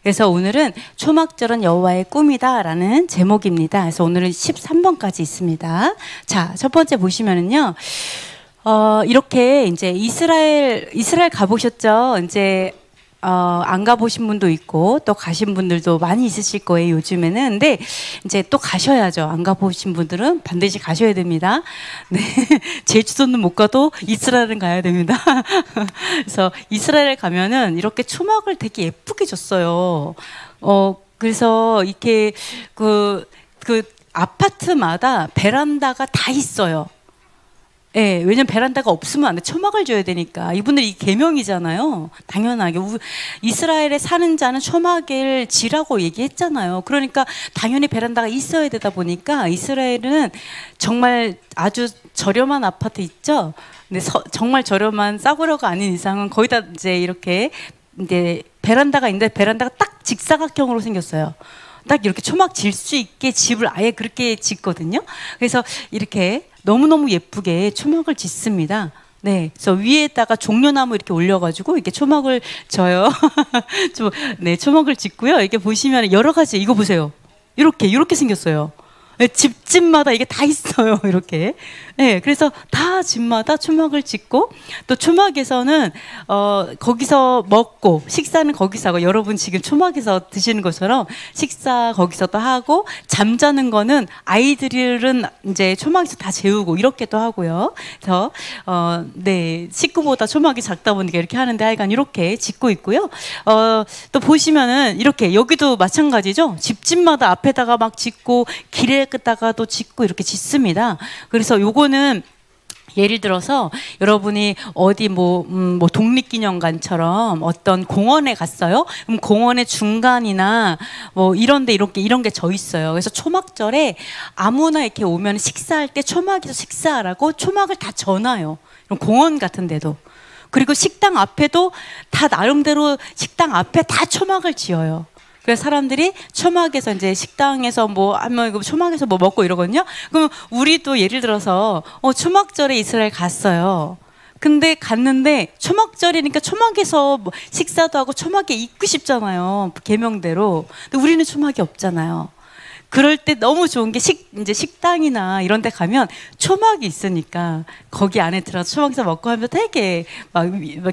그래서 오늘은 초막절은 여호와의 꿈이다라는 제목입니다. 그래서 오늘은 13번까지 있습니다. 자, 첫 번째 보시면은요. 이렇게 이제 이스라엘 가보셨죠? 이제 안 가보신 분도 있고 또 가신 분들도 많이 있으실 거예요, 요즘에는. 근데 이제 또 가셔야죠. 안 가보신 분들은 반드시 가셔야 됩니다. 네. 제주도는 못 가도 이스라엘은 가야 됩니다. 그래서 이스라엘 가면은 이렇게 초막을 되게 예쁘게 줬어요. 그래서 이렇게 그 아파트마다 베란다가 다 있어요. 예, 왜냐면 베란다가 없으면 안 돼. 초막을 줘야 되니까. 이분들이 계명이잖아요. 당연하게. 이스라엘에 사는 자는 초막을 지라고 얘기했잖아요. 그러니까 당연히 베란다가 있어야 되다 보니까 이스라엘은 정말 아주 저렴한 아파트 있죠? 근데 정말 저렴한 싸구려가 아닌 이상은 거의 다 이제 이렇게 이제 베란다가 있는데 베란다가 딱 직사각형으로 생겼어요. 딱 이렇게 초막 질 수 있게 집을 아예 그렇게 짓거든요. 그래서 이렇게 너무너무 예쁘게 초막을 짓습니다. 네. 그래서 위에다가 종려나무 이렇게 올려가지고 이렇게 초막을 져요. 네. 초막을 짓고요. 이렇게 보시면 여러 가지, 이거 보세요. 이렇게 생겼어요. 네, 집마다 이게 다 있어요. 이렇게. 네, 그래서 다 집마다 초막을 짓고 또 초막에서는 거기서 먹고 식사는 거기서 하고 여러분 지금 초막에서 드시는 것처럼 식사 거기서도 하고 잠자는 거는 아이들은 이제 초막에서 다 재우고 이렇게도 하고요. 그래서 네, 식구보다 초막이 작다 보니까 이렇게 하는데 하여간 이렇게 짓고 있고요. 또 보시면은 이렇게 여기도 마찬가지죠. 집집마다 앞에다가 막 짓고 길에 끝다가도 짓고 이렇게 짓습니다. 그래서 요거는 예를 들어서 여러분이 어디 뭐 독립기념관처럼 어떤 공원에 갔어요. 그럼 공원의 중간이나 뭐 이런데 이런 게 져 있어요. 그래서 초막절에 아무나 이렇게 오면 식사할 때 초막에서 식사하라고 초막을 다 져놔요. 공원 같은 데도. 그리고 식당 앞에도 다 나름대로 식당 앞에 다 초막을 지어요. 그래서 사람들이 초막에서 이제 식당에서 한번 초막에서 뭐 먹고 이러거든요. 그럼 우리도 예를 들어서 초막절에 이스라엘 갔어요. 근데 갔는데 초막절이니까 초막에서 뭐 식사도 하고 초막에 있고 싶잖아요. 계명대로. 근데 우리는 초막이 없잖아요. 그럴 때 너무 좋은 게 이제 식당이나 이런 데 가면 초막이 있으니까 거기 안에 들어서 초막에서 먹고 하면 되게 막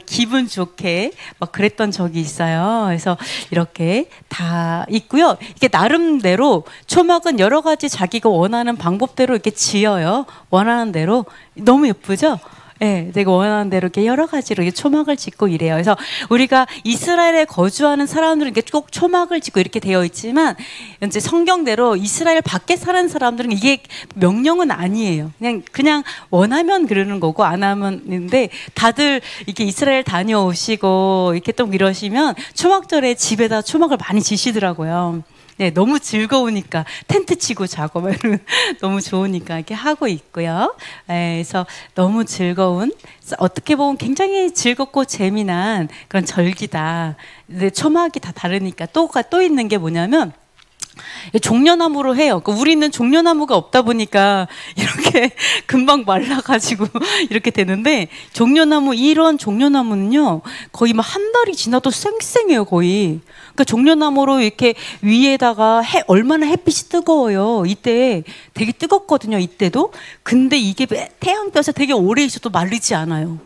기분 좋게 막 그랬던 적이 있어요. 그래서 이렇게 다 있고요. 이게 나름대로 초막은 여러 가지 자기가 원하는 방법대로 이렇게 지어요. 원하는 대로. 너무 예쁘죠? 네, 내가 원하는 대로 이렇게 여러 가지로 이렇게 초막을 짓고 이래요. 그래서 우리가 이스라엘에 거주하는 사람들은 이렇게 꼭 초막을 짓고 이렇게 되어 있지만, 이제 성경대로 이스라엘 밖에 사는 사람들은 이게 명령은 아니에요. 그냥 원하면 그러는 거고 안 하면인데, 다들 이렇게 이스라엘 다녀오시고 이렇게 또 이러시면 초막절에 집에다 초막을 많이 지시더라고요. 네, 너무 즐거우니까 텐트 치고 자고 막 이런 너무 좋으니까 이렇게 하고 있고요. 네, 그래서 너무 즐거운, 어떻게 보면 굉장히 즐겁고 재미난 그런 절기다. 근데 초막이 다 다르니까 또 있는 게 뭐냐면 종려나무로 해요. 그러니까 우리는 종려나무가 없다 보니까 이렇게 금방 말라가지고 이렇게 되는데, 이런 종려나무는요 거의 막 한 달이 지나도 쌩쌩해요, 거의. 그러니까 종려나무로 이렇게 위에다가 얼마나 햇빛이 뜨거워요. 이때 되게 뜨겁거든요, 이때도. 근데 이게 태양볕에 되게 오래 있어도 마르지 않아요.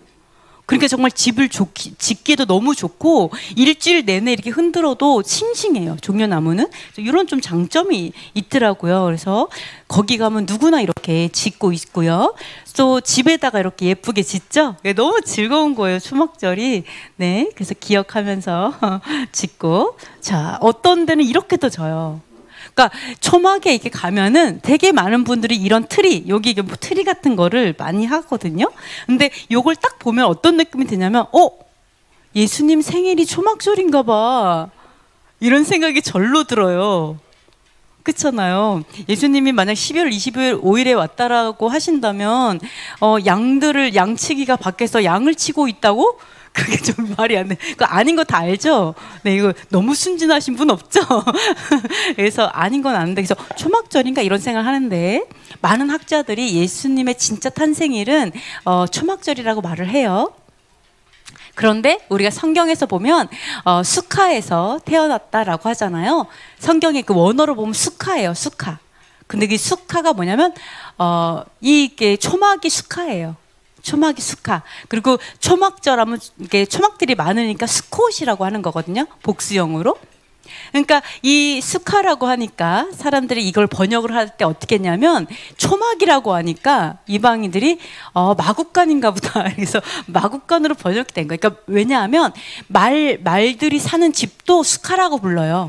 그러니까 정말 집을 짓기에도 너무 좋고 일주일 내내 이렇게 흔들어도 싱싱해요, 종려나무는. 이런 좀 장점이 있더라고요. 그래서 거기 가면 누구나 이렇게 짓고 있고요. 또 집에다가 이렇게 예쁘게 짓죠. 너무 즐거운 거예요, 초막절이. 네, 그래서 기억하면서 짓고. 자, 어떤 데는 이렇게도 져요. 그러니까 초막에 이렇게 가면은 되게 많은 분들이 이런 여기 뭐 트리 같은 거를 많이 하거든요. 근데 요걸 딱 보면 어떤 느낌이 드냐면, 예수님 생일이 초막절인가 봐. 이런 생각이 절로 들어요. 그렇잖아요. 예수님이 만약 12월 25일에 왔다라고 하신다면, 양치기가 밖에서 양을 치고 있다고? 그게 좀 말이 안 돼. 그거 아닌 거 다 알죠? 네, 이거 너무 순진하신 분 없죠? 그래서 아닌 건 아는데, 그래서 초막절인가 이런 생각을 하는데, 많은 학자들이 예수님의 진짜 탄생일은 초막절이라고 말을 해요. 그런데 우리가 성경에서 보면 수카에서 태어났다라고 하잖아요. 성경의 그 원어로 보면 수카예요, 수카. 근데 그 수카가 뭐냐면 이게 초막이 수카예요. 초막이 수카. 그리고 초막절하면 이게 초막들이 많으니까 수콧이라고 하는 거거든요. 복수형으로. 그러니까 이 수카라고 하니까 사람들이 이걸 번역을 할 때 어떻게 했냐면 초막이라고 하니까 이방인들이 마국간인가 보다. 그래서 마국간으로 번역이 된 거예요. 그러니까 왜냐하면 말들이 사는 집도 수카라고 불러요.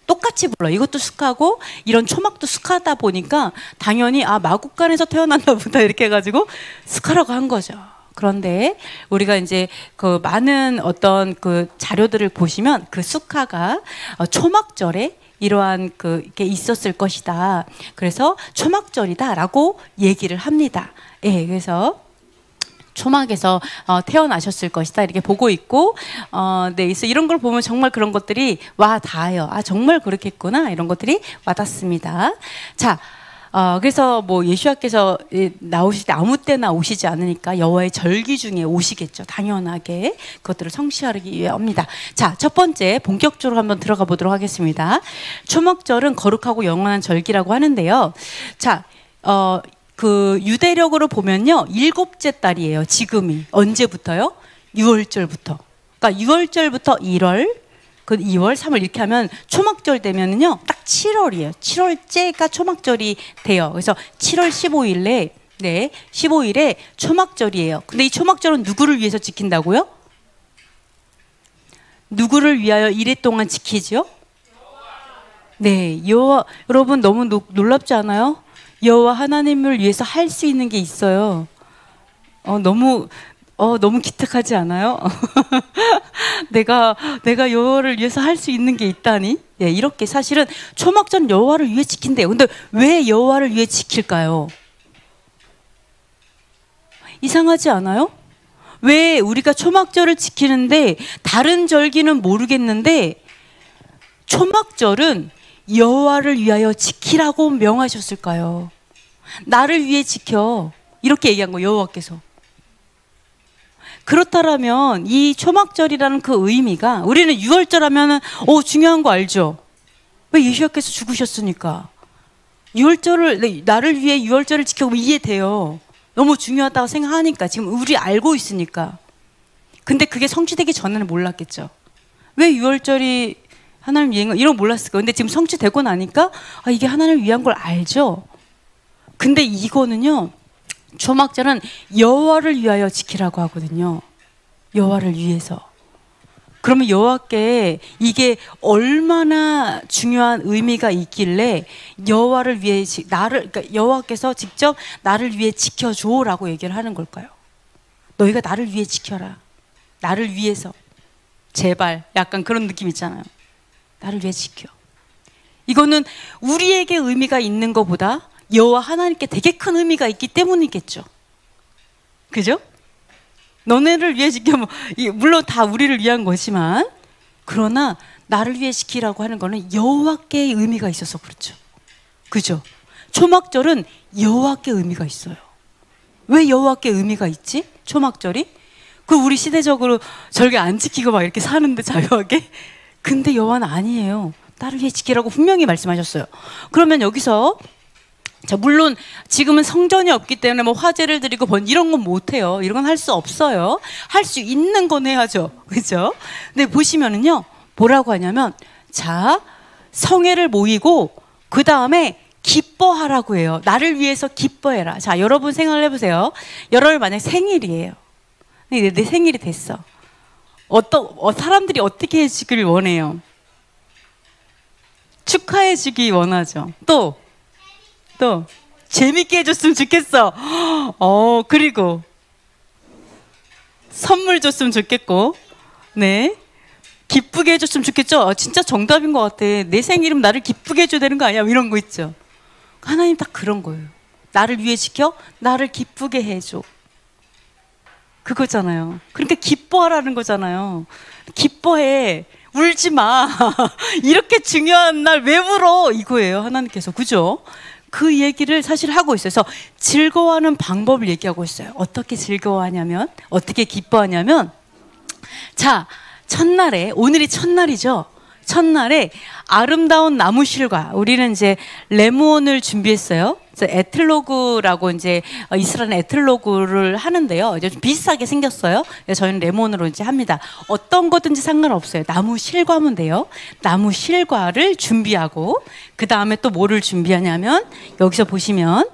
똑같이 불러. 이것도 수카고 이런 초막도 수카다 보니까 당연히 마국간에서 태어났나 보다 이렇게 해가지고 수카라고 한 거죠. 그런데 우리가 이제 그 많은 어떤 그 자료들을 보시면 그 수카가 초막절에 이러한 게 있었을 것이다. 그래서 초막절이다라고 얘기를 합니다. 예, 그래서 초막에서 태어나셨을 것이다 이렇게 보고 있고, 네, 그래서 이런 걸 보면 정말 그런 것들이 와 닿아요. 정말 그렇겠구나 이런 것들이 와닿습니다. 자. 그래서 뭐 예수님께서 나오실 때 아무 때나 오시지 않으니까 여호와의 절기 중에 오시겠죠. 당연하게 그것들을 성취하기 위함입니다. 자, 첫 번째 본격적으로 한번 들어가 보도록 하겠습니다. 초막절은 거룩하고 영원한 절기라고 하는데요. 자, 그 유대력으로 보면요, 7째 달이에요. 지금이 언제부터요? 6월절부터. 그러니까 6월절부터 1월. 그 2월, 3월 이렇게 하면 초막절 되면은요, 딱 7월이에요. 7월째가 초막절이 돼요. 그래서 7월 15일에, 네, 15일에 초막절이에요. 근데 이 초막절은 누구를 위해서 지킨다고요? 누구를 위하여 이래 동안 지키죠? 네, 여호와, 여러분 너무 놀랍지 않아요? 여호와 하나님을 위해서 할 수 있는 게 있어요. 너무 기특하지 않아요? 내가 여호와를 위해서 할 수 있는 게 있다니? 예, 이렇게 사실은 초막절은 여호와를 위해 지킨대요. 근데 왜 여호와를 위해 지킬까요? 이상하지 않아요? 왜 우리가 초막절을 지키는데 다른 절기는 모르겠는데 초막절은 여호와를 위하여 지키라고 명하셨을까요? 나를 위해 지켜. 이렇게 얘기한 거예요, 여호와께서. 그렇다면 이 초막절이라는 그 의미가, 우리는 6월절 하면은 중요한 거 알죠? 왜 예수님께서 죽으셨으니까. 6월절을, 나를 위해 6월절을 지켜보면 이해돼요. 너무 중요하다고 생각하니까. 지금 우리 알고 있으니까. 근데 그게 성취되기 전에는 몰랐겠죠. 왜 6월절이 하나님 위한 거 이런 거 몰랐을까? 근데 지금 성취되고 나니까 이게 하나님을 위한 걸 알죠. 근데 이거는요, 초막절은 여호와를 위하여 지키라고 하거든요. 여호와를 위해서. 그러면 여호와께 이게 얼마나 중요한 의미가 있길래 여호와를 위해 그러니까 여호와께서 직접 나를 위해 지켜줘라고 얘기를 하는 걸까요? 너희가 나를 위해 지켜라. 나를 위해서. 제발. 약간 그런 느낌 있잖아요. 나를 위해 지켜. 이거는 우리에게 의미가 있는 것보다 여호와 하나님께 되게 큰 의미가 있기 때문이겠죠. 그죠? 너네를 위해 지켜, 물론 다 우리를 위한 거지만, 그러나 나를 위해 지키라고 하는 거는 여호와께의 의미가 있어서 그렇죠. 그죠? 초막절은 여호와께 의미가 있어요. 왜 여호와께 의미가 있지? 초막절이? 우리 시대적으로 절개 안 지키고 막 이렇게 사는데 자유하게? 근데 여호와는 아니에요. 나를 위해 지키라고 분명히 말씀하셨어요. 그러면 여기서 자, 물론 지금은 성전이 없기 때문에 뭐 화제를 드리고 이런 건 못해요. 이런 건 할 수 없어요. 할 수 있는 건 해야죠. 그죠? 근데 보시면은요, 뭐라고 하냐면, 자, 성회를 모이고, 그 다음에 기뻐하라고 해요. 나를 위해서 기뻐해라. 자, 여러분 생각을 해보세요. 여러분 만약 생일이에요. 내 생일이 됐어. 사람들이 어떻게 해주길 원해요? 축하해주기 원하죠. 또 재밌게 해줬으면 좋겠어. 그리고 선물 줬으면 좋겠고, 네, 기쁘게 해줬으면 좋겠죠. 진짜 정답인 것 같아. 내 생일이면 나를 기쁘게 해줘야 되는 거 아니야? 이런 거 있죠. 하나님 딱 그런 거예요. 나를 위해 지켜, 나를 기쁘게 해줘. 그거잖아요. 그러니까 기뻐하라는 거잖아요. 기뻐해. 울지 마. 이렇게 중요한 날 왜 울어? 이거예요, 하나님께서. 그죠? 그 얘기를 사실 하고 있어요. 그래서 즐거워하는 방법을 얘기하고 있어요. 어떻게 즐거워하냐면, 어떻게 기뻐하냐면, 자, 첫날에, 오늘이 첫날이죠. 첫날에 아름다운 나무 실과, 우리는 이제 레몬을 준비했어요. 그래서 에틀로그라고 이제 이스라엘 에틀로그를 하는데요. 이제 좀 비슷하게 생겼어요. 그래서 저희는 레몬으로 이제 합니다. 어떤 거든지 상관없어요. 나무 실과면 돼요. 나무 실과를 준비하고, 그 다음에 또 뭐를 준비하냐면, 여기서 보시면,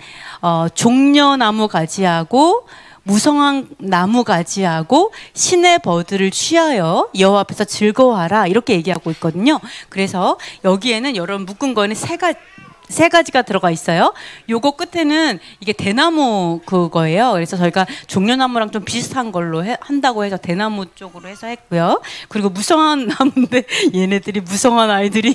종려나무 가지하고, 무성한 나무 가지하고 신의 버드를 취하여 여호와 앞에서 즐거워하라, 이렇게 얘기하고 있거든요. 그래서 여기에는 여러분 묶은 거는 세 가지가 들어가 있어요. 요거 끝에는 이게 대나무 그거예요. 그래서 저희가 종려나무랑 좀 비슷한 걸로 한다고 해서 대나무 쪽으로 해서 했고요. 그리고 무성한 나무인데 얘네들이 무성한 아이들이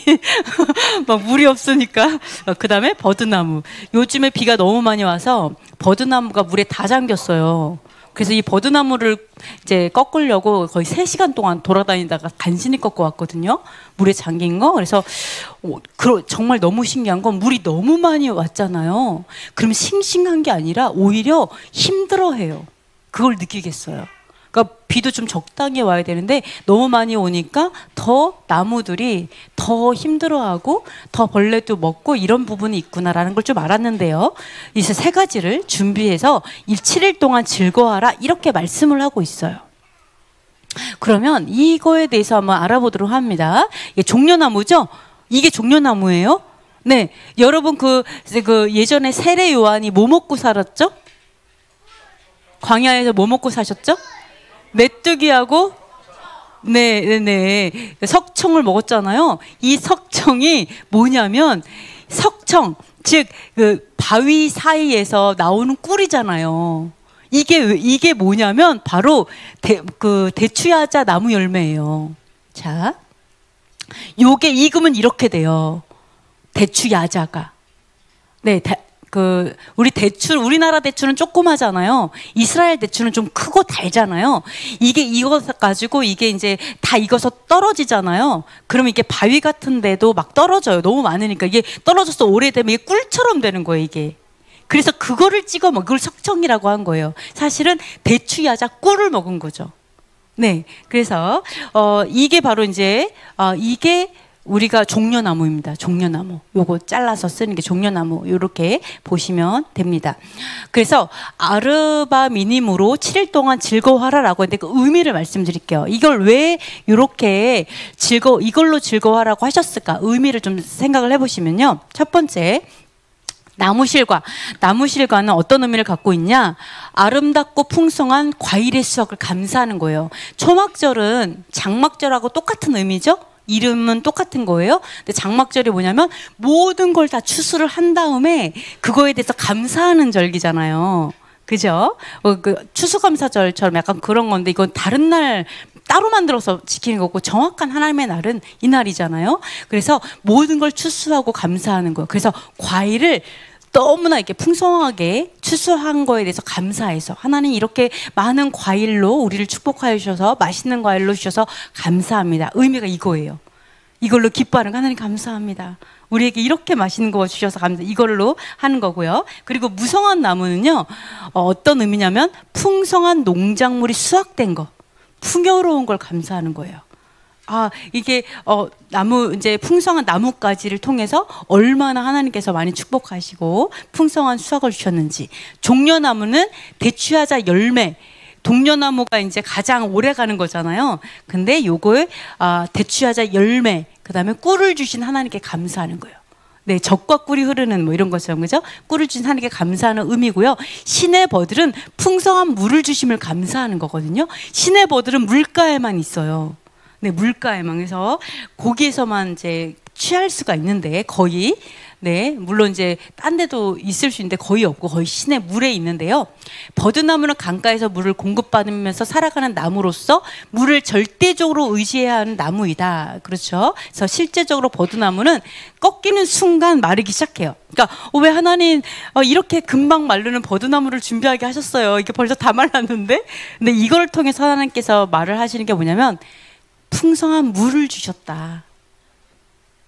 막 물이 없으니까 그 다음에 버드나무. 요즘에 비가 너무 많이 와서 버드나무가 물에 다 잠겼어요. 그래서 이 버드나무를 이제 꺾으려고 거의 3시간 동안 돌아다니다가 간신히 꺾어 왔거든요. 물에 잠긴 거. 그래서 정말 너무 신기한 건 물이 너무 많이 왔잖아요. 그럼 싱싱한 게 아니라 오히려 힘들어해요. 그걸 느끼겠어요. 그러니까 비도 좀 적당히 와야 되는데 너무 많이 오니까 더 나무들이 더 힘들어하고 더 벌레도 먹고 이런 부분이 있구나라는 걸 좀 알았는데요. 이제 3가지를 준비해서 7일 동안 즐거워하라, 이렇게 말씀을 하고 있어요. 그러면 이거에 대해서 한번 알아보도록 합니다. 이게 종려나무죠? 이게 종려나무예요? 네, 여러분 그 예전에 세례 요한이 뭐 먹고 살았죠? 광야에서 뭐 먹고 사셨죠? 메뚜기하고 네, 석청을 먹었잖아요. 이 석청이 뭐냐면, 석청, 즉 그 바위 사이에서 나오는 꿀이잖아요. 이게 뭐냐면 바로 대추야자 나무 열매예요. 자, 요게 익으면 이렇게 돼요. 대추야자가. 네, 우리나라 대추는 조그마잖아요. 이스라엘 대추는 좀 크고 달잖아요. 이게 익어가지고 이게 이제 다 익어서 떨어지잖아요. 그러면 이게 바위 같은 데도 막 떨어져요. 너무 많으니까. 이게 떨어져서 오래되면 이게 꿀처럼 되는 거예요, 이게. 그래서 그거를 찍어 먹은 걸 석청이라고 한 거예요. 사실은 대추야자 꿀을 먹은 거죠. 네. 그래서, 이게 바로 이제, 이게 우리가 종려나무입니다. 종려나무. 요거 잘라서 쓰는 게 종려나무. 요렇게 보시면 됩니다. 그래서 아르바 미님으로 7일 동안 즐거워하라라고 했는데 그 의미를 말씀드릴게요. 이걸 왜 요렇게 이걸로 즐거워하라고 하셨을까? 의미를 좀 생각을 해보시면요. 첫 번째, 나무실과는 어떤 의미를 갖고 있냐? 아름답고 풍성한 과일의 수확을 감사하는 거예요. 초막절은 장막절하고 똑같은 의미죠? 이름은 똑같은 거예요. 근데 장막절이 뭐냐면 모든 걸 다 추수를 한 다음에 그거에 대해서 감사하는 절기잖아요. 그죠? 추수감사절처럼 약간 그런 건데 이건 다른 날 따로 만들어서 지키는 거고, 정확한 하나님의 날은 이 날이잖아요. 그래서 모든 걸 추수하고 감사하는 거예요. 그래서 과일을 너무나 이렇게 풍성하게 추수한 거에 대해서 감사해서, 하나님 이렇게 많은 과일로 우리를 축복하여 주셔서, 맛있는 과일로 주셔서 감사합니다. 의미가 이거예요. 이걸로 기뻐하는 거, 하나님 감사합니다. 우리에게 이렇게 맛있는 거 주셔서 감사합니다. 이걸로 하는 거고요. 그리고 무성한 나무는요, 어떤 의미냐면 풍성한 농작물이 수확된 거, 풍요로운 걸 감사하는 거예요. 이게 이제 풍성한 나뭇가지를 통해서 얼마나 하나님께서 많이 축복하시고 풍성한 수확을 주셨는지. 종려나무는 대추야자 열매, 동려나무가 이제 가장 오래 가는 거잖아요. 근데 요걸 대추야자 열매, 그다음에 꿀을 주신 하나님께 감사하는 거예요. 네, 젖과 꿀이 흐르는 뭐 이런 것처럼, 그죠? 꿀을 주신 하나님께 감사하는 의미고요. 신의 버들은 풍성한 물을 주심을 감사하는 거거든요. 신의 버들은 물가에만 있어요. 네, 물가에만. 그래서 거기에서만 이제 취할 수가 있는데, 거의, 네, 물론 이제 딴 데도 있을 수 있는데 거의 없고 거의 시내 물에 있는데요. 버드나무는 강가에서 물을 공급받으면서 살아가는 나무로서 물을 절대적으로 의지해야 하는 나무이다. 그렇죠? 그래서 실제적으로 버드나무는 꺾이는 순간 마르기 시작해요. 그러니까 왜 하나님 이렇게 금방 마르는 버드나무를 준비하게 하셨어요? 이게 벌써 다 말랐는데? 근데 이걸 통해서 하나님께서 말을 하시는 게 뭐냐면 풍성한 물을 주셨다.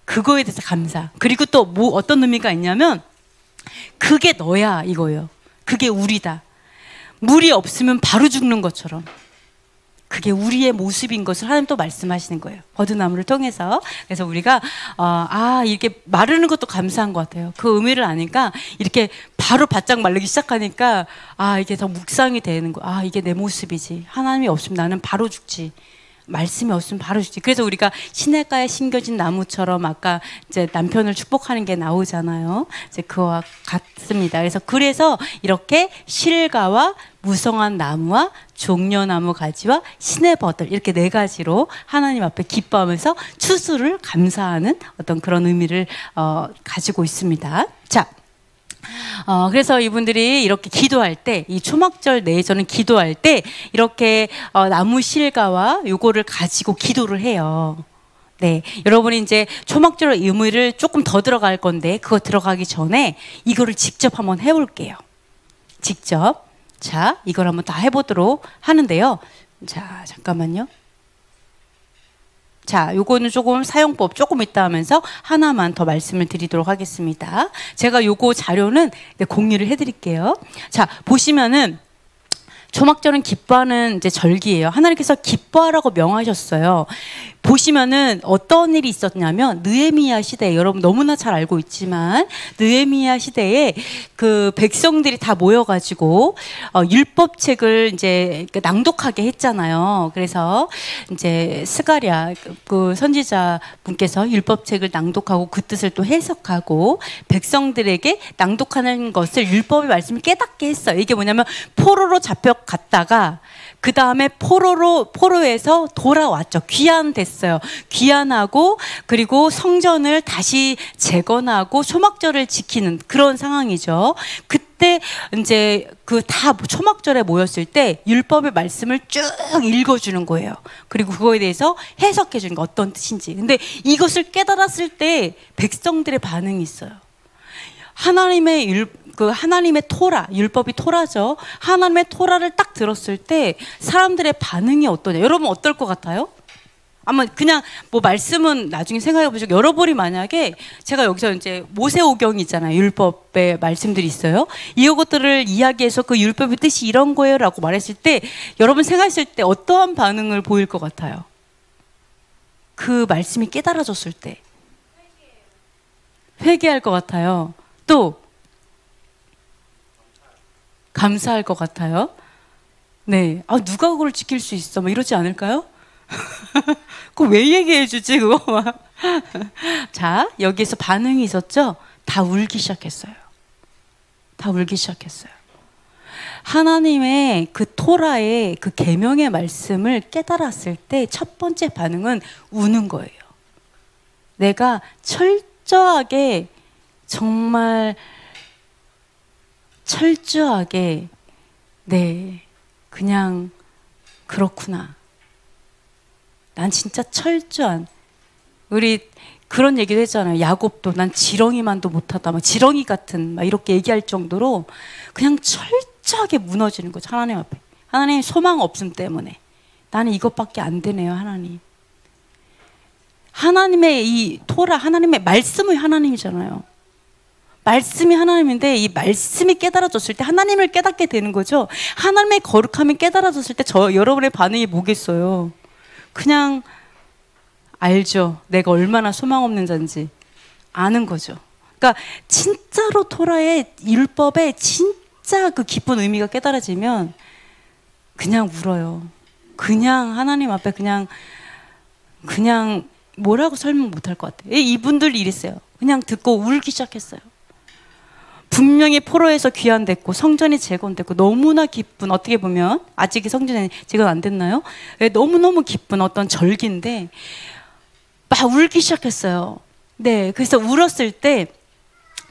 그거에 대해서 감사. 그리고 또 뭐 어떤 의미가 있냐면 그게 너야 이거예요. 그게 우리다. 물이 없으면 바로 죽는 것처럼. 그게 우리의 모습인 것을 하나님 또 말씀하시는 거예요. 버드나무를 통해서. 그래서 우리가 이렇게 마르는 것도 감사한 것 같아요. 그 의미를 아니까 이렇게 바로 바짝 마르기 시작하니까 이게 더 묵상이 되는 거. 이게 내 모습이지. 하나님이 없으면 나는 바로 죽지. 말씀이 없으면 바로 죽지. 그래서 우리가 시냇가에 심겨진 나무처럼 아까 이제 남편을 축복하는 게 나오잖아요. 이제 그와 같습니다. 그래서 이렇게 실과와 무성한 나무와 종려나무 가지와 시내버들 이렇게 네 가지로 하나님 앞에 기뻐하면서 추수를 감사하는 어떤 그런 의미를 가지고 있습니다. 자. 그래서 이분들이 이렇게 기도할 때, 이 초막절 내에 저는 기도할 때, 이렇게 나무 실과와 요거를 가지고 기도를 해요. 네. 여러분이 이제 초막절 의미를 조금 더 들어갈 건데, 그거 들어가기 전에 이거를 직접 한번 해볼게요. 직접. 자, 이걸 한번 다 해보도록 하는데요. 자, 잠깐만요. 자, 요거는 조금 사용법 조금 있다 하면서 하나만 더 말씀을 드리도록 하겠습니다. 제가 요거 자료는 공유를 해드릴게요. 자, 보시면은 초막절은 기뻐하는 이제 절기예요. 하나님께서 기뻐하라고 명하셨어요. 보시면은 어떤 일이 있었냐면 느헤미야 시대에, 여러분 너무나 잘 알고 있지만 느헤미야 시대에 그 백성들이 다 모여가지고 율법책을 이제 낭독하게 했잖아요. 그래서 이제 스가랴 그 선지자 분께서 율법책을 낭독하고 그 뜻을 또 해석하고 백성들에게 낭독하는 것을 율법의 말씀을 깨닫게 했어요. 이게 뭐냐면 포로로 잡혀갔다가 그 다음에 포로에서 돌아왔죠. 귀환됐어요. 귀환하고 그리고 성전을 다시 재건하고 초막절을 지키는 그런 상황이죠. 그때 이제 그 다 초막절에 모였을 때 율법의 말씀을 쭉 읽어주는 거예요. 그리고 그거에 대해서 해석해 주는 게 어떤 뜻인지. 근데 이것을 깨달았을 때 백성들의 반응이 있어요. 하나님의 토라, 율법이 토라죠. 하나님의 토라를 딱 들었을 때 사람들의 반응이 어떠냐. 여러분 어떨 것 같아요? 아마 그냥 뭐 말씀은 나중에 생각해 보시고, 여러분이 만약에 제가 여기서 이제 모세오경이 있잖아요. 율법의 말씀들이 있어요. 이것들을 이야기해서 그 율법의 뜻이 이런 거예요 라고 말했을 때 여러분 생각했을 때 어떠한 반응을 보일 것 같아요? 그 말씀이 깨달아졌을 때 회개할 것 같아요. 또 감사할 것 같아요. 네. 누가 그걸 지킬 수 있어? 뭐 이러지 않을까요? 그거 왜 얘기해 주지, 그거? 자, 여기에서 반응이 있었죠? 다 울기 시작했어요. 다 울기 시작했어요. 하나님의 그 토라의 그 계명의 말씀을 깨달았을 때 첫 번째 반응은 우는 거예요. 내가 철저하게 정말 철저하게 그냥 그렇구나. 난 진짜 철저한, 우리 그런 얘기도 했잖아요. 야곱도 난 지렁이만도 못하다, 막 지렁이 같은 막 이렇게 얘기할 정도로 그냥 철저하게 무너지는 거죠. 하나님 앞에. 하나님 소망 없음 때문에 나는 이것밖에 안 되네요. 하나님. 하나님의 이 토라, 하나님의 말씀의 하나님이잖아요. 말씀이 하나님인데 이 말씀이 깨달아졌을 때 하나님을 깨닫게 되는 거죠. 하나님의 거룩함이 깨달아졌을 때 여러분의 반응이 뭐겠어요? 그냥 알죠. 내가 얼마나 소망 없는 자인지 아는 거죠. 그러니까 진짜로 토라의 율법에 진짜 그 깊은 의미가 깨달아지면 그냥 울어요. 그냥 하나님 앞에 그냥 뭐라고 설명 못할 것 같아요. 이분들이 이랬어요. 그냥 듣고 울기 시작했어요. 분명히 포로에서 귀환됐고 성전이 재건됐고 너무나 기쁜, 어떻게 보면 아직 성전이 재건 안 됐나요? 너무너무 기쁜 어떤 절기인데 막 울기 시작했어요. 네, 그래서 울었을 때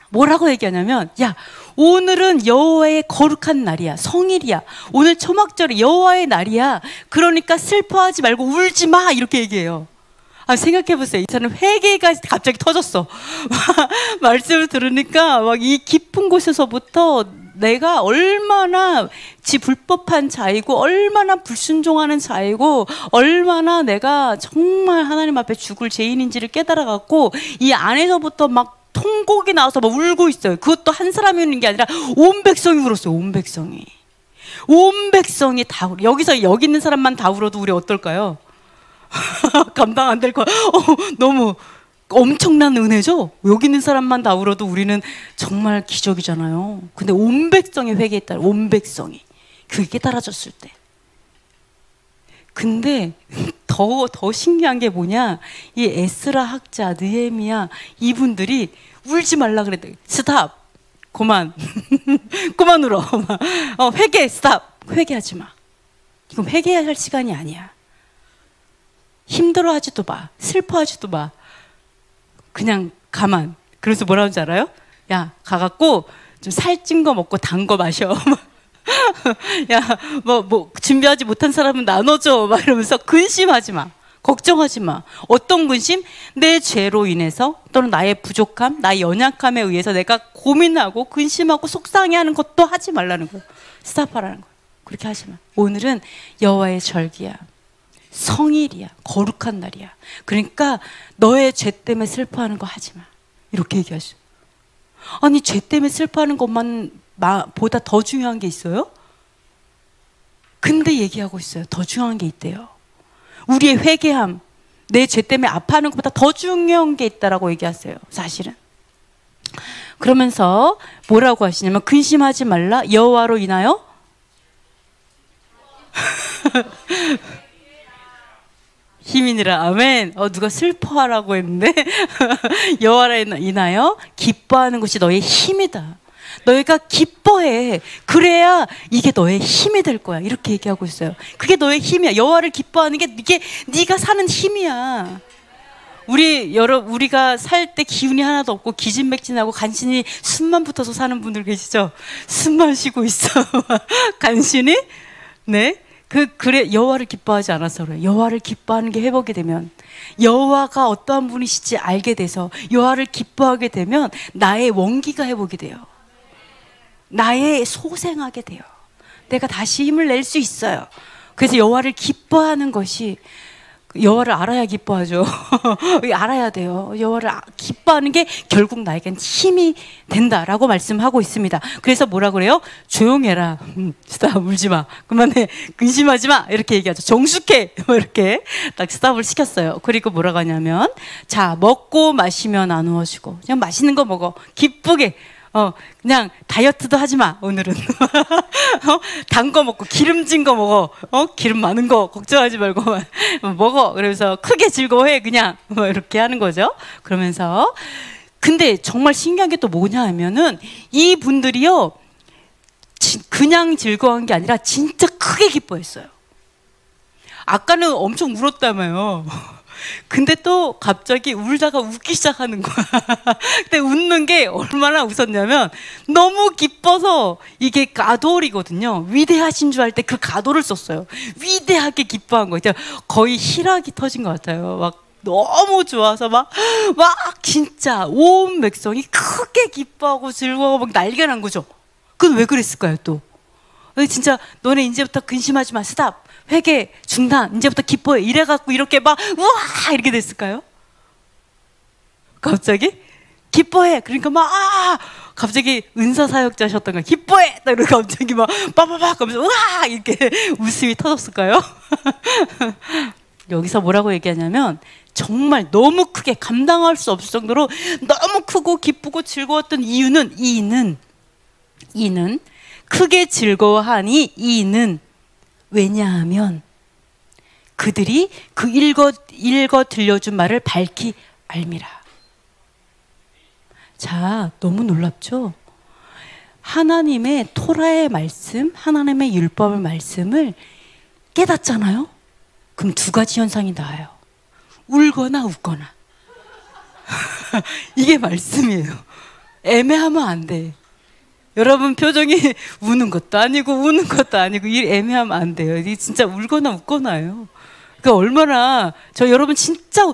뭐라고 얘기하냐면, 야, 오늘은 여호와의 거룩한 날이야. 성일이야. 오늘 초막절이 여호와의 날이야. 그러니까 슬퍼하지 말고 울지 마. 이렇게 얘기해요. 생각해보세요. 이 사람 회개가 갑자기 터졌어. 말씀을 들으니까 막 이 깊은 곳에서부터 내가 얼마나 불법한 자이고 얼마나 불순종하는 자이고 얼마나 내가 정말 하나님 앞에 죽을 죄인인지를 깨달아갖고 이 안에서부터 막 통곡이 나와서 막 울고 있어요. 그것도 한 사람이 우는 게 아니라 온 백성이 울었어요. 온 백성이. 온 백성이 다 여기서 여기 있는 사람만 다 울어도 우리 어떨까요? 감당 안 될 거야. 너무 엄청난 은혜죠? 여기 있는 사람만 다 울어도 우리는 정말 기적이잖아요. 근데 온 백성이 회개했다. 온 백성이. 그게 깨달아졌을 때. 근데 더 신기한 게 뭐냐? 이 에스라 학자, 느헤미야 이분들이 울지 말라 그랬대. 스탑. 그만. 그만 울어. 회개 스탑. 회개하지 마. 이건 회개할 시간이 아니야. 힘들어하지도 마. 슬퍼하지도 마. 그냥 가만. 그래서 뭐라는 줄 알아요? 야, 가갖고 좀 살찐 거 먹고 단 거 마셔. 야, 준비하지 못한 사람은 나눠줘. 막 이러면서 근심하지 마. 걱정하지 마. 어떤 근심? 내 죄로 인해서 또는 나의 부족함, 나의 연약함에 의해서 내가 고민하고 근심하고 속상해하는 것도 하지 말라는 거예요. 스탑하라는 거예요. 그렇게 하지 마. 오늘은 여호와의 절기야. 성일이야. 거룩한 날이야. 그러니까 너의 죄 때문에 슬퍼하는 거 하지 마. 이렇게 얘기하죠. 아니, 죄 때문에 슬퍼하는 것만 보다 더 중요한 게 있어요? 근데 얘기하고 있어요. 더 중요한 게 있대요. 우리의 회개함, 내 죄 때문에 아파하는 것보다 더 중요한 게 있다라고 얘기하세요. 사실은. 그러면서 뭐라고 하시냐면 근심하지 말라. 여호와로 인하여 힘이니라. 아멘. 누가 슬퍼하라고 했는데 여호와로 인하여 기뻐하는 것이 너의 힘이다. 너희가 기뻐해. 그래야 이게 너의 힘이 될 거야. 이렇게 얘기하고 있어요. 그게 너의 힘이야. 여호와를 기뻐하는 게 이게 네가 사는 힘이야. 우리가 살 때 기운이 하나도 없고 기진맥진하고 간신히 숨만 붙어서 사는 분들 계시죠? 숨만 쉬고 있어. 간신히? 네. 그래 여호와를 기뻐하지 않아서 그래요. 여호와를 기뻐하는 게 회복이 되면, 여호와가 어떠한 분이실지 알게 돼서 여호와를 기뻐하게 되면 나의 원기가 회복이 돼요. 나의 소생하게 돼요. 내가 다시 힘을 낼 수 있어요. 그래서 여호와를 기뻐하는 것이, 여호와를 알아야 기뻐하죠. 알아야 돼요. 여호와를 기뻐하는 게 결국 나에겐 힘이 된다라고 말씀하고 있습니다. 그래서 뭐라 그래요? 조용해라. 스탑, 울지 마. 그만해. 근심하지 마. 이렇게 얘기하죠. 정숙해. 이렇게 딱 스탑을 시켰어요. 그리고 뭐라고 하냐면, 자, 먹고 마시면 나누어지고, 그냥 맛있는 거 먹어. 기쁘게. 그냥 다이어트도 하지 마, 오늘은. 단 거 먹고, 기름진 거 먹어. 기름 많은 거 걱정하지 말고 먹어. 그러면서 크게 즐거워해, 그냥. 이렇게 하는 거죠. 그러면서. 근데 정말 신기한 게 또 뭐냐 하면은, 이 분들이요, 그냥 즐거운 게 아니라 진짜 크게 기뻐했어요. 아까는 엄청 울었다며요. 근데 또 갑자기 울다가 웃기 시작하는 거야. 근데 웃는 게 얼마나 웃었냐면 너무 기뻐서, 이게 가돌이거든요. 위대하신 줄 알 때 그 가돌을 썼어요. 위대하게 기뻐한 거. 거의 희락이 터진 것 같아요. 막 너무 좋아서 막 진짜 온 백성이 크게 기뻐하고 즐거워하고 막 난리가 난 거죠. 그건 왜 그랬을까요 또? 진짜 너네 이제부터 근심하지 마. 스탑. 회개 중단. 이제부터 기뻐해. 이래갖고 이렇게 막 우와 이렇게 됐을까요? 갑자기 기뻐해. 그러니까 막 갑자기 은사 사역자셨던 거야. 기뻐해. 그리고 갑자기 막 빠바박 하면서 우와 이렇게 웃음이 터졌을까요? 여기서 뭐라고 얘기하냐면, 정말 너무 크게 감당할 수 없을 정도로 너무 크고 기쁘고 즐거웠던 이는 크게 즐거워하니, 이는 왜냐하면 그들이 그 읽어 들려준 말을 밝히 알미라. 자, 너무 놀랍죠? 하나님의 토라의 말씀, 하나님의 율법의 말씀을 깨닫잖아요? 그럼 두 가지 현상이 나와요. 울거나 웃거나. 이게 말씀이에요. 애매하면 안 돼. 여러분 표정이 우는 것도 아니고 우는 것도 아니고 이 애매하면 안 돼요. 이게 진짜 울거나 웃거나예요. 그러니까 얼마나 여러분 진짜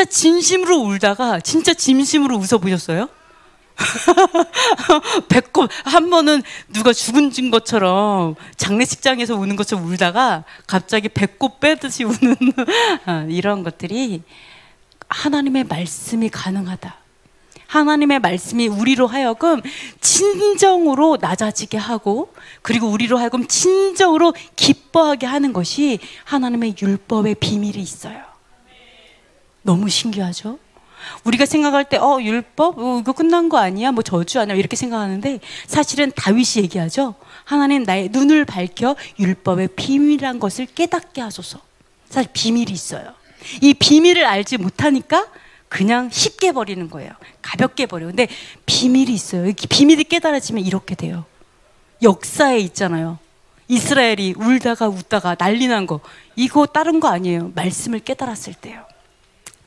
진심으로 울다가 진짜 진심으로 웃어 보셨어요? 배꼽 한 번은 누가 죽은 것처럼 장례식장에서 우는 것처럼 울다가 갑자기 배꼽 빼듯이 우는 이런 것들이 하나님의 말씀이 가능하다. 하나님의 말씀이 우리로 하여금 진정으로 낮아지게 하고, 그리고 우리로 하여금 진정으로 기뻐하게 하는 것이 하나님의 율법의 비밀이 있어요. 너무 신기하죠? 우리가 생각할 때 율법? 이거 끝난 거 아니야? 뭐 저주 아니야? 이렇게 생각하는데, 사실은 다윗이 얘기하죠. 하나님, 나의 눈을 밝혀 율법의 비밀이란 것을 깨닫게 하소서. 사실 비밀이 있어요. 이 비밀을 알지 못하니까 그냥 쉽게 버리는 거예요. 가볍게 버려요. 근데 비밀이 있어요. 이 비밀이 깨달아지면 이렇게 돼요. 역사에 있잖아요. 이스라엘이 울다가 웃다가 난리 난 거, 이거 다른 거 아니에요. 말씀을 깨달았을 때요.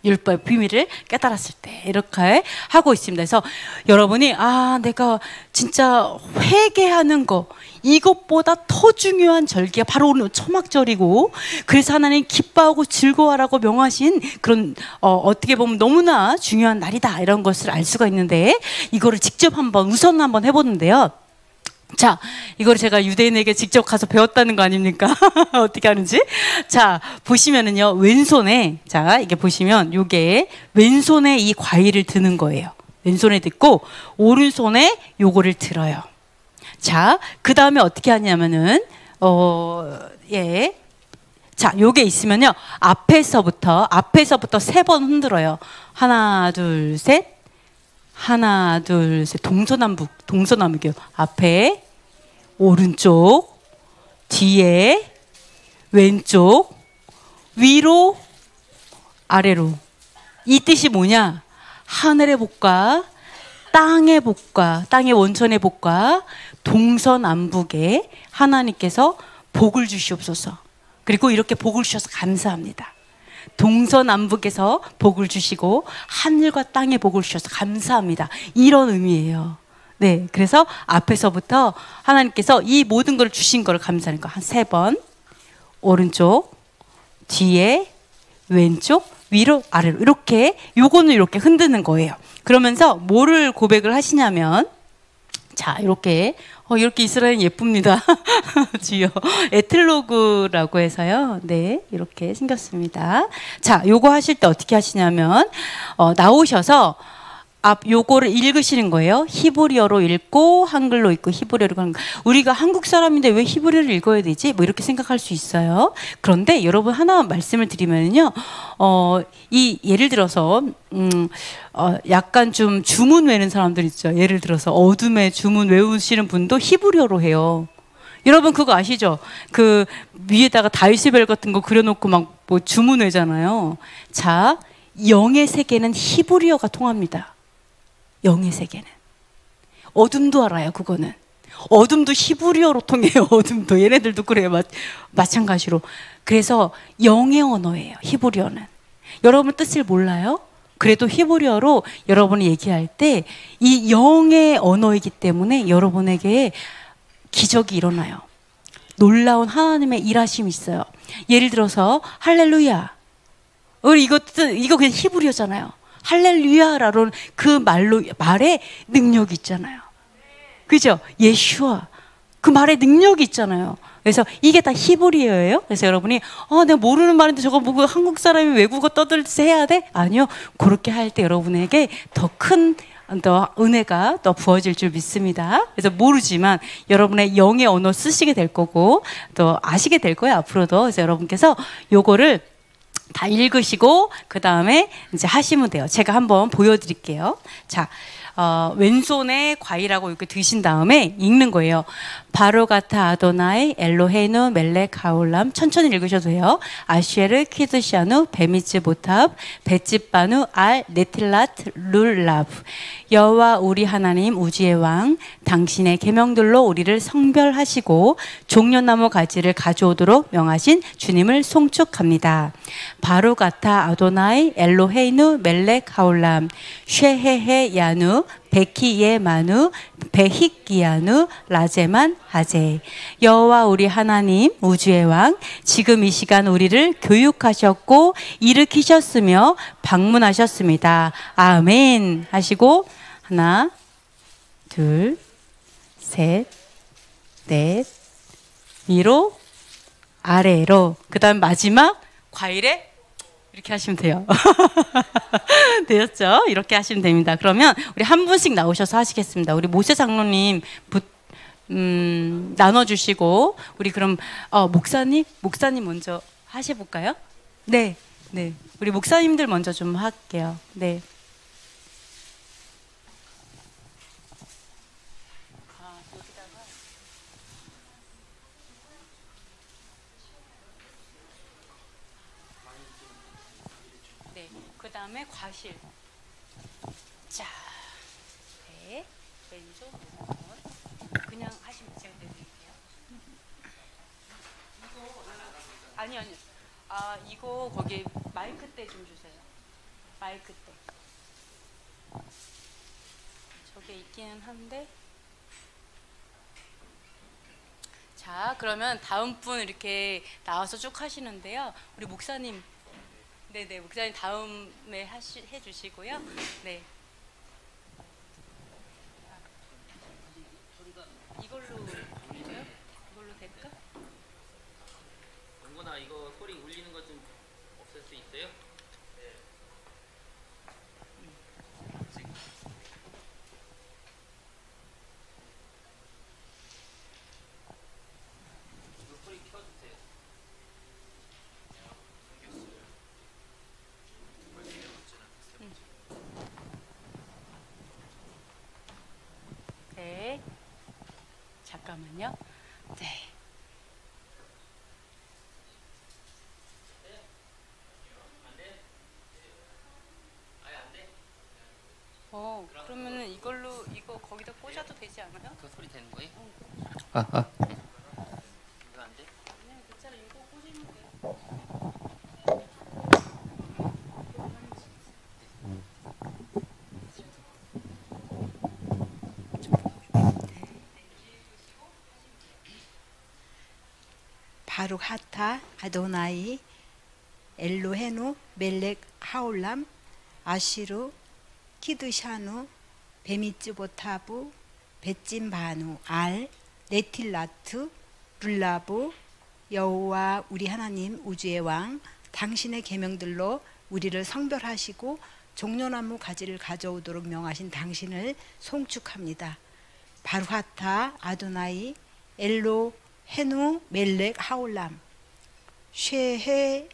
율법의 비밀을 깨달았을 때 이렇게 하고 있습니다. 그래서 여러분이 내가 진짜 회개하는 거, 이것보다 더 중요한 절기가 바로 오늘 초막절이고, 그래서 하나님 기뻐하고 즐거워하라고 명하신 그런 어떻게 보면 너무나 중요한 날이다, 이런 것을 알 수가 있는데, 이거를 직접 우선 한번 해보는데요. 자, 이걸 제가 유대인에게 직접 가서 배웠다는 거 아닙니까? 어떻게 하는지. 자, 보시면은요, 왼손에, 자, 이게 보시면 요게 왼손에 이 과일을 드는 거예요. 왼손에 듣고 오른손에 요거를 들어요. 자, 그 다음에 어떻게 하냐면은 자, 요게 있으면요, 앞에서부터 3번 흔들어요. 하나, 둘, 셋. 하나, 둘, 셋. 동서남북이요. 앞에, 오른쪽, 뒤에, 왼쪽, 위로, 아래로. 이 뜻이 뭐냐? 하늘의 복과 땅의 복과 땅의 원천의 복과 동서남북에 하나님께서 복을 주시옵소서. 그리고 이렇게 복을 주셔서 감사합니다. 동서남북에서 복을 주시고 하늘과 땅에 복을 주셔서 감사합니다. 이런 의미예요. 네, 그래서 앞에서부터 하나님께서 이 모든 걸 주신 걸 감사하는 거 한 3번. 오른쪽, 뒤에, 왼쪽, 위로, 아래로. 이렇게, 요거는 이렇게 흔드는 거예요. 그러면서 뭐를 고백을 하시냐면, 자, 이렇게 이스라엘은 예쁩니다. 주여. 에틀로그라고 해서요. 네, 이렇게 생겼습니다. 자, 요거 하실 때 어떻게 하시냐면, 나오셔서 요거를 읽으시는 거예요. 히브리어로 읽고 한글로 읽고 히브리어로 읽고. 우리가 한국 사람인데 왜 히브리어를 읽어야 되지? 뭐 이렇게 생각할 수 있어요. 그런데 여러분, 하나 말씀을 드리면요, 예를 들어서 약간 좀 주문 외는 사람들 있죠. 예를 들어서 어둠의 주문 외우시는 분도 히브리어로 해요. 여러분 그거 아시죠? 그 위에다가 다윗의 벨 같은 거 그려놓고 막 뭐 주문 외잖아요. 자, 영의 세계는 히브리어가 통합니다. 영의 세계는. 어둠도 알아요, 그거는. 어둠도 히브리어로 통해요. 어둠도. 얘네들도 그래요. 마찬가지로. 그래서 영의 언어예요, 히브리어는. 여러분 뜻을 몰라요? 그래도 히브리어로 여러분이 얘기할 때 이 영의 언어이기 때문에 여러분에게 기적이 일어나요. 놀라운 하나님의 일하심이 있어요. 예를 들어서 할렐루야. 이거 그냥 히브리어잖아요. 할렐루야라는 그 말에 능력이 있잖아요. 그죠? 예슈아. 그 말에 능력이 있잖아요. 그래서 이게 다 히브리어예요. 그래서 여러분이 내가 모르는 말인데 저거 보고 한국 사람이 외국어 떠들듯이 해야 돼? 아니요. 그렇게 할 때 여러분에게 더 은혜가 더 부어질 줄 믿습니다. 그래서 모르지만 여러분의 영의 언어 쓰시게 될 거고 또 아시게 될 거예요, 앞으로도. 그래서 여러분께서 요거를 다 읽으시고 그 다음에 이제 하시면 돼요. 제가 한번 보여드릴게요. 자, 왼손에 과일하고 이렇게 드신 다음에 읽는 거예요. 바로가타 아도나이 엘로헤이누 멜렉 하울람. 천천히 읽으셔도 돼요. 아쉐르 키드샤누 베미츠 보탑 베집바누 알 네틸랏 룰랍. 여호와 우리 하나님 우주의 왕, 당신의 계명들로 우리를 성별하시고 종려나무 가지를 가져오도록 명하신 주님을 송축합니다. 바로가타 아도나이 엘로헤이누 멜렉 하울람 쉐헤헤 야누 베키예 마누 베히기야누 라제만 하제. 여호와 우리 하나님 우주의 왕, 지금 이 시간 우리를 교육하셨고 일으키셨으며 방문하셨습니다. 아멘 하시고 하나, 둘, 셋, 넷, 위로, 아래로. 그 다음 마지막 과일에 이렇게 하시면 돼요. 되었죠? 이렇게 하시면 됩니다. 그러면 우리 한 분씩 나오셔서 하시겠습니다. 우리 모세 장로님 나눠주시고 우리 그럼 목사님 먼저 하셔볼까요? 네, 네. 우리 목사님들 먼저 좀 할게요. 네. 네. 그 다음에 과실. 자, 네. 왼쪽 오른쪽. 그냥 하시면 제가 내드릴게요. 아니요. 아, 이거 거기 마이크 때 좀 주세요. 마이크 때. 저게 있기는 한데. 자, 그러면 다음 분 이렇게 나와서 쭉 하시는데요. 우리 목사님, 네네, 목사님 다음에 해주시고요. 네. 이걸로 될까요? 이걸로 될까? 영건아 이거 소리 울리는 것 좀 없앨 수 있어요? 이거 소리 켜주세요. 네. 잠깐만요. 네. 아예 안 돼? 그러면은 이거 거기다 꽂아도 되지 않아요? 그 소리 되는 거예요? 아, 아. 이거 안 돼? 그냥 괜찮아. 이거 꽂으면 돼. 바룩 하타 아도나이 엘로헤누 멜렉 하올람 아시루 키드샤누 베미츠보타부 베찜바누 알 네틸라트 룰라부 여호와 우리 하나님 우주의 왕 당신의 계명들로 우리를 성별하시고 종려나무 가지를 가져오도록 명하신 당신을 송축합니다. 바루하타 아도나이 엘로 헤누 멜렉 하올람 쉐헤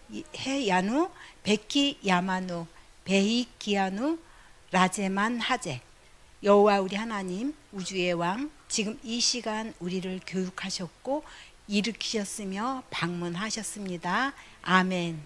야누 베키 야마누 베이 기아누 라제만 하제 여호와 우리 하나님 우주의 왕 지금 이 시간 우리를 교육하셨고 일으키셨으며 방문하셨습니다. 아멘.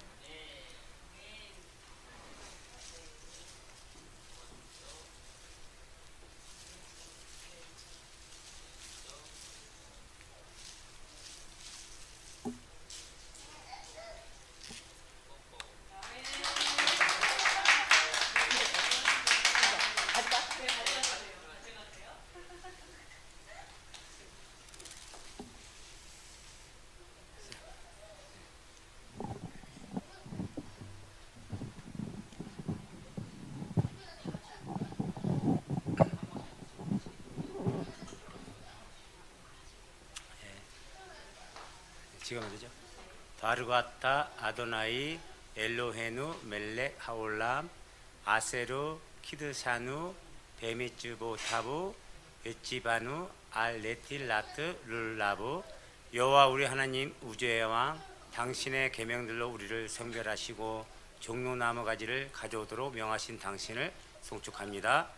지금 어디죠? 바르가타 아도나이 엘로헤누 멜렉 하올람 아세루 키드샤누 베미츠보타부 에치바누 알레틸라트 룰라부 여호와 우리 하나님 우주의 왕 당신의 계명들로 우리를 성별하시고 종려나무 가지를 가져오도록 명하신 당신을 송축합니다.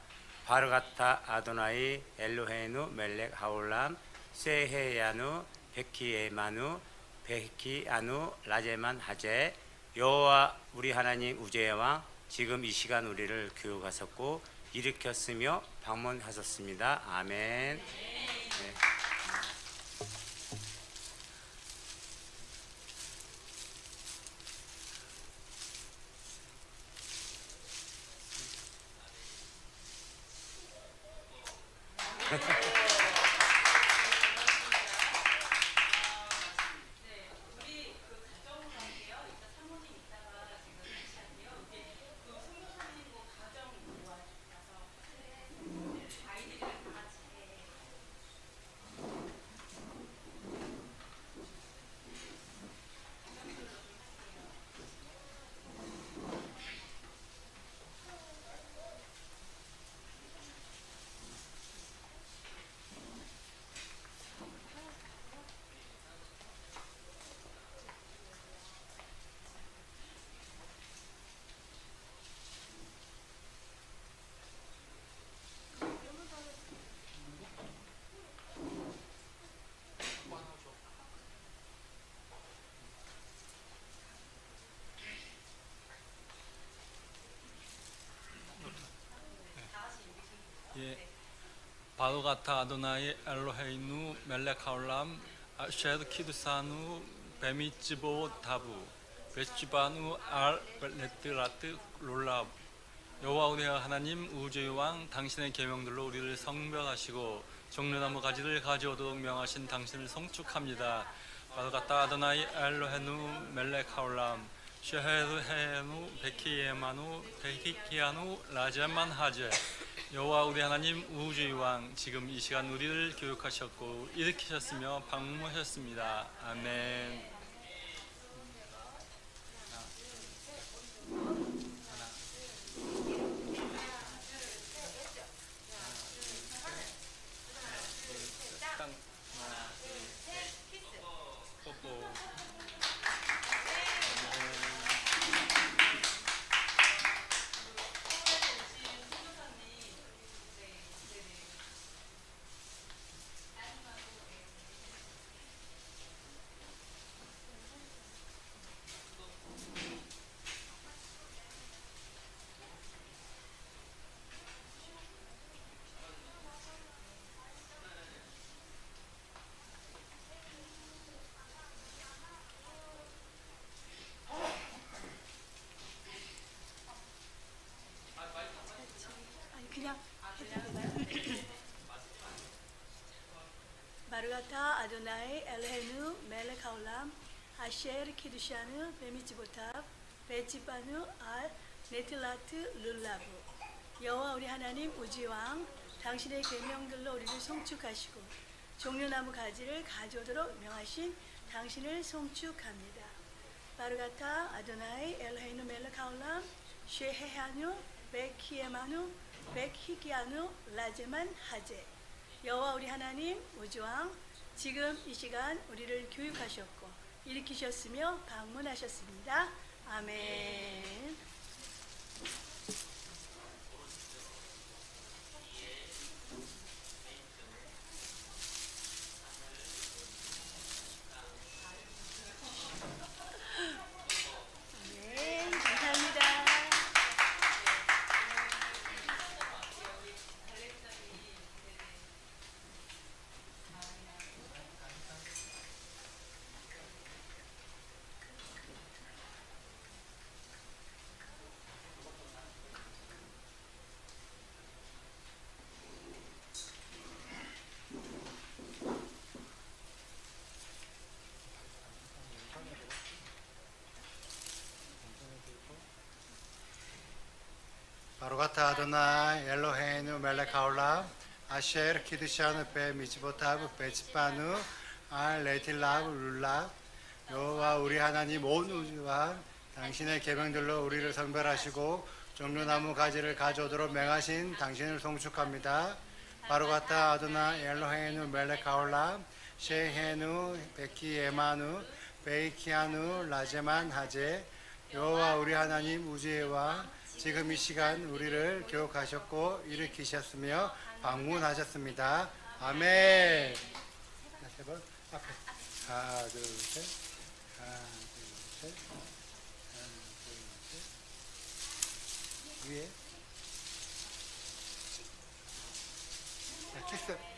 바르가타 아도나이 엘로헤누 멜렉 하올람 세헤야누 베키에마누 베키아누 라제만 하제 여호와 우리 하나님 우주의 왕 지금 이 시간 우리를 교육하셨고 일으켰으며 방문하셨습니다. 아멘. 네. 바로가타 아도나이 엘로헤이누 멜렉 하올람 아쉐르 키드사누 베미츠보 타부 베치바누 알 레트라트 롤랍 여호와 우리 하나님 우주의 왕 당신의 계명들로 우리를 성별하시고 종려나무 가지를 가져오도록 명하신 당신을 송축합니다. 바로가타 아도나이 엘로헤누 멜렉 하올람 쉐헤르헤누 베키에마누 베키키아누 라제만 하제 여호와 우리 하나님 우주의 왕 지금 이 시간 우리를 교육하셨고 일으키셨으며 방문하셨습니다. 아멘. 바르가타 아도나이 엘헤누 멜렉 하올람 아셰르 키두샤누 베미츠보탑 베치바누 알 네틀라트 룰라브 여호와 우리 하나님 우주왕 당신의 계명들로 우리를 송축하시고 종려나무 가지를 가져오도록 명하신 당신을 송축합니다. 바르가타 아도나이 엘헤누 멜렉 하올람 쉐헤하누 베키에마누 베키기아누 라제만 하제 여호와 우리 하나님 우주왕 지금 이 시간 우리를 교육하셨고 일으키셨으며 방문하셨습니다. 아멘. 아멘. 감사합니다. 바로가타 아도나이 엘로헤이누 멜렉 하올람 아셰르 키드샤누 베 미츠보타브 베치바누 알 레틸라브 룰라 여호와 우리 하나님 온 우주와 당신의 계명들로 우리를 성별하시고 종려나무 가지를 가져오도록 명하신 당신을 송축합니다. 바로가타 아도나이 엘로헤이누 멜렉 하올람 쉐헤누 베키에마누 베이키아누 라제만 하제 여호와 우리 하나님 우주의 왕 지금 이 시간 우리를 교육하셨고 일으키셨으며 방문하셨습니다. 아멘. 세 번 앞에 하나 둘 셋 하나 둘 셋 하나 둘 셋 위에 자, 키스.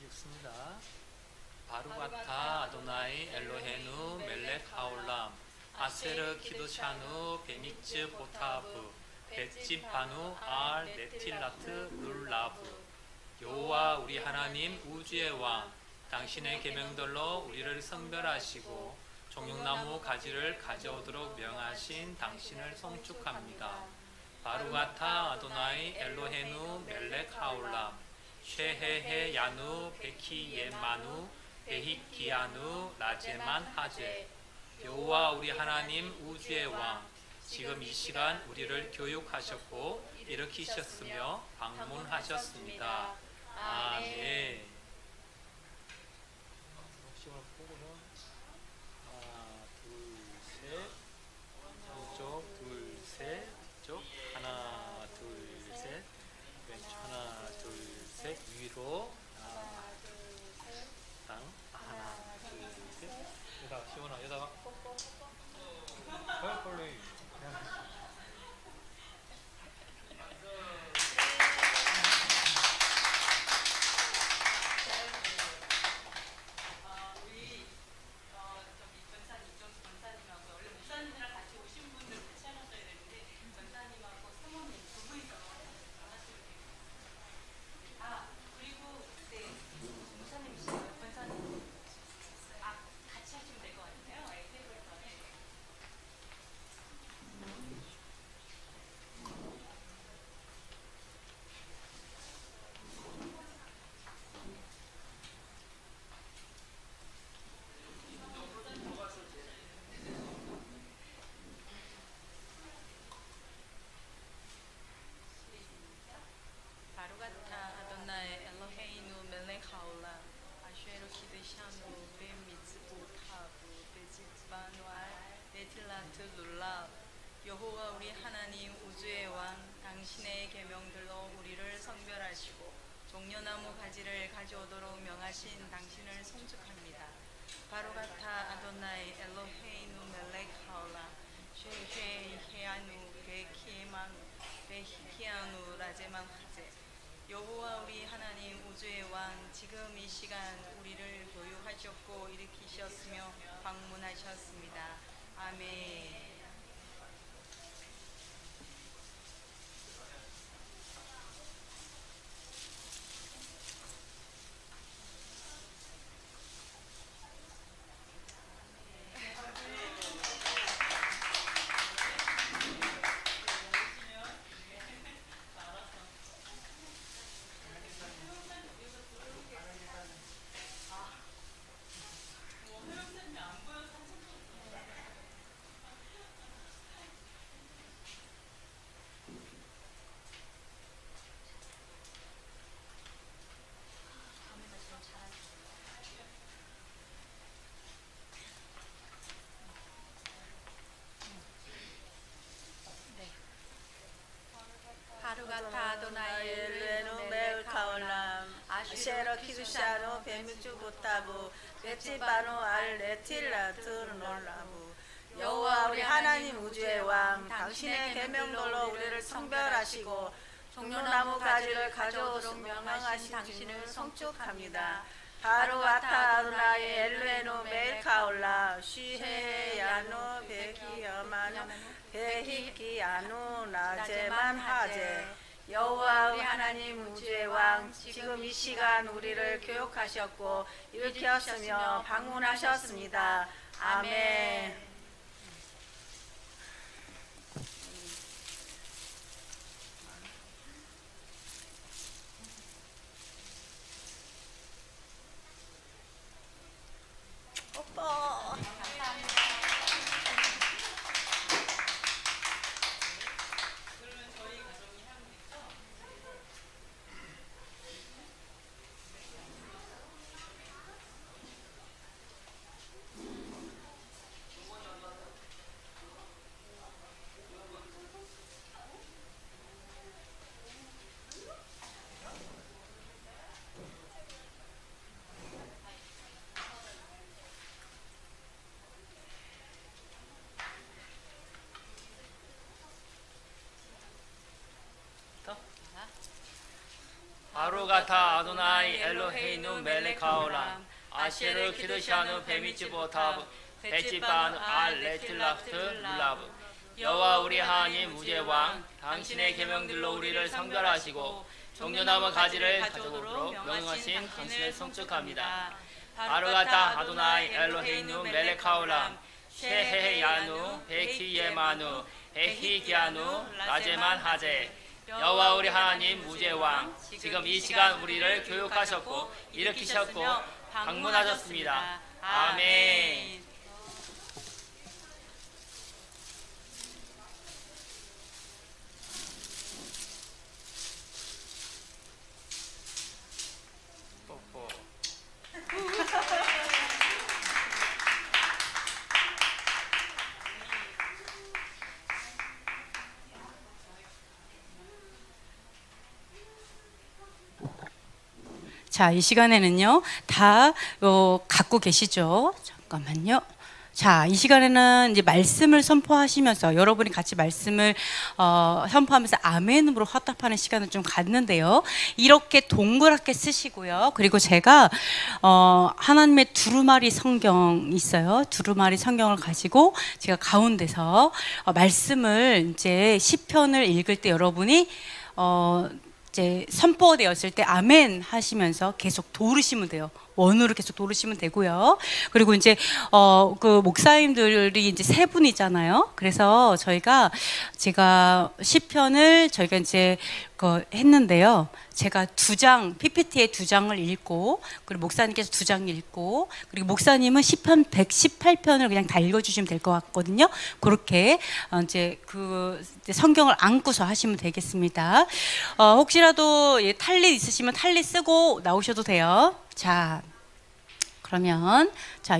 읽습니다. 바루가타 아도나이 엘로헤누 멜렉 하올람 아세르 키도샤누 베미츠 보타브 베치바누 알 네틸라트 룰라브. 여호와 우리 하나님 우주의 왕 당신의 계명들로 우리를 성별하시고 종용나무 가지를 가져오도록 명하신 당신을 송축합니다. 바루가타 아도나이 엘로헤누 멜렉 하올람 쉐헤헤 야누 베키 예마누 베히키야누 라제만 하제. 여호와 우리 하나님 우주의 왕 지금 이 시간 우리를 교육하셨고 일으키셨으며 방문하셨습니다. 아멘. 시간을 보고는 하나 둘셋 왼쪽 둘셋 쪽 하나 둘셋 왼쪽 하나 둘셋 위로 땅 하나 둘셋 여기다가 시원아 여기다가 빨리 바루가타 아도나이 엘로헤이누 멜렉 하올람 아쉐로 키드샤누 베미츠보타부 베지바누 알 네틸라트 룰랍. 여호와 우리 하나님 우주의 왕 당신의 계명들로 우리를 성별하시고 종려나무 가지를 가져오도록 명하신 당신을 송축합니다. 바루가타 아도나이 엘로헤이누 멜렉 하올람 쉐헤헤야누 베키에마누 베히키야누 라제만 하제. 여호와 우리 하나님 우주의 왕 지금 이 시간 우리를 교육하셨고 일으키셨으며 방문하셨습니다. 아멘. 바루가타 아도나이 엘로헤누 멜렉 하올람 아쉐로 키두샤누 베미츠보타부 베치바누 알 네틸라트 룰라부. 여호와 우리 하나님 우주의 왕 당신의 계명들로 우리를 성별하시고 종려나무 가지를 가져오도록 명하신 당신을 송축합니다. 바루가타 아도나이 엘로헤누 멜렉 하올람 쉐헤야누 베키야마누 베히키야누 라제만 하제. 여호와 우리 하나님 우주의 왕 지금 이 시간 우리를 교육하셨고 일으키셨으며 방문하셨습니다. 아멘. 오빠. 바루가타 아도나이 엘로헤이누 멜렉 하올람 아쉐르 키드샤누 베미츠보타브 베치바누 알 네틸라트 룰라브. 여호와 우리 하나님 무지의 왕 당신의 계명들로 우리를 성별하시고 종려나무 가지를 가져오도록 명령하신 당신을 송축합니다. 바르가타 아도나이 엘로헤이누 멜렉 하올람 셰헤야누 베키예마누 베히기아누 라제만 하제. 여호와 우리 하나님 무지의 왕 지금 이 시간 우리를 교육하셨고 일으키셨고 방문하셨습니다. 아멘. 자, 이 시간에는요, 다 갖고 계시죠? 잠깐만요. 자, 이 시간에는 이제 말씀을 선포하시면서 여러분이 같이 말씀을 선포하면서 아멘으로 화답하는 시간을 좀 갖는데요. 이렇게 동그랗게 쓰시고요. 그리고 제가 하나님의 두루마리 성경 있어요. 두루마리 성경을 가지고 제가 가운데서 말씀을 이제 시편을 읽을 때 여러분이 이제 선포되었을 때 아멘 하시면서 계속 도르시면 돼요. 원으로 계속 도르시면 되고요. 그리고 이제 그 목사님들이 이제 세 분이잖아요. 그래서 제가 시편을 저희가 이제 했는데요. 제가 2장 PPT에 2장을 읽고, 그리고 목사님께서 2장 읽고, 그리고 목사님은 시편 118편을 그냥 다 읽어주시면 될 것 같거든요. 그렇게 이제 성경을 안고서 하시면 되겠습니다. 혹시라도 탈릿 있으시면 탈릿 쓰고 나오셔도 돼요. 자, 그러면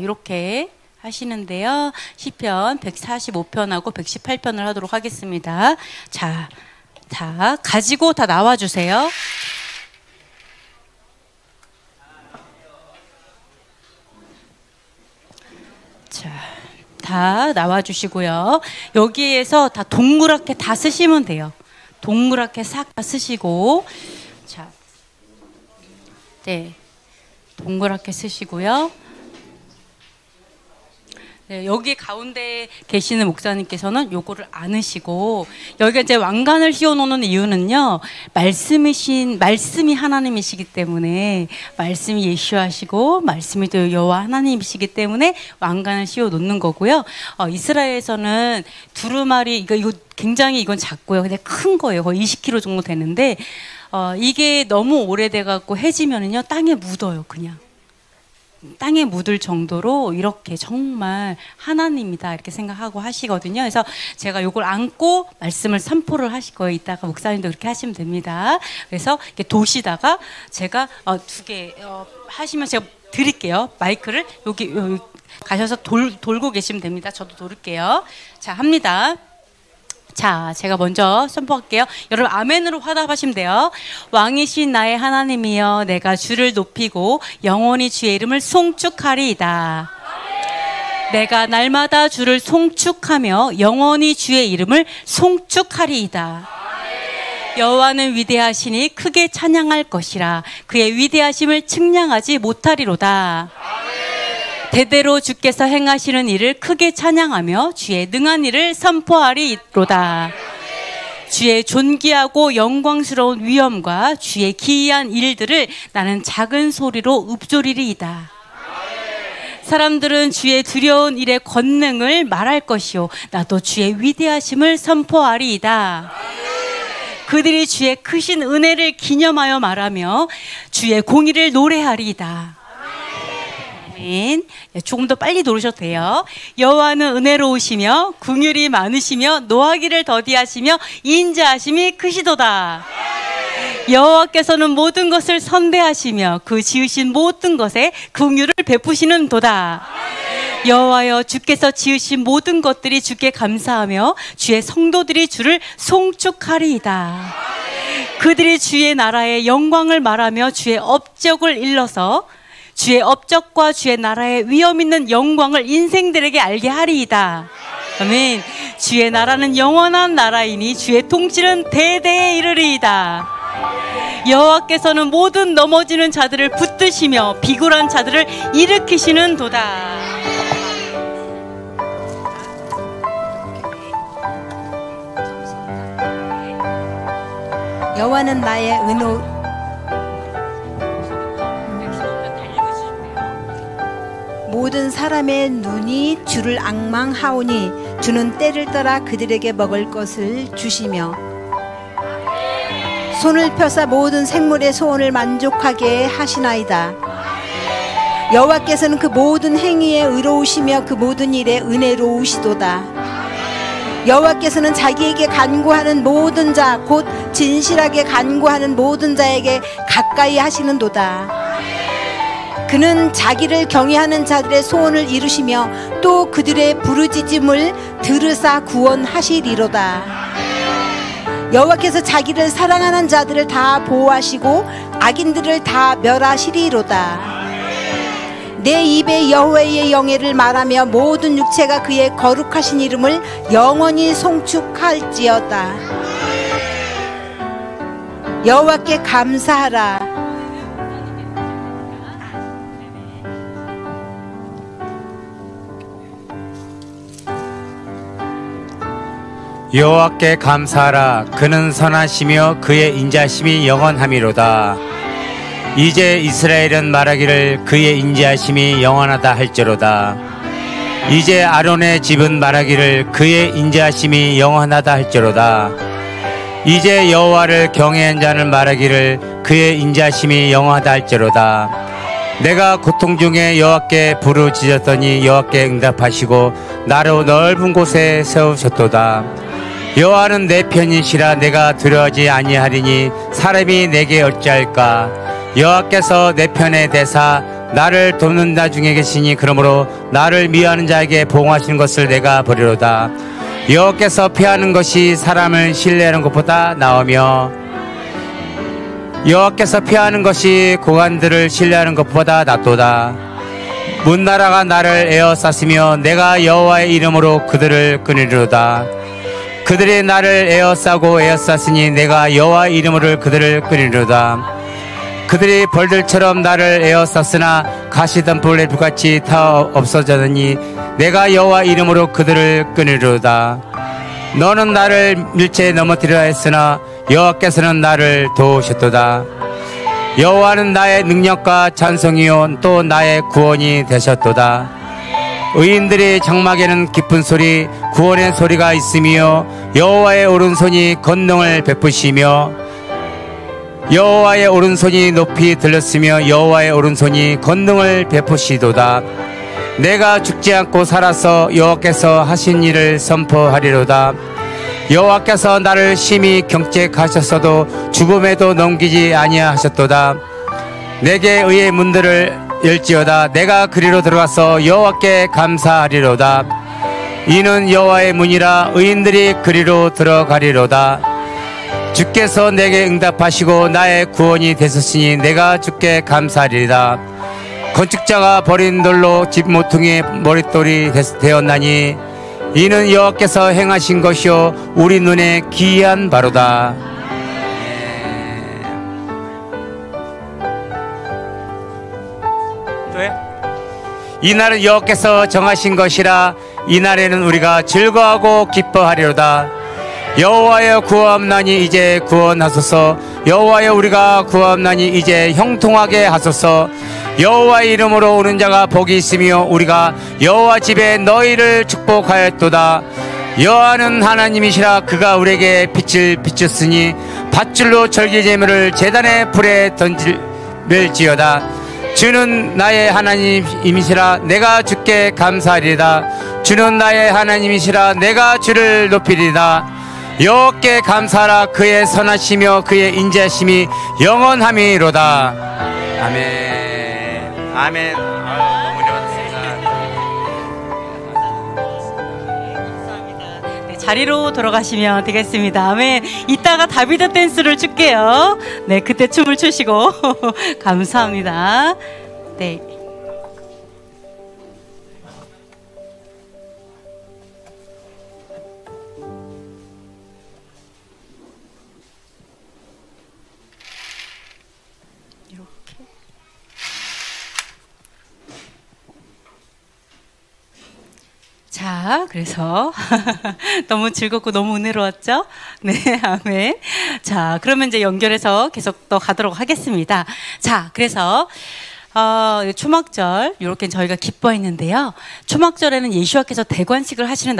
이렇게 하시는데요. 시편 145편하고 118편을 하도록 하겠습니다. 자, 다 가지고 다 나와주세요. 자, 다 나와주시고요. 여기에서 다 동그랗게 다 쓰시면 돼요. 동그랗게 싹 다 쓰시고, 자, 네, 동그랗게 쓰시고요. 네, 여기 가운데 계시는 목사님께서는 요거를 안으시고, 여기가 이제 왕관을 씌워놓는 이유는요, 말씀이 하나님이시기 때문에, 말씀이 예수하시고 말씀이 또 여호와 하나님이시기 때문에 왕관을 씌워놓는 거고요. 이스라엘에서는 두루마리, 이거 굉장히 이건 작고요. 근데 큰 거예요. 거의 20kg 정도 되는데, 이게 너무 오래돼갖고 해지면은요, 땅에 묻어요, 그냥. 땅에 묻을 정도로 이렇게 정말 하나님이다 이렇게 생각하고 하시거든요. 그래서 제가 요걸 안고 말씀을 선포를 하실 거예요. 이따가 목사님도 그렇게 하시면 됩니다. 그래서 이렇게 도시다가 제가 2개 하시면 제가 드릴게요. 마이크를 여기 가셔서 돌고 계시면 됩니다. 저도 돌을게요. 자, 합니다. 자, 제가 먼저 선포할게요. 여러분 아멘으로 화답하시면 돼요. 왕이신 나의 하나님이여, 내가 주를 높이고 영원히 주의 이름을 송축하리이다. 내가 날마다 주를 송축하며 영원히 주의 이름을 송축하리이다. 여호와는 위대하시니 크게 찬양할 것이라. 그의 위대하심을 측량하지 못하리로다. 대대로 주께서 행하시는 일을 크게 찬양하며 주의 능한 일을 선포하리로다. 주의 존귀하고 영광스러운 위엄과 주의 기이한 일들을 나는 작은 소리로 읊조리리이다. 사람들은 주의 두려운 일의 권능을 말할 것이요, 나도 주의 위대하심을 선포하리이다. 그들이 주의 크신 은혜를 기념하여 말하며 주의 공의를 노래하리이다. 아멘. 조금 더 빨리 노르셔도 돼요. 여호와는 은혜로우시며 긍휼이 많으시며 노하기를 더디하시며 인자하심이 크시도다. 여호와께서는 모든 것을 선대하시며 그 지으신 모든 것에 긍휼을 베푸시는 도다. 여호와여, 주께서 지으신 모든 것들이 주께 감사하며 주의 성도들이 주를 송축하리이다. 그들이 주의 나라의 영광을 말하며 주의 업적을 일러서 주의 업적과 주의 나라의 위엄 있는 영광을 인생들에게 알게 하리이다. 아멘. 주의 나라는 영원한 나라이니 주의 통치는 대대에 이르리이다. 여호와께서는 모든 넘어지는 자들을 붙드시며 비굴한 자들을 일으키시는 도다. 여호와는 나의 은호 모든 사람의 눈이 주를 앙망하오니 주는 때를 따라 그들에게 먹을 것을 주시며 손을 펴사 모든 생물의 소원을 만족하게 하시나이다. 여호와께서는 그 모든 행위에 의로우시며 그 모든 일에 은혜로우시도다. 여호와께서는 자기에게 간구하는 모든 자 곧 진실하게 간구하는 모든 자에게 가까이 하시는도다. 그는 자기를 경외하는 자들의 소원을 이루시며 또 그들의 부르짖음을 들으사 구원하시리로다. 여호와께서 자기를 사랑하는 자들을 다 보호하시고 악인들을 다 멸하시리로다. 내 입에 여호와의 영예를 말하며 모든 육체가 그의 거룩하신 이름을 영원히 송축할지어다. 여호와께 감사하라. 여호와께 감사하라. 그는 선하시며 그의 인자심이 영원함이로다. 이제 이스라엘은 말하기를 그의 인자심이 영원하다 할지로다. 이제 아론의 집은 말하기를 그의 인자심이 영원하다 할지로다. 이제 여호와를 경외한 자는 말하기를 그의 인자심이 영원하다 할지로다. 내가 고통 중에 여호와께 부르짖었더니 여호와께 응답하시고 나로 넓은 곳에 세우셨도다. 여호와는 내 편이시라 내가 두려워하지 아니하리니 사람이 내게 어찌할까. 여호와께서 내 편에 대사 나를 돕는 자 중에 계시니 그러므로 나를 미워하는 자에게 보응하시는 것을 내가 버리로다. 여호와께서 피하는 것이 사람을 신뢰하는 것보다 나으며 여호와께서 피하는 것이 고관들을 신뢰하는 것보다 낫도다. 문나라가 나를 에워쌌으며 내가 여호와의 이름으로 그들을 끊으리로다. 그들이 나를 에워싸고 에워쌌으니 내가 여호와의 이름으로 그들을 끊으리로다. 그들이 벌들처럼 나를 에워쌌으나 가시덤불에 불같이 타 없어졌으니 내가 여호와 이름으로 그들을 끊으리로다. 너는 나를 밀체에 넘어뜨리라 했으나 여호와께서는 나를 도우셨도다. 여호와는 나의 능력과 찬송이요 또 나의 구원이 되셨도다. 의인들의 장막에는 기쁜 소리 구원의 소리가 있으며 여호와의 오른손이 권능을 베푸시며 여호와의 오른손이 높이 들렸으며 여호와의 오른손이 권능을 베푸시도다. 내가 죽지 않고 살아서 여호와께서 하신 일을 선포하리로다. 여호와께서 나를 심히 경책하셨어도 죽음에도 넘기지 아니하셨도다. 내게 의의 문들을 열지어다. 내가 그리로 들어가서 여호와께 감사하리로다. 이는 여호와의 문이라 의인들이 그리로 들어가리로다. 주께서 내게 응답하시고 나의 구원이 되셨으니 내가 주께 감사하리이다. 건축자가 버린 돌로 집 모퉁이의 머릿돌이 되었나니 이는 여호와께서 행하신 것이요 우리 눈에 기이한 바로다. 이날은 여호와께서 정하신 것이라 이날에는 우리가 즐거워하고 기뻐하리로다. 여호와여 구하옵나니 이제 구원하소서. 여호와여 우리가 구하옵나니 이제 형통하게 하소서. 여호와의 이름으로 오는 자가 복이 있으며 우리가 여호와 집에 너희를 축복하였도다. 여호와는 하나님이시라. 그가 우리에게 빛을 비추었으니 밧줄로 절기제물을 제단의 불에 던질지어다. 주는 나의 하나님이시라. 내가 주께 감사하리이다. 주는 나의 하나님이시라. 내가 주를 높이리이다. 여호와께 감사하라. 그의 선하시며 그의 인자심이 영원함이로다. 아멘. 아멘. 너무 네, 자리로 돌아가시면 되겠습니다. 아멘. 이따가 다비드 댄스를 출게요. 네, 그때 춤을 추시고 감사합니다. 네. 자, 자, 그래서 너무 즐겁고 너무 은혜로웠죠? 네, 아멘. 자, 그러면 이제 연결해서 계속 또 가도록 하겠습니다. 자, 그래서 초막절 이렇게 저희가 기뻐했는데요. 초막절에는 예수와께서 대관식을 하시는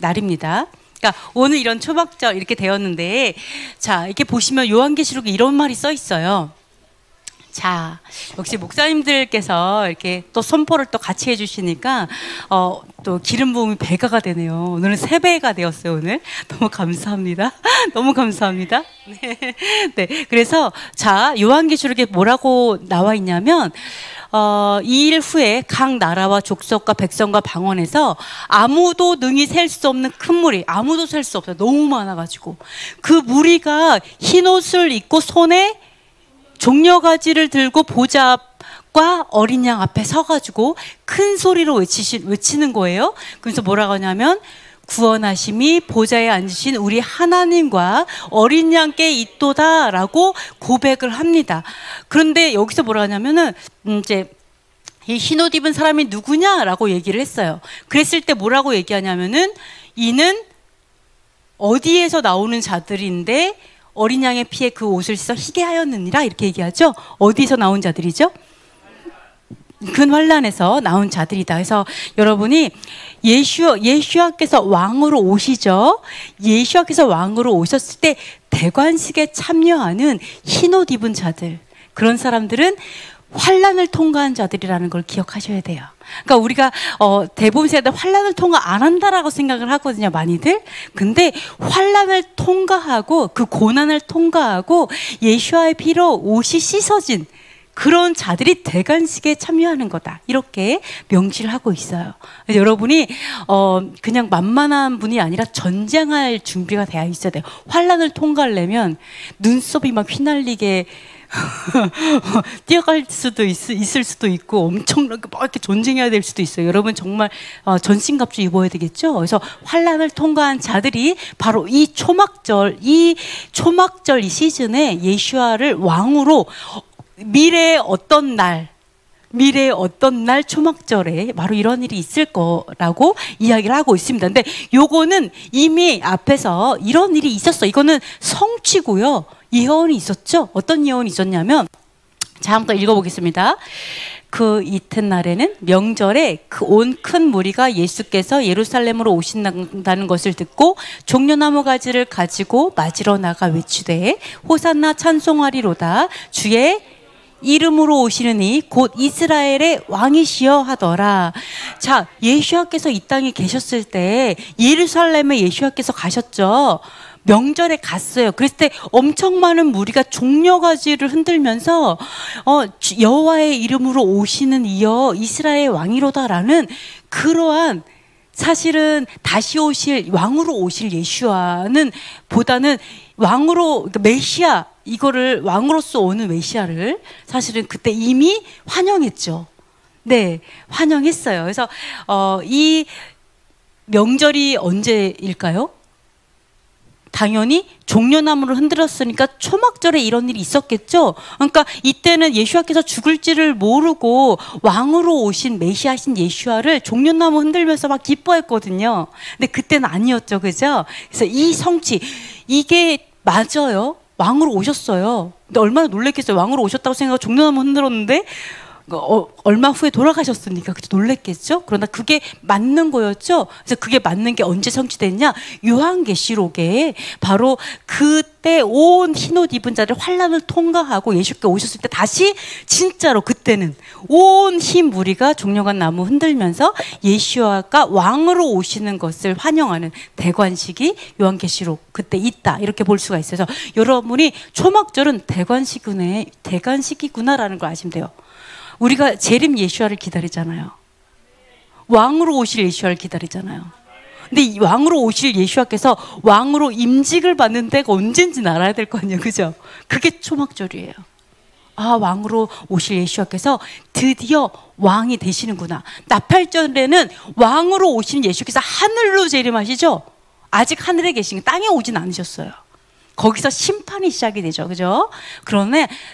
날입니다. 그러니까 오늘 이런 초막절 이렇게 되었는데, 자, 이렇게 보시면 요한계시록에 이런 말이 써 있어요. 자, 역시 목사님들께서 이렇게 또 선포를 또 같이 해주시니까 또 기름 부음이 배가가 되네요. 오늘은 3배가 되었어요. 오늘 너무 감사합니다. 너무 감사합니다. 네, 네. 그래서 자, 요한계시록에 뭐라고 나와 있냐면 이 일 후에 각 나라와 족속과 백성과 방언에서 아무도 능히 셀 수 없는 큰 무리, 아무도 셀 수 없어요. 너무 많아가지고 그 무리가 흰 옷을 입고 손에 종려가지를 들고 보좌과 어린 양 앞에 서가지고 큰 소리로 외치는 거예요. 그래서 뭐라고 하냐면 구원하심이 보좌에 앉으신 우리 하나님과 어린 양께 있도다라고 고백을 합니다. 그런데 여기서 뭐라 하냐면은 이제 이 흰옷 입은 사람이 누구냐라고 얘기를 했어요. 그랬을 때 뭐라고 얘기하냐면은 이는 어디에서 나오는 자들인데 어린 양의 피에 그 옷을 씻어 희게 하였느니라 이렇게 얘기하죠. 어디서 나온 자들이죠? 큰 환란에서 나온 자들이다. 그래서 여러분이 예수와께서 왕으로 오시죠. 예수와께서 왕으로 오셨을 때 대관식에 참여하는 흰옷 입은 자들, 그런 사람들은 환란을 통과한 자들이라는 걸 기억하셔야 돼요. 그러니까 우리가 대부분 세대 환란을 통과 안 한다라고 생각을 하거든요, 많이들. 근데 환란을 통과하고 그 고난을 통과하고 예수와의 피로 옷이 씻어진 그런 자들이 대관식에 참여하는 거다. 이렇게 명시를 하고 있어요. 여러분이 그냥 만만한 분이 아니라 전쟁할 준비가 되어 있어야 돼요. 환란을 통과하려면 눈썹이 막 휘날리게 뛰어갈 수도 있을 수도 있고 엄청나게 막 이렇게 전쟁해야 될 수도 있어요. 여러분 정말 전신갑주 입어야 되겠죠. 그래서 환란을 통과한 자들이 바로 이 초막절 이 시즌에 예수와를 왕으로 미래의 어떤 날 초막절에 바로 이런 일이 있을 거라고 이야기를 하고 있습니다. 근데 요거는 이미 앞에서 이런 일이 있었어. 이거는 성취고요. 예언이 있었죠. 어떤 예언이 있었냐면, 자, 한번 읽어보겠습니다. 그 이튿날에는 명절에 그 온 큰 무리가 예수께서 예루살렘으로 오신다는 것을 듣고 종려나무 가지를 가지고 맞으러 나가 외치되 호산나 찬송하리로다 주의 이름으로 오시느니 곧 이스라엘의 왕이시여 하더라. 자, 예수와께서 이 땅에 계셨을 때 예루살렘에 예수와께서 가셨죠. 명절에 갔어요. 그랬을 때 엄청 많은 무리가 종려가지를 흔들면서 여호와의 이름으로 오시는 이여 이스라엘의 왕이로다라는 그러한, 사실은 다시 오실 왕으로 오실 예수와는 보다는 왕으로, 그러니까 메시아, 이거를 왕으로서 오는 메시아를 사실은 그때 이미 환영했죠. 네, 환영했어요. 그래서 이 명절이 언제일까요? 당연히 종려나무를 흔들었으니까 초막절에 이런 일이 있었겠죠. 그러니까 이때는 예수와께서 죽을지를 모르고 왕으로 오신 메시아신 예수와를 종려나무 흔들면서 막 기뻐했거든요. 근데 그때는 아니었죠, 그죠? 그래서 이 성취, 이게 맞아요. 왕으로 오셨어요. 근데 얼마나 놀랬겠어요. 왕으로 오셨다고 생각하고 종려나무 흔들었는데 얼마 후에 돌아가셨으니까 그때 놀랬겠죠. 그러나 그게 맞는 거였죠. 그래서 그게 맞는 게 언제 성취됐냐? 요한계시록에 바로 그때 온 흰옷 입은 자들 환란을 통과하고 예수께 오셨을 때 다시 진짜로 그때는 온 흰 무리가 종려간 나무 흔들면서 예수와가 왕으로 오시는 것을 환영하는 대관식이 요한계시록 그때 있다, 이렇게 볼 수가 있어서 여러분이 초막절은 대관식이구나라는 걸 아시면 돼요. 우리가 재림 예수와를 기다리잖아요. 왕으로 오실 예수와를 기다리잖아요. 근데 이 왕으로 오실 예수와께서 왕으로 임직을 받는 데가 언젠지는 알아야 될 거 아니에요, 그죠? 그게 초막절이에요. 아, 왕으로 오실 예수와께서 드디어 왕이 되시는구나. 나팔절에는 왕으로 오신 예수께서 하늘로 재림하시죠. 아직 하늘에 계신 게 땅에 오진 않으셨어요. 거기서 심판이 시작이 되죠. 그죠?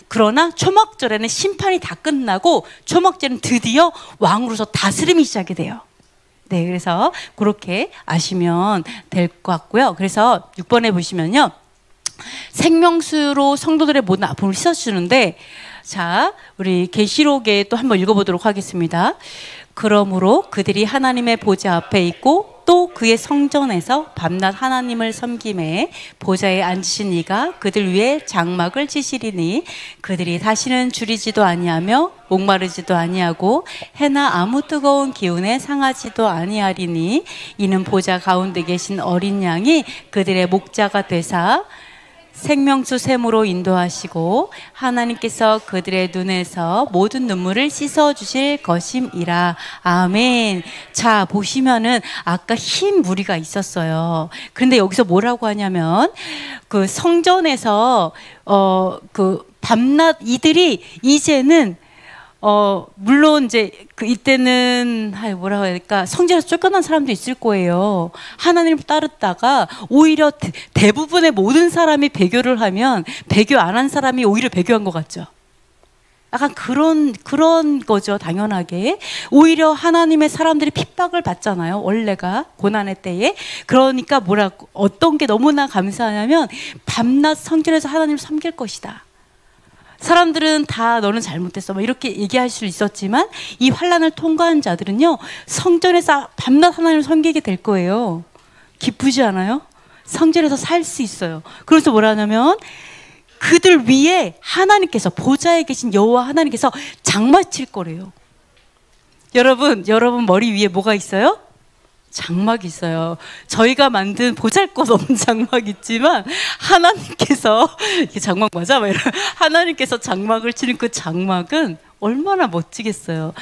그러나 초막절에는 심판이 다 끝나고 초막절은 드디어 왕으로서 다스림이 시작이 돼요. 네, 그래서 그렇게 아시면 될 것 같고요. 그래서 6번에 보시면요. 생명수로 성도들의 모든 아픔을 씻어주는데, 자, 우리 계시록에 또 한번 읽어보도록 하겠습니다. 그러므로 그들이 하나님의 보좌 앞에 있고 또 그의 성전에서 밤낮 하나님을 섬김에 보좌에 앉으신 이가 그들 위에 장막을 치시리니 그들이 다시는 줄이지도 아니하며 목마르지도 아니하고 해나 아무 뜨거운 기운에 상하지도 아니하리니 이는 보좌 가운데 계신 어린 양이 그들의 목자가 되사 생명수 샘으로 인도하시고 하나님께서 그들의 눈에서 모든 눈물을 씻어주실 것임이라. 아멘. 자, 보시면은 아까 흰 무리가 있었어요. 그런데 여기서 뭐라고 하냐면 그 성전에서 그 밤낮 이들이 이제는 물론 이제 그 이때는 뭐라고 해야 될까, 성전에서 쫓겨난 사람도 있을 거예요. 하나님을 따르다가 오히려 대부분의 모든 사람이 배교를 하면 배교 안 한 사람이 오히려 배교한 것 같죠. 약간 그런 거죠. 당연하게 오히려 하나님의 사람들이 핍박을 받잖아요. 원래가 고난의 때에. 그러니까 어떤 게 너무나 감사하냐면 밤낮 성전에서 하나님을 섬길 것이다. 사람들은 다 너는 잘못했어 이렇게 얘기할 수 있었지만 이 환난을 통과한 자들은요, 성전에서 밤낮 하나님을 섬기게 될 거예요. 기쁘지 않아요? 성전에서 살 수 있어요. 그래서 뭐라 하냐면 그들 위에 하나님께서, 보좌에 계신 여호와 하나님께서 장막 칠 거래요. 여러분 머리 위에 뭐가 있어요? 장막이 있어요. 저희가 만든 보잘것없는 장막이 있지만 하나님께서, 이게 장막 맞아? 하나님께서 장막을 치는 그 장막은 얼마나 멋지겠어요.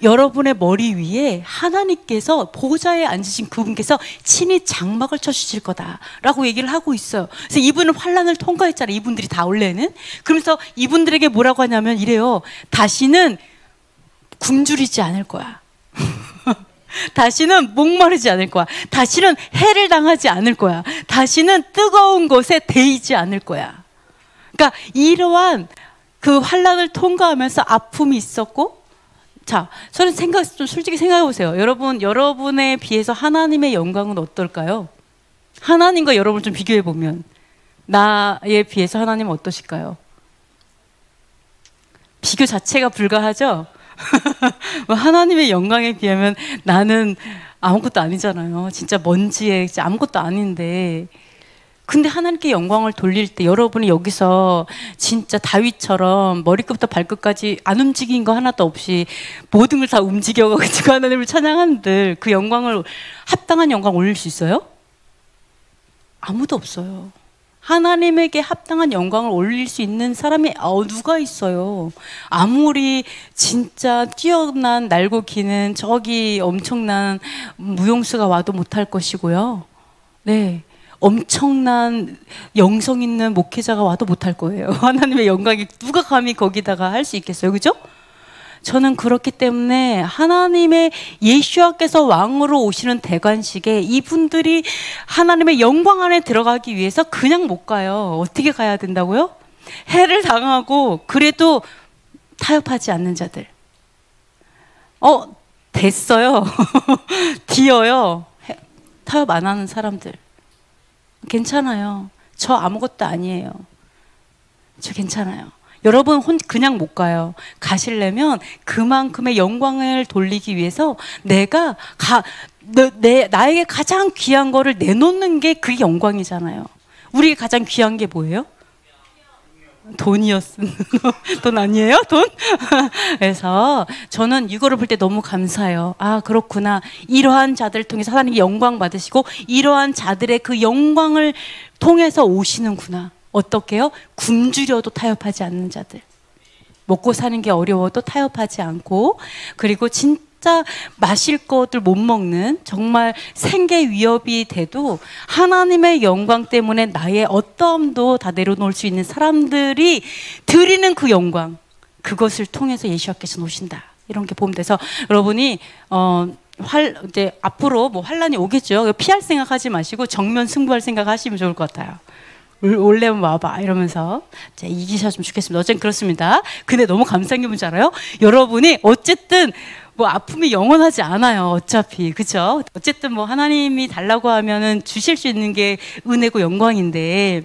여러분의 머리 위에 하나님께서 보좌에 앉으신 그분께서 친히 장막을 쳐주실 거다라고 얘기를 하고 있어요. 그래서 이분은 환난을 통과했잖아요. 이분들이 다 원래는. 그러면서 이분들에게 뭐라고 하냐면 이래요. 다시는 굶주리지 않을 거야. 다시는 목마르지 않을 거야. 다시는 해를 당하지 않을 거야. 다시는 뜨거운 곳에 데이지 않을 거야. 그러니까 이러한 그 환난을 통과하면서 아픔이 있었고, 자, 저는 좀 솔직히 생각해 보세요. 여러분에 비해서 하나님의 영광은 어떨까요? 하나님과 여러분을 좀 비교해 보면 나에 비해서 하나님은 어떠실까요? 비교 자체가 불가하죠? 하나님의 영광에 비하면 나는 아무것도 아니잖아요. 진짜 먼지에 진짜 아무것도 아닌데. 근데 하나님께 영광을 돌릴 때 여러분이 여기서 진짜 다윗처럼 머리끝부터 발끝까지 안 움직인 거 하나도 없이 모든 걸 다 움직여가지고 하나님을 찬양한들 그 영광을, 합당한 영광 올릴 수 있어요? 아무도 없어요. 하나님에게 합당한 영광을 올릴 수 있는 사람이 누가 있어요? 아무리 진짜 뛰어난 날고 기는 저기 엄청난 무용수가 와도 못할 것이고요. 네, 엄청난 영성 있는 목회자가 와도 못할 거예요. 하나님의 영광이 누가 감히 거기다가 할 수 있겠어요? 그죠? 저는 그렇기 때문에 하나님의 예수와께서 왕으로 오시는 대관식에 이분들이 하나님의 영광 안에 들어가기 위해서 그냥 못 가요. 어떻게 가야 된다고요? 해를 당하고 그래도 타협하지 않는 자들. 됐어요. 뒤어요. 타협 안 하는 사람들. 괜찮아요. 저 아무것도 아니에요. 저 괜찮아요. 여러분 그냥 못 가요. 가시려면 그만큼의 영광을 돌리기 위해서 내가 나에게 가장 귀한 거를 내놓는 게 그게 영광이잖아요. 우리에게 가장 귀한 게 뭐예요? 돈이었어요. 돈 아니에요? 돈? 그래서 저는 이거를 볼 때 너무 감사해요. 아, 그렇구나. 이러한 자들을 통해서 하나님이 영광 받으시고 이러한 자들의 그 영광을 통해서 오시는구나. 어떻게요? 굶주려도 타협하지 않는 자들. 먹고 사는 게 어려워도 타협하지 않고, 그리고 진짜 마실 것들 못 먹는, 정말 생계 위협이 돼도 하나님의 영광 때문에 나의 어떠함도 다 내려놓을 수 있는 사람들이 드리는 그 영광, 그것을 통해서 예수께서 오신다. 이런 게 보면 돼서 여러분이 이제 앞으로 뭐 환란이 오겠죠. 피할 생각하지 마시고 정면 승부할 생각하시면 좋을 것 같아요. 올래면 와봐 이러면서 이기셨으면 좋겠습니다. 어쨌든 그렇습니다. 근데 너무 감사한 게 뭔지 알아요? 여러분이 어쨌든 뭐 아픔이 영원하지 않아요. 어차피 그죠? 어쨌든 뭐 하나님이 달라고 하면은 주실 수 있는 게 은혜고 영광인데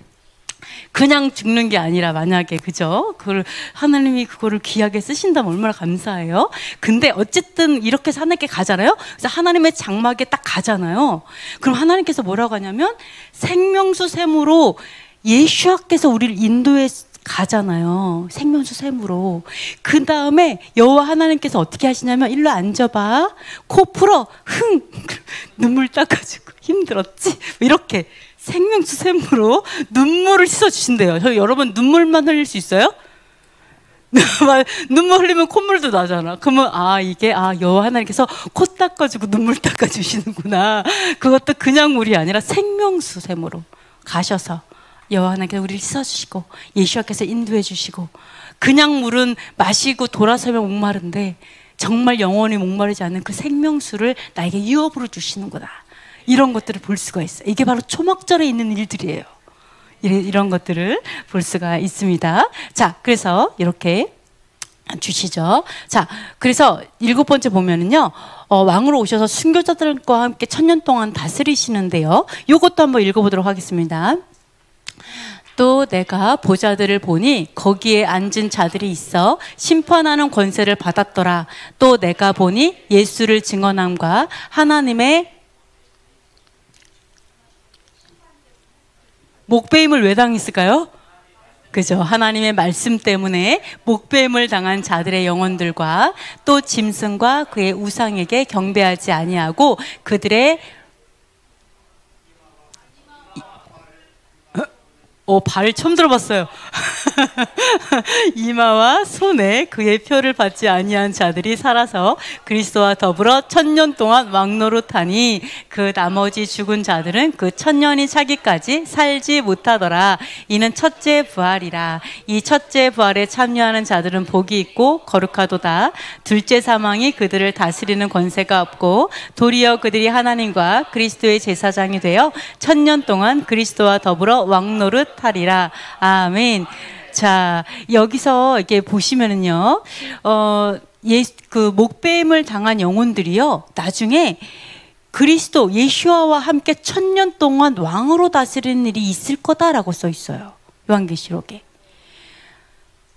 그냥 죽는 게 아니라 만약에 그죠? 그걸 하나님이 그거를 귀하게 쓰신다면 얼마나 감사해요. 근데 어쨌든 이렇게 하나님께 가잖아요. 그래서 하나님의 장막에 딱 가잖아요. 그럼 하나님께서 뭐라고 하냐면 생명수 샘으로 예수와께서 우리를 인도해 가잖아요. 생명수 샘으로. 그 다음에 여호와 하나님께서 어떻게 하시냐면 일로 앉아봐. 코 풀어. 흥. 눈물 닦아주고 힘들었지? 이렇게 생명수 샘으로 눈물을 씻어주신대요. 여러분 눈물만 흘릴 수 있어요? 눈물 흘리면 콧물도 나잖아. 그러면 이게 여호와 하나님께서 코 닦아주고 눈물 닦아주시는구나. 그것도 그냥 물이 아니라 생명수 샘으로 가셔서 여호와 하나님께서 우리를 씻어주시고 예수와께서 인도해 주시고 그냥 물은 마시고 돌아서면 목마른데 정말 영원히 목마르지 않는 그 생명수를 나에게 유업으로 주시는구나. 이런 것들을 볼 수가 있어요. 이게 바로 초막절에 있는 일들이에요. 이런 것들을 볼 수가 있습니다. 자, 그래서 이렇게 주시죠. 자, 그래서 7번째 보면은요, 왕으로 오셔서 순교자들과 함께 1000년 동안 다스리시는데요. 이것도 한번 읽어보도록 하겠습니다. 또 내가 보좌들을 보니 거기에 앉은 자들이 있어 심판하는 권세를 받았더라. 또 내가 보니 예수를 증언함과 하나님의 목배임을 왜 당했을까요? 그죠? 하나님의 말씀 때문에 목배임을 당한 자들의 영혼들과 또 짐승과 그의 우상에게 경배하지 아니하고 그들의 발을 처음 들어봤어요. 이마와 손에 그의 표를 받지 아니한 자들이 살아서 그리스도와 더불어 1000년 동안 왕노릇하니 그 나머지 죽은 자들은 그 1000년이 차기까지 살지 못하더라. 이는 첫째 부활이라. 이 첫째 부활에 참여하는 자들은 복이 있고 거룩하도다. 둘째 사망이 그들을 다스리는 권세가 없고 도리어 그들이 하나님과 그리스도의 제사장이 되어 1000년 동안 그리스도와 더불어 왕노릇 하리라. 아멘. 자, 여기서 이렇게 보시면은요, 그 목배임을 당한 영혼들이요, 나중에 그리스도 예수와와 함께 1000년 동안 왕으로 다스리는 일이 있을 거다라고 써 있어요. 요한계시록에.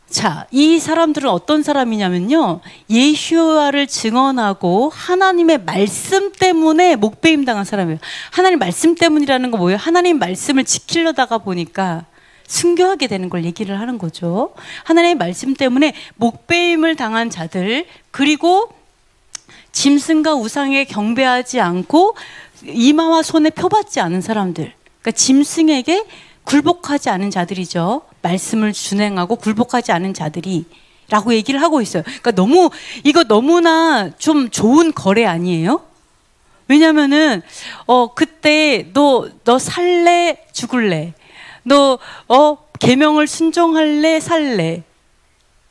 자, 이 사람들은 어떤 사람이냐면요, 예수와를 증언하고 하나님의 말씀 때문에 목배임 당한 사람이에요. 하나님 말씀 때문이라는 거 뭐예요? 하나님 말씀을 지키려다가 보니까 순교하게 되는 걸 얘기를 하는 거죠. 하나님의 말씀 때문에 목배임을 당한 자들, 그리고 짐승과 우상에 경배하지 않고 이마와 손에 표받지 않은 사람들, 그러니까 짐승에게 굴복하지 않은 자들이죠. 말씀을 준행하고 굴복하지 않은 자들이 라고 얘기를 하고 있어요. 그러니까 이거 너무나 좀 좋은 거래 아니에요? 왜냐면은 그때 너 살래 죽을래, 너 계명을 순종할래 살래,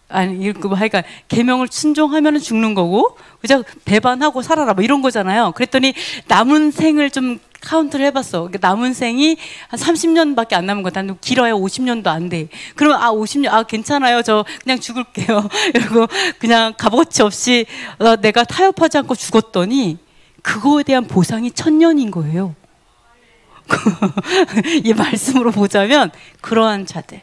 아니 이거 하여간 계명을 순종하면은 죽는 거고 그죠? 배반하고 살아라 뭐 이런 거잖아요. 그랬더니 남은 생을 좀 카운트를 해봤어. 그러니까 남은 생이 한 30년밖에 안 남은 거다. 길어야 50년도 안 돼. 그러면 50년 괜찮아요. 저 그냥 죽을게요. 이러고 그냥 값어치 없이 내가 타협하지 않고 죽었더니 그거에 대한 보상이 1000년인 거예요. 이 말씀으로 보자면 그러한 자들,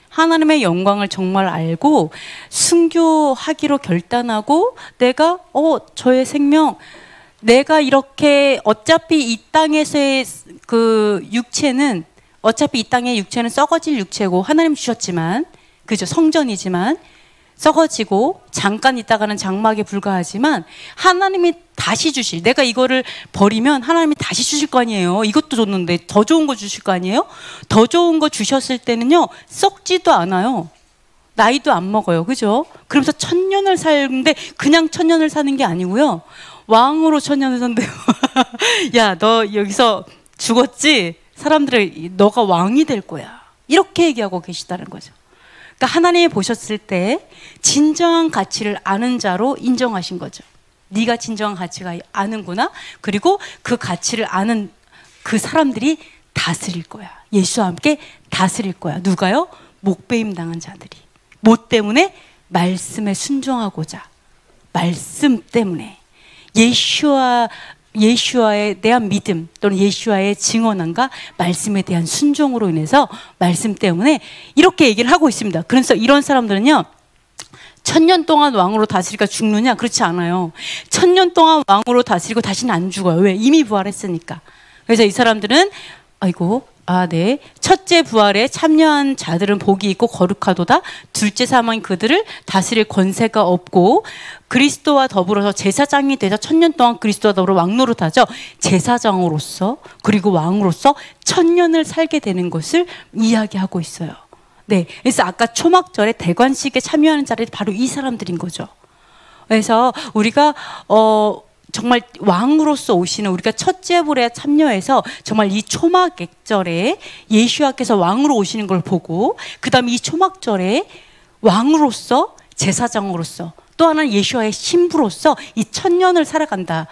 하나님의 영광을 정말 알고 순교하기로 결단하고 내가 저의 생명, 내가 이렇게 어차피 이 땅에서의 그 육체는 어차피 이 땅의 육체는 썩어질 육체고 하나님 주셨지만 그죠, 성전이지만 썩어지고 잠깐 있다가는 장막에 불과하지만 하나님이 다시 주실, 내가 이거를 버리면 하나님이 다시 주실 거 아니에요. 이것도 줬는데 더 좋은 거 주실 거 아니에요. 더 좋은 거 주셨을 때는요 썩지도 않아요. 나이도 안 먹어요. 그죠? 그러면서 1000년을 살는데 그냥 1000년을 사는 게 아니고요, 왕으로 1000년을 산대요. 야, 너 여기서 죽었지? 사람들이 너가 왕이 될 거야. 이렇게 얘기하고 계시다는 거죠. 그러니까 하나님이 보셨을 때 진정한 가치를 아는 자로 인정하신 거죠. 네가 진정한 가치가 아는구나. 그리고 그 가치를 아는 그 사람들이 다스릴 거야. 예수와 함께 다스릴 거야. 누가요? 목배임 당한 자들이. 뭐 때문에? 말씀에 순종하고자 말씀 때문에 예수와에 대한 믿음 또는 예수와의 증언함과 말씀에 대한 순종으로 인해서 말씀 때문에 이렇게 얘기를 하고 있습니다. 그래서 이런 사람들은요, 1000년 동안 왕으로 다스리니까 죽느냐? 그렇지 않아요. 1000년 동안 왕으로 다스리고 다시는 안 죽어요. 왜? 이미 부활했으니까. 그래서 이 사람들은 네. 첫째 부활에 참여한 자들은 복이 있고 거룩하도다. 둘째 사망인 그들을 다스릴 권세가 없고 그리스도와 더불어서 제사장이 돼서 1000년 동안 그리스도와 더불어 왕노릇하죠. 제사장으로서 그리고 왕으로서 1000년을 살게 되는 것을 이야기하고 있어요. 네, 그래서 아까 초막절에 대관식에 참여하는 자들이 바로 이 사람들인 거죠. 그래서 우리가 정말 왕으로서 오시는 우리가 첫째 부활에 참여해서 정말 이 초막절에 예수와께서 왕으로 오시는 걸 보고 그 다음에 이 초막절에 왕으로서 제사장으로서 또 하나는 예수와의 신부로서 이 1000년을 살아간다.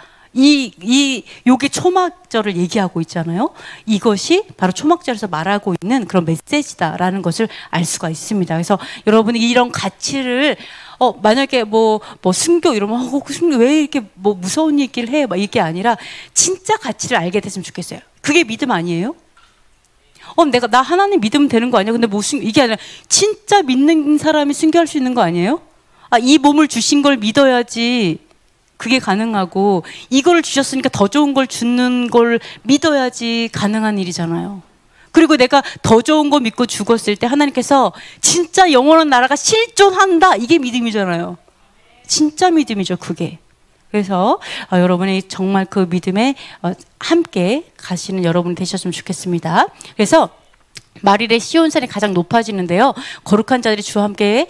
요게 초막절을 얘기하고 있잖아요. 이것이 바로 초막절에서 말하고 있는 그런 메시지다라는 것을 알 수가 있습니다. 그래서 여러분이 이런 가치를 만약에 순교 이러면 순교 왜 이렇게 무서운 얘기를 해? 막 이게 아니라 진짜 가치를 알게 됐으면 좋겠어요. 그게 믿음 아니에요? 나 하나님 믿으면 되는 거 아니야? 근데 이게 아니라 진짜 믿는 사람이 순교할 수 있는 거 아니에요? 이 몸을 주신 걸 믿어야지 그게 가능하고 이걸 주셨으니까 더 좋은 걸 주는 걸 믿어야지 가능한 일이잖아요. 그리고 내가 더 좋은 거 믿고 죽었을 때 하나님께서 진짜 영원한 나라가 실존한다. 이게 믿음이잖아요. 진짜 믿음이죠, 그게. 그래서 여러분이 정말 그 믿음에 함께 가시는 여러분이 되셨으면 좋겠습니다. 그래서 말일에 시온산이 가장 높아지는데요. 거룩한 자들이 주와 함께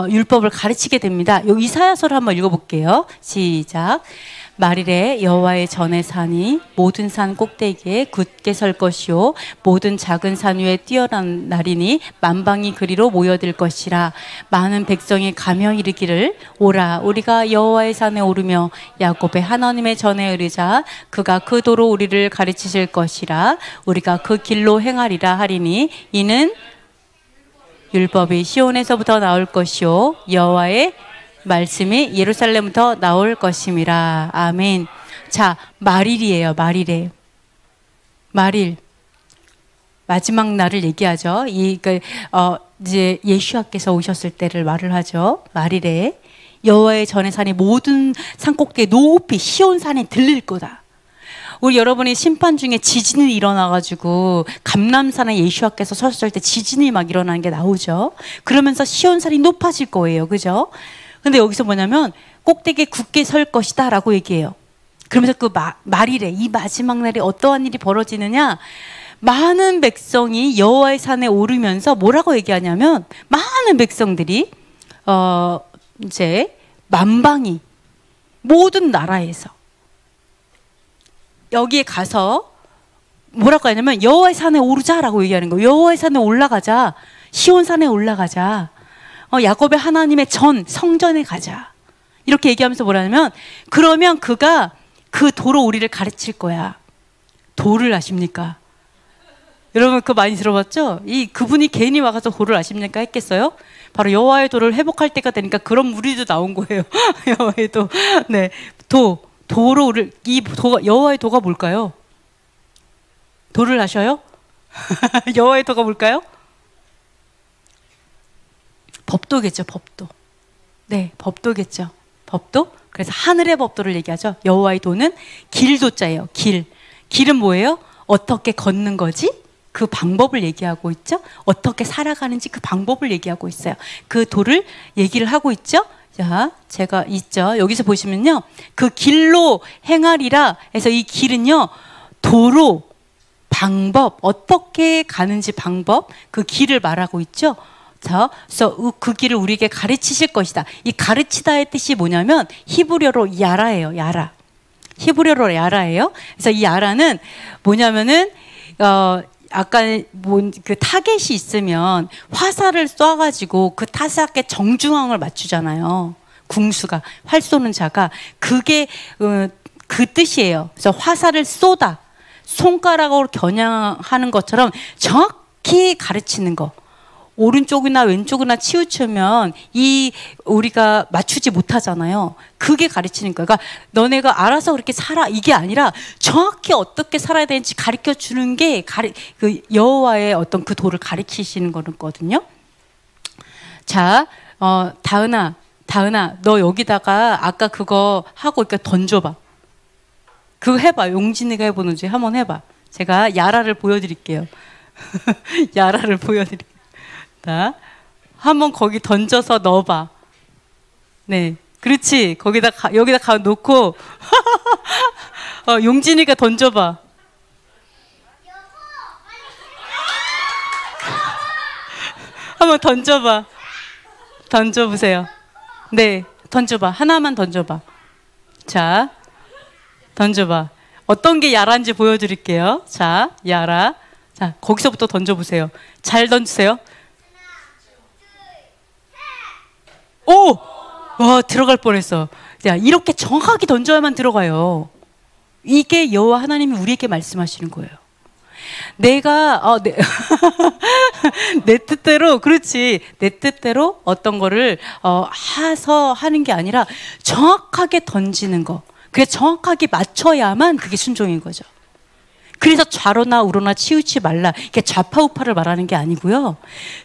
율법을 가르치게 됩니다. 요 이사야서를 한번 읽어볼게요. 시작. 말일에 여호와의 전의 산이 모든 산 꼭대기에 굳게 설 것이요 모든 작은 산 위에 뛰어난 날이니 만방이 그리로 모여들 것이라. 많은 백성이 가며 이르기를 오라 우리가 여호와의 산에 오르며 야곱의 하나님의 전에 이르자 그가 그 도로 우리를 가르치실 것이라. 우리가 그 길로 행하리라 하리니 이는 율법이 시온에서부터 나올 것이요 여호와의 말씀이 예루살렘부터 나올 것임이라. 아멘. 자, 말일이에요. 말일. 마지막 날을 얘기하죠. 이제 예수와께서 오셨을 때를 말을 하죠. 말일에 여호와의 전의 산이 모든 산꼭대기에 높이 시온산에 들릴 거다. 우리 여러분이 심판 중에 지진이 일어나가지고 감람산에 예수와께서 섰을 때 지진이 막 일어나는 게 나오죠. 그러면서 시온산이 높아질 거예요. 그죠? 근데 여기서 뭐냐면 꼭대기에 굳게 설 것이다 라고 얘기해요. 그러면서 그 말일에 이 마지막 날에 어떠한 일이 벌어지느냐, 많은 백성이 여호와의 산에 오르면서 뭐라고 얘기하냐면 많은 백성들이 이제 만방이 모든 나라에서 여기에 가서 뭐라고 하냐면 여호와의 산에 오르자라고 얘기하는 거예요. 여호와의 산에 올라가자. 시온 산에 올라가자. 야곱의 하나님의 성전에 가자. 이렇게 얘기하면서 뭐라냐면 그러면 그가 그 도로 우리를 가르칠 거야. 도를 아십니까? 여러분 그거 많이 들어봤죠? 그분이 괜히 와가서 도를 아십니까? 했겠어요? 바로 여호와의 도를 회복할 때가 되니까 그런 무리도 나온 거예요. 여호와의 도. 네. 도로 여호와의 도가 뭘까요? 도를 아셔요? 여호와의 도가 뭘까요? 법도겠죠, 법도. 네, 법도겠죠. 법도? 그래서 하늘의 법도를 얘기하죠. 여호와의 도는 길도자예요. 길은 뭐예요? 어떻게 걷는 거지? 그 방법을 얘기하고 있죠. 어떻게 살아가는지 그 방법을 얘기하고 있어요. 그 도를 얘기를 하고 있죠. 자, 제가 있죠. 여기서 보시면요. 그 길로 행하리라 해서 이 길은요. 도로, 방법, 어떻게 가는지 방법, 그 길을 말하고 있죠. 자, 그래서 그 길을 우리에게 가르치실 것이다. 이 가르치다의 뜻이 뭐냐면 히브리어로 야라예요. 야라. 히브리어로 야라예요. 그래서 이 야라는 뭐냐면은 아까 그 타겟이 있으면 화살을 쏴가지고 그 타겟에 정중앙을 맞추잖아요. 궁수가 활 쏘는 자가 그게 그 뜻이에요. 그래서 화살을 쏘다 손가락으로 겨냥하는 것처럼 정확히 가르치는 거. 오른쪽이나 왼쪽이나 치우치면 이 우리가 맞추지 못하잖아요. 그게 가르치는 거예요. 그러니까 너네가 알아서 그렇게 살아 이게 아니라 정확히 어떻게 살아야 되는지 가르쳐 주는 게 그 여호와의 어떤 그 도를 가르치시는 거거든요. 자, 다은아, 너 여기다가 아까 그거 하고 이렇게 던져봐. 그거 해봐. 용진이가 해보는지 한번 해봐. 제가 야라를 보여드릴게요. 야라를 보여드릴게요. 자, 한번 거기 던져서 넣어봐. 네, 그렇지. 여기다 놓고 용진이가 던져봐. 한번 던져봐. 던져보세요. 네, 던져봐. 하나만 던져봐. 자, 던져봐. 어떤 게 야라인지 보여드릴게요. 자, 야라. 자, 거기서부터 던져보세요. 잘 던지세요. 오! 와, 들어갈 뻔했어. 자, 이렇게 정확하게 던져야만 들어가요. 이게 여호와 하나님이 우리에게 말씀하시는 거예요. 내가 내 뜻대로, 그렇지, 내 뜻대로 어떤 거를 해서 하는 게 아니라 정확하게 던지는 거. 그래, 정확하게 맞춰야만 그게 순종인 거죠. 그래서 좌로나 우로나 치우치 말라, 이게 좌파우파를 말하는 게 아니고요.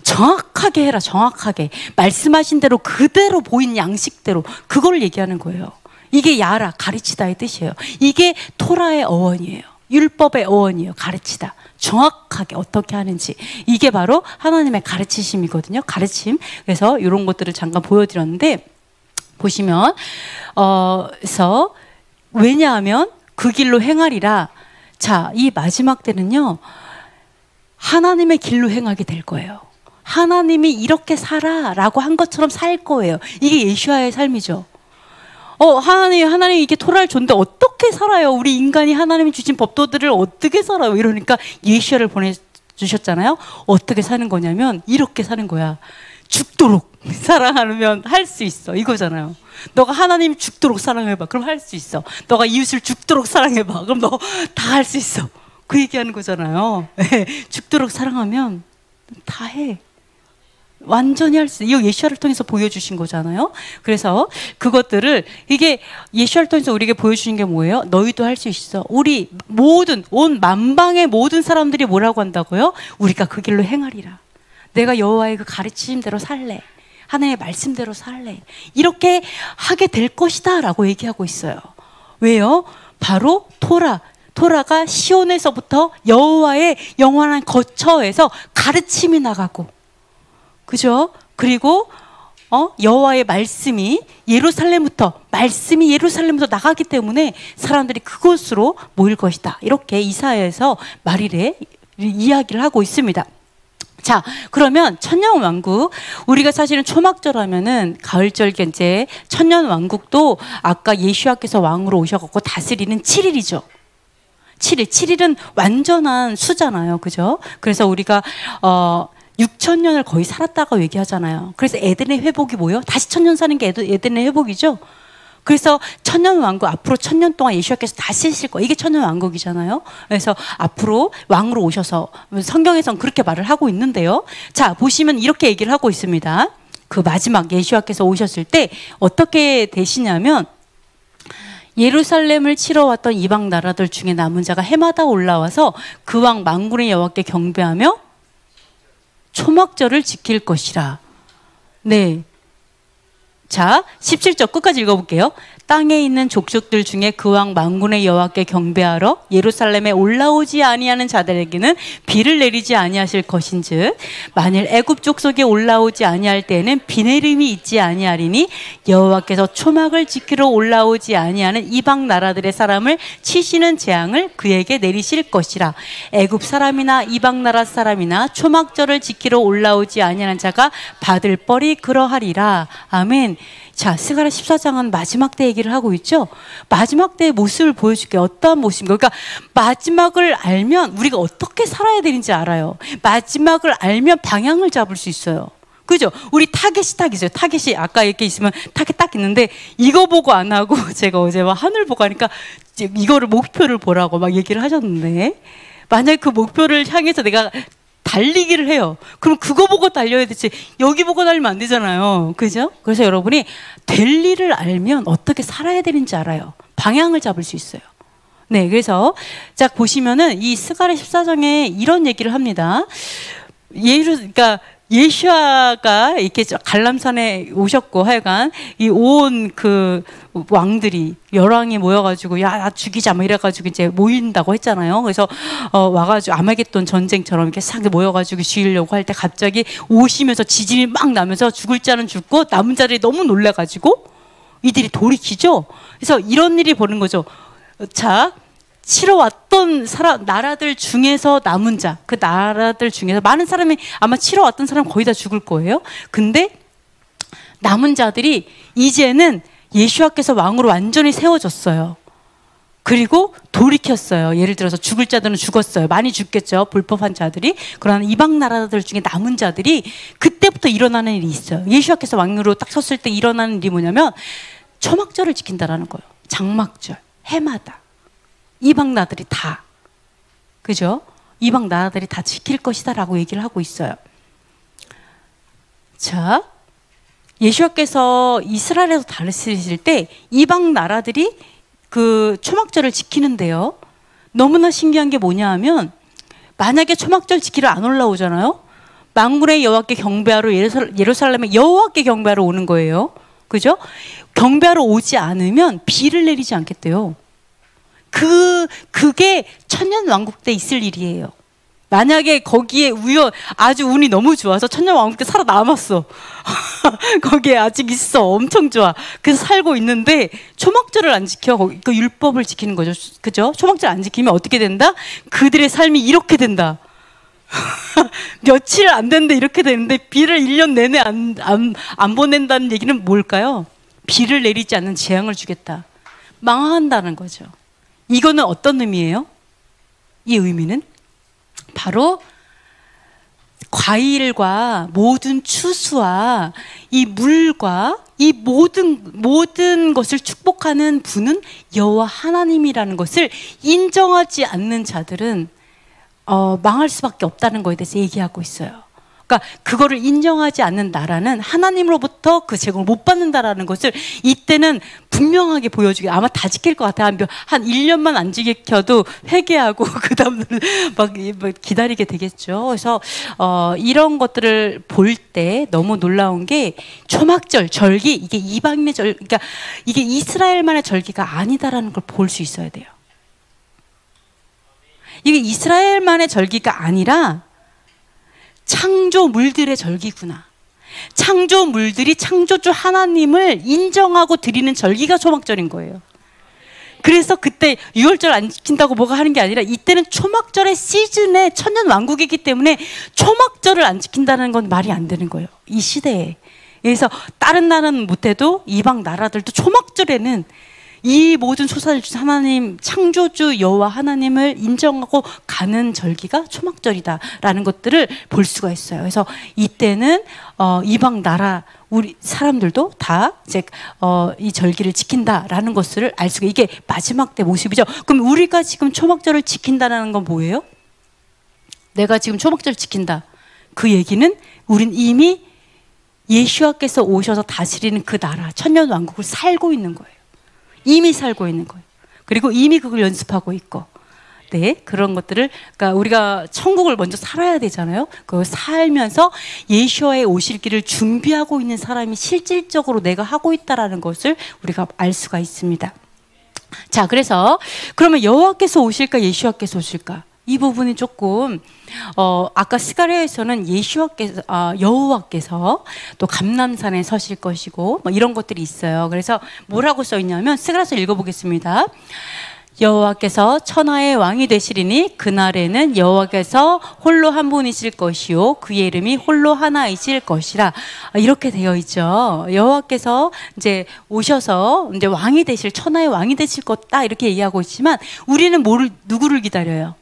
정확하게 해라. 정확하게 말씀하신 대로 그대로 보인 양식대로 그걸 얘기하는 거예요. 이게 야라, 가르치다의 뜻이에요. 이게 토라의 어원이에요. 율법의 어원이에요. 가르치다. 정확하게 어떻게 하는지. 이게 바로 하나님의 가르치심이거든요. 가르침. 그래서 이런 것들을 잠깐 보여드렸는데, 보시면 그래서 왜냐하면 그 길로 행하리라. 자, 이 마지막 때는요, 하나님의 길로 행하게 될 거예요. 하나님이 이렇게 살아라고 한 것처럼 살 거예요. 이게 예수와의 삶이죠. 하나님 이게 토라를 줬는데 어떻게 살아요? 우리 인간이 하나님이 주신 법도들을 어떻게 살아요? 이러니까 예수를 보내주셨잖아요. 어떻게 사는 거냐면 이렇게 사는 거야. 죽도록 사랑하면 할 수 있어. 이거잖아요. 너가 하나님 죽도록 사랑해봐. 그럼 할 수 있어. 너가 이웃을 죽도록 사랑해봐. 그럼 너 다 할 수 있어. 그 얘기하는 거잖아요. 죽도록 사랑하면 다 해. 완전히 할 수 있어. 이거 예수아를 통해서 보여주신 거잖아요. 그래서 그것들을, 이게 예수아를 통해서 우리에게 보여주신 게 뭐예요? 너희도 할 수 있어. 우리 모든, 온 만방의 모든 사람들이 뭐라고 한다고요? 우리가 그 길로 행하리라. 내가 여호와의 그 가르치심대로 살래. 하나님의 말씀대로 살래. 이렇게 하게 될 것이다 라고 얘기하고 있어요. 왜요? 바로 토라가 시온에서부터 여호와의 영원한 거처에서 가르침이 나가고, 그죠? 그리고 여호와의 말씀이 예루살렘부터 나가기 때문에 사람들이 그곳으로 모일 것이다. 이렇게 이사야에서 말일에 이야기를 하고 있습니다. 자, 그러면 천년왕국, 우리가 사실은 초막절 하면은 가을절 이제 천년왕국도 아까 예수와께서 왕으로 오셔갖고 다스리는 7일이죠. 7일은 완전한 수잖아요. 그죠? 그래서 우리가 6,000년을 거의 살았다고 얘기하잖아요. 그래서 에덴의 회복이 뭐예요? 다시 1,000년 사는 게 에덴의 회복이죠. 그래서 천년왕국, 앞으로 1,000년 동안 예수께서 다스리실 거예요. 이게 천년왕국이잖아요. 그래서 앞으로 왕으로 오셔서, 성경에서는 그렇게 말을 하고 있는데요. 자, 보시면 이렇게 얘기를 하고 있습니다. 그 마지막 예수께서 오셨을 때 어떻게 되시냐면, 예루살렘을 치러 왔던 이방 나라들 중에 남은 자가 해마다 올라와서 그 왕 만군의 여호와께 경배하며 초막절을 지킬 것이라. 네. 자, 17절 끝까지 읽어볼게요. 땅에 있는 족속들 중에 그 왕 만군의 여호와께 경배하러 예루살렘에 올라오지 아니하는 자들에게는 비를 내리지 아니하실 것인즉, 만일 애굽 족속에 올라오지 아니할 때에는 비 내림이 있지 아니하리니 여호와께서 초막을 지키러 올라오지 아니하는 이방 나라들의 사람을 치시는 재앙을 그에게 내리실 것이라. 애굽 사람이나 이방 나라 사람이나 초막절을 지키러 올라오지 아니하는 자가 받을 벌이 그러하리라. 아멘. 자, 스가랴 14장은 마지막 때 얘기를 하고 있죠. 마지막 때의 모습을 보여줄게요. 어떠한 모습인가. 그러니까 마지막을 알면 우리가 어떻게 살아야 되는지 알아요. 마지막을 알면 방향을 잡을 수 있어요. 그죠? 우리 타겟이 딱 있어요. 타겟이 아까 이렇게 있으면 타겟 딱 있는데, 이거 보고 안 하고 제가 어제 막 하늘 보고 하니까 이거를 목표를 보라고 막 얘기를 하셨는데, 만약에 그 목표를 향해서 내가 달리기를 해요. 그럼 그거 보고 달려야 되지 여기 보고 달리면 안 되잖아요. 그죠? 그래서 여러분이 될 일을 알면 어떻게 살아야 되는지 알아요. 방향을 잡을 수 있어요. 네, 그래서 자 보시면은 이 스가랴 14장에 이런 얘기를 합니다. 그러니까 예수아가 이렇게 갈람산에 오셨고 하여간 이 온 그 왕들이 열왕이 모여가지고 야 나 죽이자 뭐 이래가지고 이제 모인다고 했잖아요. 그래서 와가지고 아마겟돈 전쟁처럼 이렇게 싹 모여가지고 죽이려고 할 때 갑자기 오시면서 지진이 막 나면서 죽을 자는 죽고 남은 자들이 너무 놀래가지고 이들이 돌이키죠. 그래서 이런 일이 보는 거죠. 자. 치러 왔던 나라들 중에서 남은 자, 그 나라들 중에서 많은 사람이 아마 치러 왔던 사람 거의 다 죽을 거예요. 근데 남은 자들이 이제는 예수와께서 왕으로 완전히 세워졌어요. 그리고 돌이켰어요. 예를 들어서 죽을 자들은 죽었어요. 많이 죽겠죠. 불법한 자들이. 그러나 이방 나라들 중에 남은 자들이 그때부터 일어나는 일이 있어요. 예수와께서 왕으로 딱 섰을 때 일어나는 일이 뭐냐면 초막절을 지킨다라는 거예요. 장막절, 해마다. 이방 나라들이 다, 그죠? 이방 나라들이 다 지킬 것이다 라고 얘기를 하고 있어요. 자, 예수와께서 이스라엘에서 다스리실 때 이방 나라들이 그 초막절을 지키는데요. 너무나 신기한 게 뭐냐 하면 만약에 초막절 지키러 안 올라오잖아요. 만군의 여호와께 경배하러 예루살렘에 여호와께 경배하러 오는 거예요. 그죠? 경배하러 오지 않으면 비를 내리지 않겠대요. 그게 천년왕국 때 있을 일이에요. 만약에 거기에 아주 운이 너무 좋아서 천년왕국 때 살아남았어. 거기에 아직 있어. 엄청 좋아. 그래서 살고 있는데 초막절을 안 지켜. 그 율법을 지키는 거죠. 그죠? 초막절 안 지키면 어떻게 된다? 그들의 삶이 이렇게 된다. 며칠 안 됐는데 이렇게 되는데 비를 1년 내내 안 보낸다는 얘기는 뭘까요? 비를 내리지 않는 재앙을 주겠다. 망한다는 거죠. 이거는 어떤 의미예요? 이 의미는 바로 과일과 모든 추수와 이 물과 이 모든 것을 축복하는 분은 여호와 하나님이라는 것을 인정하지 않는 자들은 망할 수밖에 없다는 거에 대해서 얘기하고 있어요. 그러니까 그거를 인정하지 않는 나라는 하나님으로부터 그 제공을 못 받는다라는 것을 이때는 분명하게 보여주게. 아마 다 지킬 것 같아요. 한 1년만 안 지켜도 회개하고 그 다음에 막 기다리게 되겠죠. 그래서 이런 것들을 볼 때 너무 놀라운 게 초막절, 절기, 이게 이방인의 그러니까 이게 이스라엘만의 절기가 아니다라는 걸 볼 수 있어야 돼요. 이게 이스라엘만의 절기가 아니라 창조물들의 절기구나. 창조물들이 창조주 하나님을 인정하고 드리는 절기가 초막절인 거예요. 그래서 그때 6월절 안 지킨다고 뭐가 하는 게 아니라 이때는 초막절의 시즌에 천년왕국이기 때문에 초막절을 안 지킨다는 건 말이 안 되는 거예요. 이 시대에. 그래서 다른 나라는 못해도 이방 나라들도 초막절에는 이 모든 소사를 주신 하나님, 창조주 여호와 하나님을 인정하고 가는 절기가 초막절이다라는 것들을 볼 수가 있어요. 그래서 이때는 이방 나라 우리 사람들도 다 이제 이 절기를 지킨다라는 것을 알 수가. 이게 마지막 때 모습이죠. 그럼 우리가 지금 초막절을 지킨다는 건 뭐예요? 내가 지금 초막절 지킨다. 그 얘기는 우린 이미 예수와께서 오셔서 다스리는 그 나라 천년왕국을 살고 있는 거예요. 이미 살고 있는 거예요. 그리고 이미 그걸 연습하고 있고, 네, 그런 것들을, 그러니까 우리가 천국을 먼저 살아야 되잖아요. 그걸 살면서 예수와의 오실 길을 준비하고 있는 사람이 실질적으로 내가 하고 있다라는 것을 우리가 알 수가 있습니다. 자, 그래서 그러면 여호와께서 오실까, 예수와께서 오실까? 이 부분이 조금 아까 스가랴에서는 여호와께서 또 감람산에 서실 것이고 뭐 이런 것들이 있어요. 그래서 뭐라고 써 있냐면 스가랴서 읽어보겠습니다. 여호와께서 천하의 왕이 되시리니 그날에는 여호와께서 홀로 한 분이실 것이요 그의 이름이 홀로 하나이실 것이라. 이렇게 되어 있죠. 여호와께서 이제 오셔서 이제 왕이 되실, 천하의 왕이 되실 것다 이렇게 얘기하고 있지만 우리는 누구를 기다려요?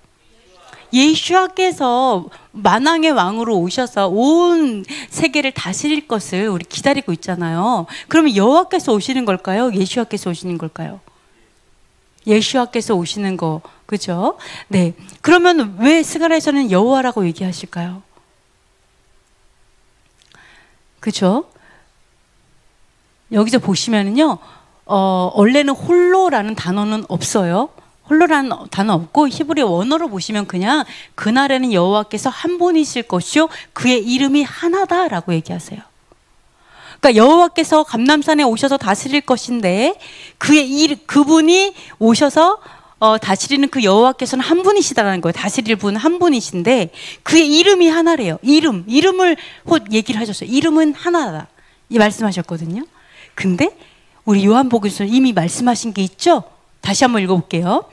예수와께서 만왕의 왕으로 오셔서 온 세계를 다스릴 것을 우리 기다리고 있잖아요. 그러면 여호와께서 오시는 걸까요? 예수와께서 오시는 걸까요? 예수와께서 오시는 거, 그죠? 네. 그러면 왜 스가랴에서는 여호와라고 얘기하실까요? 그죠? 여기서 보시면은요, 원래는 홀로라는 단어는 없어요. 홀로라는 단어 없고 히브리 원어로 보시면 그냥 그날에는 여호와께서 한 분이실 것이요 그의 이름이 하나다라고 얘기하세요. 그러니까 여호와께서 감람산에 오셔서 다스릴 것인데 그분이 오셔서 다스리는 그 여호와께서는 한 분이시다라는 거예요. 다스릴 분 한 분이신데 그의 이름이 하나래요. 이름을 얘기를 하셨어요. 이름은 하나다. 이 말씀하셨거든요. 근데 우리 요한복음에서 이미 말씀하신 게 있죠. 다시 한번 읽어볼게요.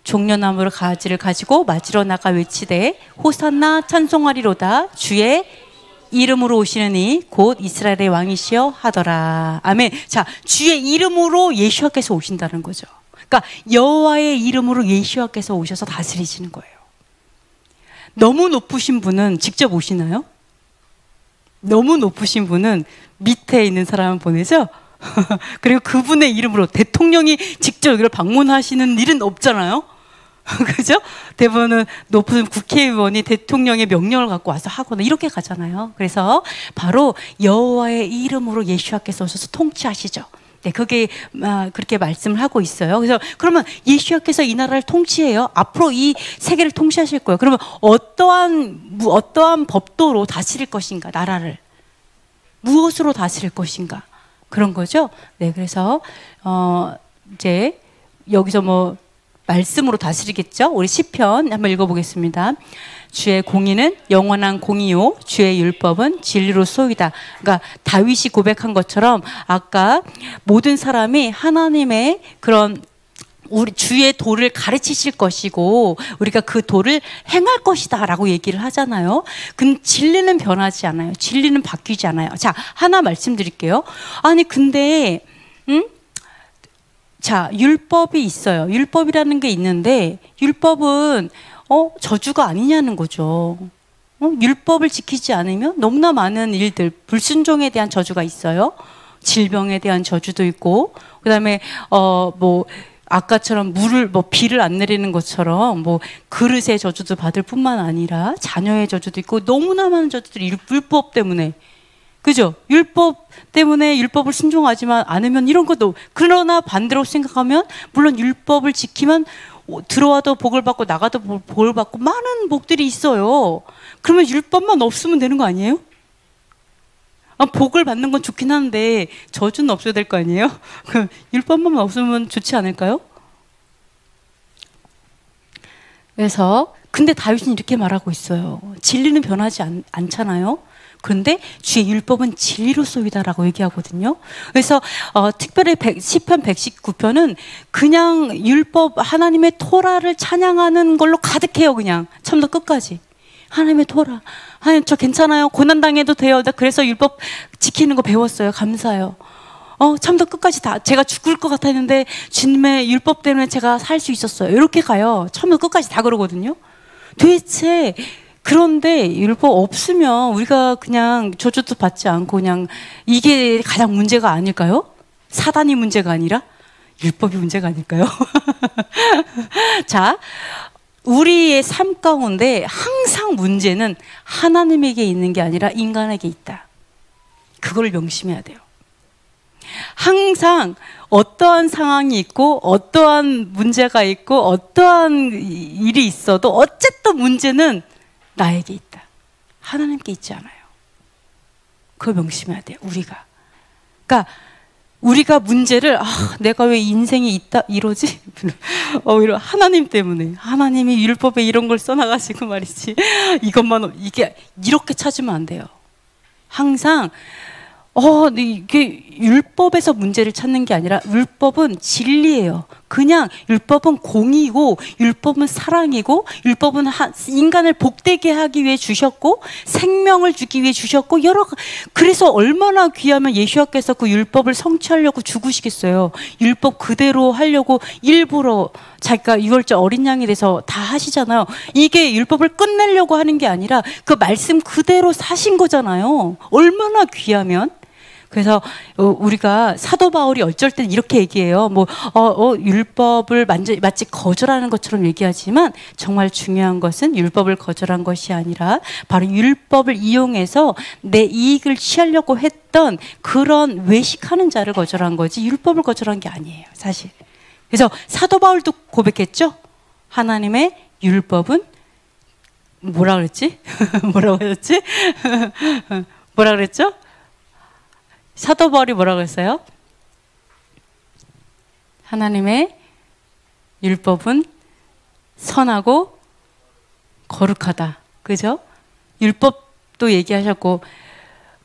종려나무로 가지를 가지고 맞으러 나가 외치되 호산나 찬송하리로다 주의 이름으로 오시는 이 곧 이스라엘의 왕이시여 하더라. 아멘. 자, 주의 이름으로 예수와께서 오신다는 거죠. 그러니까 여호와의 이름으로 예수와께서 오셔서 다스리시는 거예요. 너무 높으신 분은 직접 오시나요? 너무 높으신 분은 밑에 있는 사람을 보내죠. 그리고 그분의 이름으로 대통령이 직접 여기를 방문하시는 일은 없잖아요. 그죠? 대부분은 높은 국회의원이 대통령의 명령을 갖고 와서 하거나 이렇게 가잖아요. 그래서 바로 여호와의 이름으로 예수와께서 오셔서 통치하시죠. 네, 그게 그렇게 말씀을 하고 있어요. 그래서 그러면 예수와께서 이 나라를 통치해요. 앞으로 이 세계를 통치하실 거예요. 그러면 어떠한 법도로 다스릴 것인가, 나라를 무엇으로 다스릴 것인가, 그런 거죠. 네, 그래서 이제 여기서 뭐 말씀으로 다스리겠죠. 우리 시편 한번 읽어보겠습니다. 주의 공의는 영원한 공의요 주의 율법은 진리로 쏘이다. 그러니까 다윗이 고백한 것처럼 아까 모든 사람이 하나님의 그런 우리 주의 도를 가르치실 것이고 우리가 그 도를 행할 것이다 라고 얘기를 하잖아요. 근데 진리는 변하지 않아요. 진리는 바뀌지 않아요. 자, 하나 말씀드릴게요. 아니 근데 자, 율법이 있어요. 율법이라는 게 있는데 율법은 저주가 아니냐는 거죠. 율법을 지키지 않으면 너무나 많은 일들, 불순종에 대한 저주가 있어요. 질병에 대한 저주도 있고, 그다음에 뭐 아까처럼 비를 안 내리는 것처럼 뭐 그릇의 저주도 받을 뿐만 아니라 자녀의 저주도 있고 너무나 많은 저주들이 율법 때문에. 그죠? 율법 때문에 율법을 순종하지만 않으면 이런 것도. 그러나 반대로 생각하면 물론 율법을 지키면 들어와도 복을 받고 나가도 복을 받고 많은 복들이 있어요. 그러면 율법만 없으면 되는 거 아니에요? 복을 받는 건 좋긴 한데 저주는 없어야 될 거 아니에요? 그 율법만 없으면 좋지 않을까요? 그래서 근데 다윗은 이렇게 말하고 있어요. 진리는 변하지 않잖아요. 그런데 주의 율법은 진리로 쏘이다라고 얘기하거든요. 그래서 특별히 시편 119편은 그냥 율법 하나님의 토라를 찬양하는 걸로 가득해요. 그냥 처음부터 끝까지 하나님의 토라. 하나님 저 괜찮아요. 고난 당해도 돼요. 나 그래서 율법 지키는 거 배웠어요. 감사해요. 처음부터 끝까지 다 제가 죽을 것 같았는데 주님의 율법 때문에 제가 살 수 있었어요. 이렇게 가요. 처음부터 끝까지 다 그러거든요. 도대체 그런데 율법 없으면 우리가 그냥 저주도 받지 않고 그냥 이게 가장 문제가 아닐까요? 사단이 문제가 아니라 율법이 문제가 아닐까요? 자, 우리의 삶 가운데 항상 문제는 하나님에게 있는 게 아니라 인간에게 있다. 그걸 명심해야 돼요. 항상 어떠한 상황이 있고 어떠한 문제가 있고 어떠한 일이 있어도 어쨌든 문제는 나에게 있다. 하나님께 있지 않아요. 그걸 명심해야 돼요. 우리가. 그러니까 우리가 문제를 내가 왜 인생이 이러지? 하나님 때문에. 하나님이 율법에 이런 걸 써놔가지고 말이지. 이게 이렇게 찾으면 안 돼요. 항상 이게 율법에서 문제를 찾는 게 아니라 율법은 진리예요. 그냥 율법은 공의고 율법은 사랑이고 율법은 인간을 복되게 하기 위해 주셨고 생명을 주기 위해 주셨고 그래서 얼마나 귀하면 예수님께서 그 율법을 성취하려고 죽으시겠어요. 율법 그대로 하려고 일부러 자기가 유월절 어린 양이 돼서 다 하시잖아요. 이게 율법을 끝내려고 하는 게 아니라 그 말씀 그대로 사신 거잖아요. 얼마나 귀하면. 그래서 우리가 사도 바울이 어쩔 땐 이렇게 얘기해요. 뭐 율법을 마치 거절하는 것처럼 얘기하지만 정말 중요한 것은 율법을 거절한 것이 아니라 바로 율법을 이용해서 내 이익을 취하려고 했던 그런 외식하는 자를 거절한 거지 율법을 거절한 게 아니에요, 사실. 그래서 사도 바울도 고백했죠. 하나님의 율법은 뭐라 그랬지? 뭐라고 그랬지? 뭐라 그랬죠? 사도 바울이 뭐라고 했어요? 하나님의 율법은 선하고 거룩하다. 그죠? 율법도 얘기하셨고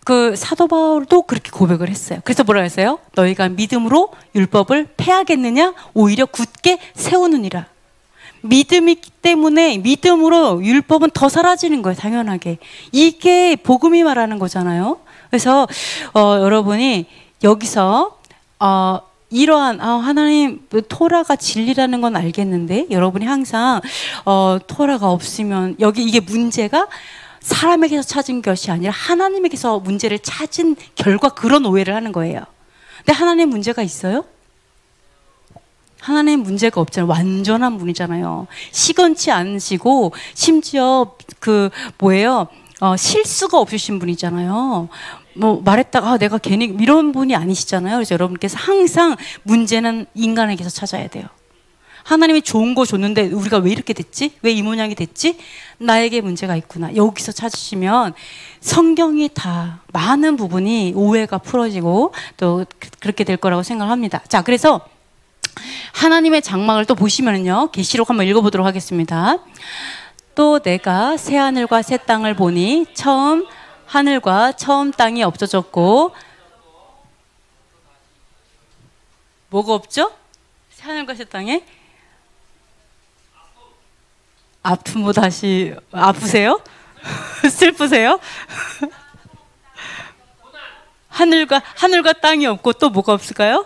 그 사도 바울도 그렇게 고백을 했어요. 그래서 뭐라고 했어요? 너희가 믿음으로 율법을 폐하겠느냐? 오히려 굳게 세우느니라. 믿음이기 때문에 믿음으로 율법은 더 사라지는 거예요. 당연하게. 이게 복음이 말하는 거잖아요. 그래서 여러분이 여기서 이러한 하나님 토라가 진리라는 건 알겠는데 여러분이 항상 토라가 없으면 여기 이게 문제가 사람에게서 찾은 것이 아니라 하나님에게서 문제를 찾은 결과 그런 오해를 하는 거예요. 근데 하나님 문제가 있어요? 하나님 문제가 없잖아요. 완전한 분이잖아요. 시건치 않으시고 심지어 실수가 없으신 분이잖아요. 뭐 말했다가 내가 괜히 이런 분이 아니시잖아요. 그래서 여러분께서 항상 문제는 인간에게서 찾아야 돼요. 하나님이 좋은 거 줬는데 우리가 왜 이렇게 됐지? 왜 이 모양이 됐지? 나에게 문제가 있구나. 여기서 찾으시면 성경이 다 많은 부분이 오해가 풀어지고 또 그렇게 될 거라고 생각합니다. 자, 그래서 하나님의 장막을 또 보시면은요. 계시록 한번 읽어보도록 하겠습니다. 또 내가 새 하늘과 새 땅을 보니 처음 하늘과 처음 땅이 없어졌고 뭐가 없죠? 새 하늘과 새 땅에 아픔 다시 아프세요? 슬프세요? 하늘과 땅이 없고 또 뭐가 없을까요?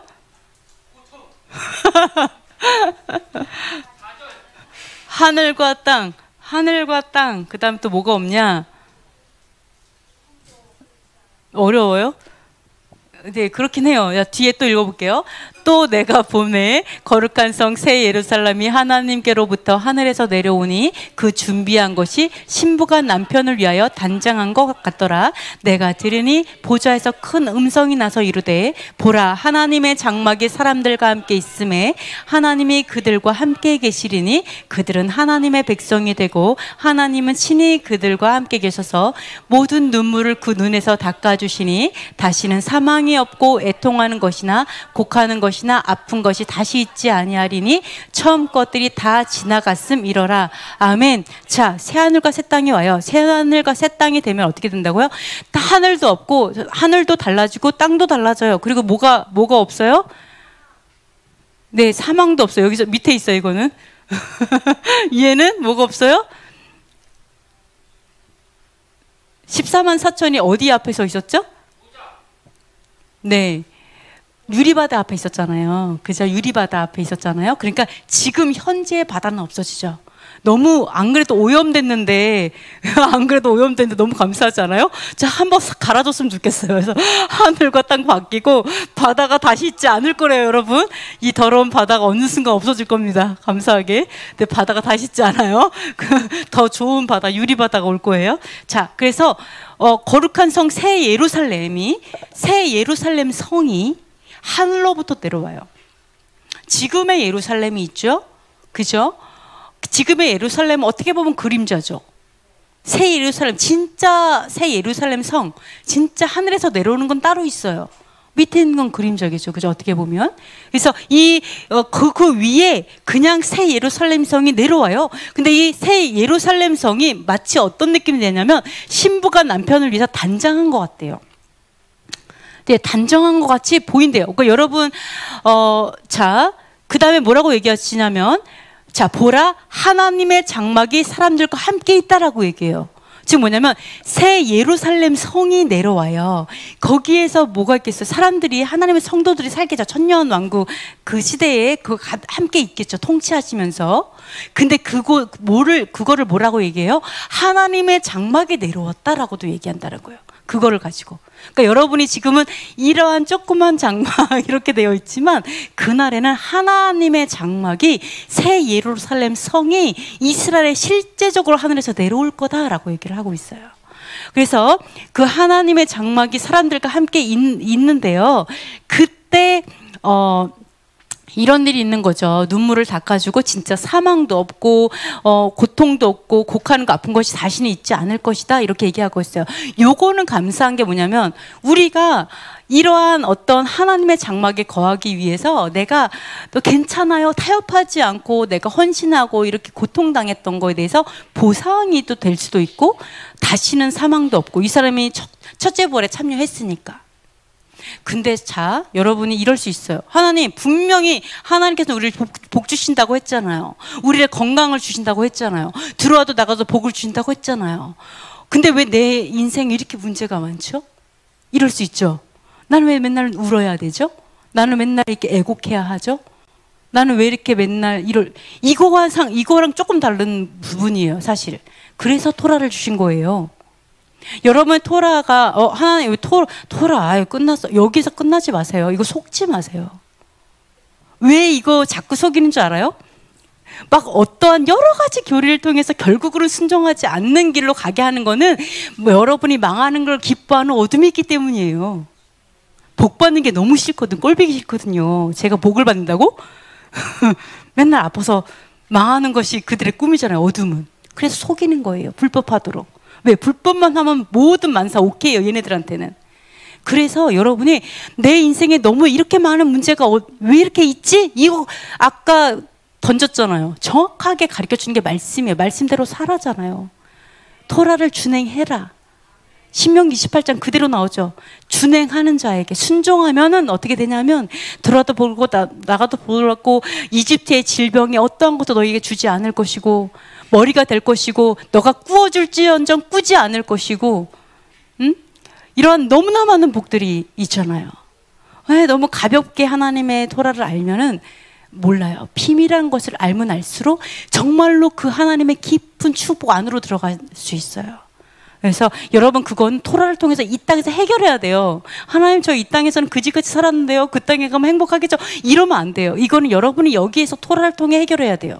하늘과 땅, 그 다음 또 뭐가 없냐? 어려워요? 네, 그렇긴 해요. 야, 뒤에 또 읽어볼게요. 또 내가 보매 거룩한 성 새 예루살렘이 하나님께로부터 하늘에서 내려오니 그 준비한 것이 신부가 남편을 위하여 단장한 것 같더라. 내가 들으니 보좌에서 큰 음성이 나서 이르되 보라 하나님의 장막이 사람들과 함께 있음에 하나님이 그들과 함께 계시리니 그들은 하나님의 백성이 되고 하나님은 친히 그들과 함께 계셔서 모든 눈물을 그 눈에서 닦아주시니 다시는 사망이 없고 애통하는 것이나 곡하는 것이나 아픈 것이 다시 있지 아니하리니 처음 것들이 다 지나갔음 이러라. 아멘. 자, 새하늘과 새 땅이 와요. 새하늘과 새 땅이 되면 어떻게 된다고요? 하늘도 없고 하늘도 달라지고 땅도 달라져요. 그리고 뭐가 없어요? 네, 사망도 없어요. 여기서 밑에 있어요. 이거는 얘는 뭐가 없어요? 14만 4천이 어디 앞에 서 있었죠? 네, 유리바다 앞에 있었잖아요. 그죠? 유리바다 앞에 있었잖아요. 그러니까 지금 현재의 바다는 없어지죠. 너무 안 그래도 오염됐는데 너무 감사하지 않아요? 자, 한번 갈아줬으면 좋겠어요. 그래서 하늘과 땅 바뀌고 바다가 다시 있지 않을 거래요, 여러분. 이 더러운 바다가 어느 순간 없어질 겁니다. 감사하게. 근데 바다가 다시 있지 않아요. 더 좋은 바다, 유리바다가 올 거예요. 자, 그래서 거룩한 성 새 예루살렘 성이 하늘로부터 내려와요. 지금의 예루살렘이 있죠? 그죠? 지금의 예루살렘은 어떻게 보면 그림자죠. 새 예루살렘, 진짜 새 예루살렘 성, 진짜 하늘에서 내려오는 건 따로 있어요. 밑에 있는 건 그림자겠죠. 그죠? 어떻게 보면. 그래서 그 위에 그냥 새 예루살렘 성이 내려와요. 근데 이 새 예루살렘 성이 마치 어떤 느낌이 되냐면 신부가 남편을 위해서 단장한 것 같대요. 네, 단정한 것 같이 보인대요. 그러니까 여러분, 자, 그 다음에 뭐라고 얘기하시냐면, 자, 보라, 하나님의 장막이 사람들과 함께 있다라고 얘기해요. 지금 뭐냐면, 새 예루살렘 성이 내려와요. 거기에서 뭐가 있겠어요? 사람들이, 하나님의 성도들이 살겠죠. 천년왕국 그 시대에 함께 있겠죠. 통치하시면서. 근데 그거를 뭐라고 얘기해요? 하나님의 장막이 내려왔다라고도 얘기한다는 거예요. 그거를 가지고. 그러니까 여러분이 지금은 이러한 조그만 장막 이렇게 되어 있지만 그날에는 하나님의 장막이 새 예루살렘 성이 이스라엘에 실제적으로 하늘에서 내려올 거다라고 얘기를 하고 있어요. 그래서 그 하나님의 장막이 사람들과 함께 있는데요. 그때 이런 일이 있는 거죠. 눈물을 닦아주고 진짜 사망도 없고 고통도 없고 곡하는 거 아픈 것이 다시는 있지 않을 것이다 이렇게 얘기하고 있어요. 요거는 감사한 게 뭐냐면 우리가 이러한 어떤 하나님의 장막에 거하기 위해서 내가 또 괜찮아요 타협하지 않고 내가 헌신하고 이렇게 고통당했던 거에 대해서 보상이 또 될 수도 있고 다시는 사망도 없고 이 사람이 첫째 부활에 참여했으니까. 근데 자 여러분이 이럴 수 있어요. 하나님 분명히 하나님께서 우리를 복 주신다고 했잖아요. 우리를 건강을 주신다고 했잖아요. 들어와도 나가도 복을 주신다고 했잖아요. 근데 왜 내 인생에 이렇게 문제가 많죠? 이럴 수 있죠. 나는 왜 맨날 울어야 되죠? 나는 맨날 이렇게 애곡해야 하죠? 나는 왜 이렇게 맨날 이거랑 조금 다른 부분이에요 사실. 그래서 토라를 주신 거예요. 여러분 토라가 하나님 왜 토라 아유 끝났어 여기서 끝나지 마세요. 이거 속지 마세요. 왜 이거 자꾸 속이는 줄 알아요? 막 어떠한 여러 가지 교리를 통해서 결국으로 순종하지 않는 길로 가게 하는 거는 뭐 여러분이 망하는 걸 기뻐하는 어둠이 있기 때문이에요. 복 받는 게 너무 싫거든. 꼴보기 싫거든요. 제가 복을 받는다고? 맨날 아파서 망하는 것이 그들의 꿈이잖아요. 어둠은. 그래서 속이는 거예요. 불법하도록. 왜? 불법만 하면 모든 만사 오케이예요. 얘네들한테는. 그래서 여러분이 내 인생에 너무 이렇게 많은 문제가 왜 이렇게 있지? 이거 아까 던졌잖아요. 정확하게 가르쳐주는 게 말씀이에요. 말씀대로 살아잖아요. 토라를 준행해라. 신명기 28장 그대로 나오죠. 준행하는 자에게 순종하면은 어떻게 되냐면 들어와도 보고 나가도 보고 이집트의 질병이 어떠한 것도 너에게 주지 않을 것이고 머리가 될 것이고 너가 꾸어줄지언정 꾸지 않을 것이고 이러한 너무나 많은 복들이 있잖아요. 너무 가볍게 하나님의 토라를 알면은 몰라요. 비밀한 것을 알면 알수록 정말로 그 하나님의 깊은 축복 안으로 들어갈 수 있어요. 그래서 여러분 그건 토라를 통해서 이 땅에서 해결해야 돼요. 하나님 저 이 땅에서는 그지같이 살았는데요. 그 땅에 가면 행복하겠죠. 이러면 안 돼요. 이거는 여러분이 여기에서 토라를 통해 해결해야 돼요.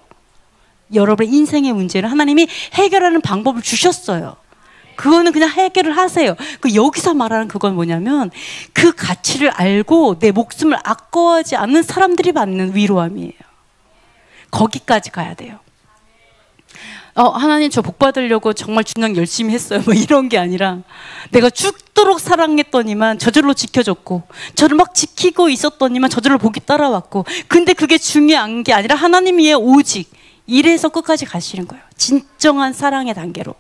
여러분의 인생의 문제를 하나님이 해결하는 방법을 주셨어요. 그거는 그냥 해결을 하세요. 여기서 말하는 그건 뭐냐면 그 가치를 알고 내 목숨을 아까워하지 않는 사람들이 받는 위로함이에요. 거기까지 가야 돼요. 하나님 저 복 받으려고 정말 준영 열심히 했어요. 뭐 이런 게 아니라 내가 죽도록 사랑했더니만 저절로 지켜줬고 저를 막 지키고 있었더니만 저절로 복이 따라왔고 근데 그게 중요한 게 아니라 하나님이에요. 오직 이래서 끝까지 가시는 거예요. 진정한 사랑의 단계로.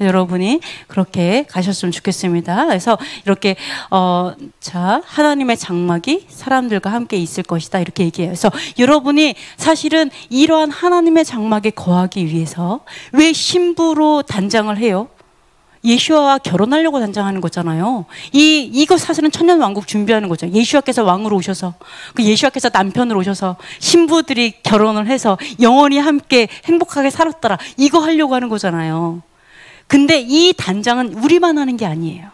여러분이 그렇게 가셨으면 좋겠습니다. 그래서 이렇게 자 하나님의 장막이 사람들과 함께 있을 것이다 이렇게 얘기해요. 그래서 여러분이 사실은 이러한 하나님의 장막에 거하기 위해서 왜 신부로 단장을 해요? 예수와 결혼하려고 단장하는 거잖아요. 이거 사실은 천년왕국 준비하는 거죠. 예수와께서 왕으로 오셔서 그 예수와께서 남편으로 오셔서 신부들이 결혼을 해서 영원히 함께 행복하게 살았더라 이거 하려고 하는 거잖아요. 근데 이 단장은 우리만 하는 게 아니에요.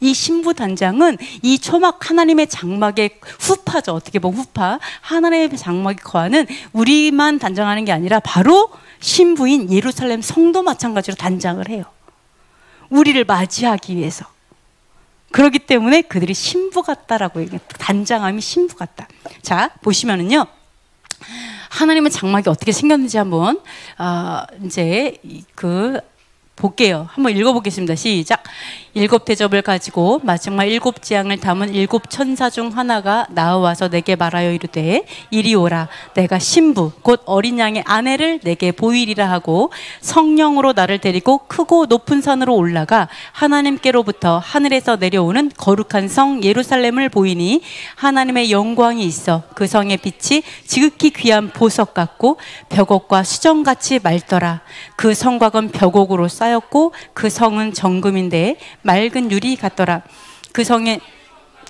이 신부 단장은 이 초막 하나님의 장막의 후파죠. 어떻게 보면 후파. 하나님의 장막에 거하는 우리만 단장하는 게 아니라 바로 신부인 예루살렘 성도 마찬가지로 단장을 해요. 우리를 맞이하기 위해서. 그렇기 때문에 그들이 신부 같다라고 얘기해요. 단장함이 신부 같다. 자, 보시면은요. 하나님의 장막이 어떻게 생겼는지 한번 이제 볼게요. 한번 읽어보겠습니다. 시작. 7 대접을 가지고 마지막 7 재앙을 담은 7 천사 중 하나가 나와서 내게 말하여 이르되 이리 오라. 내가 신부 곧 어린 양의 아내를 내게 보이리라 하고 성령으로 나를 데리고 크고 높은 산으로 올라가 하나님께로부터 하늘에서 내려오는 거룩한 성 예루살렘을 보이니 하나님의 영광이 있어 그 성의 빛이 지극히 귀한 보석 같고 벽옥과 수정같이 맑더라. 그 성곽은 벽옥으로 쌓였고 그 성은 정금인데 맑은 유리 같더라. 그 성의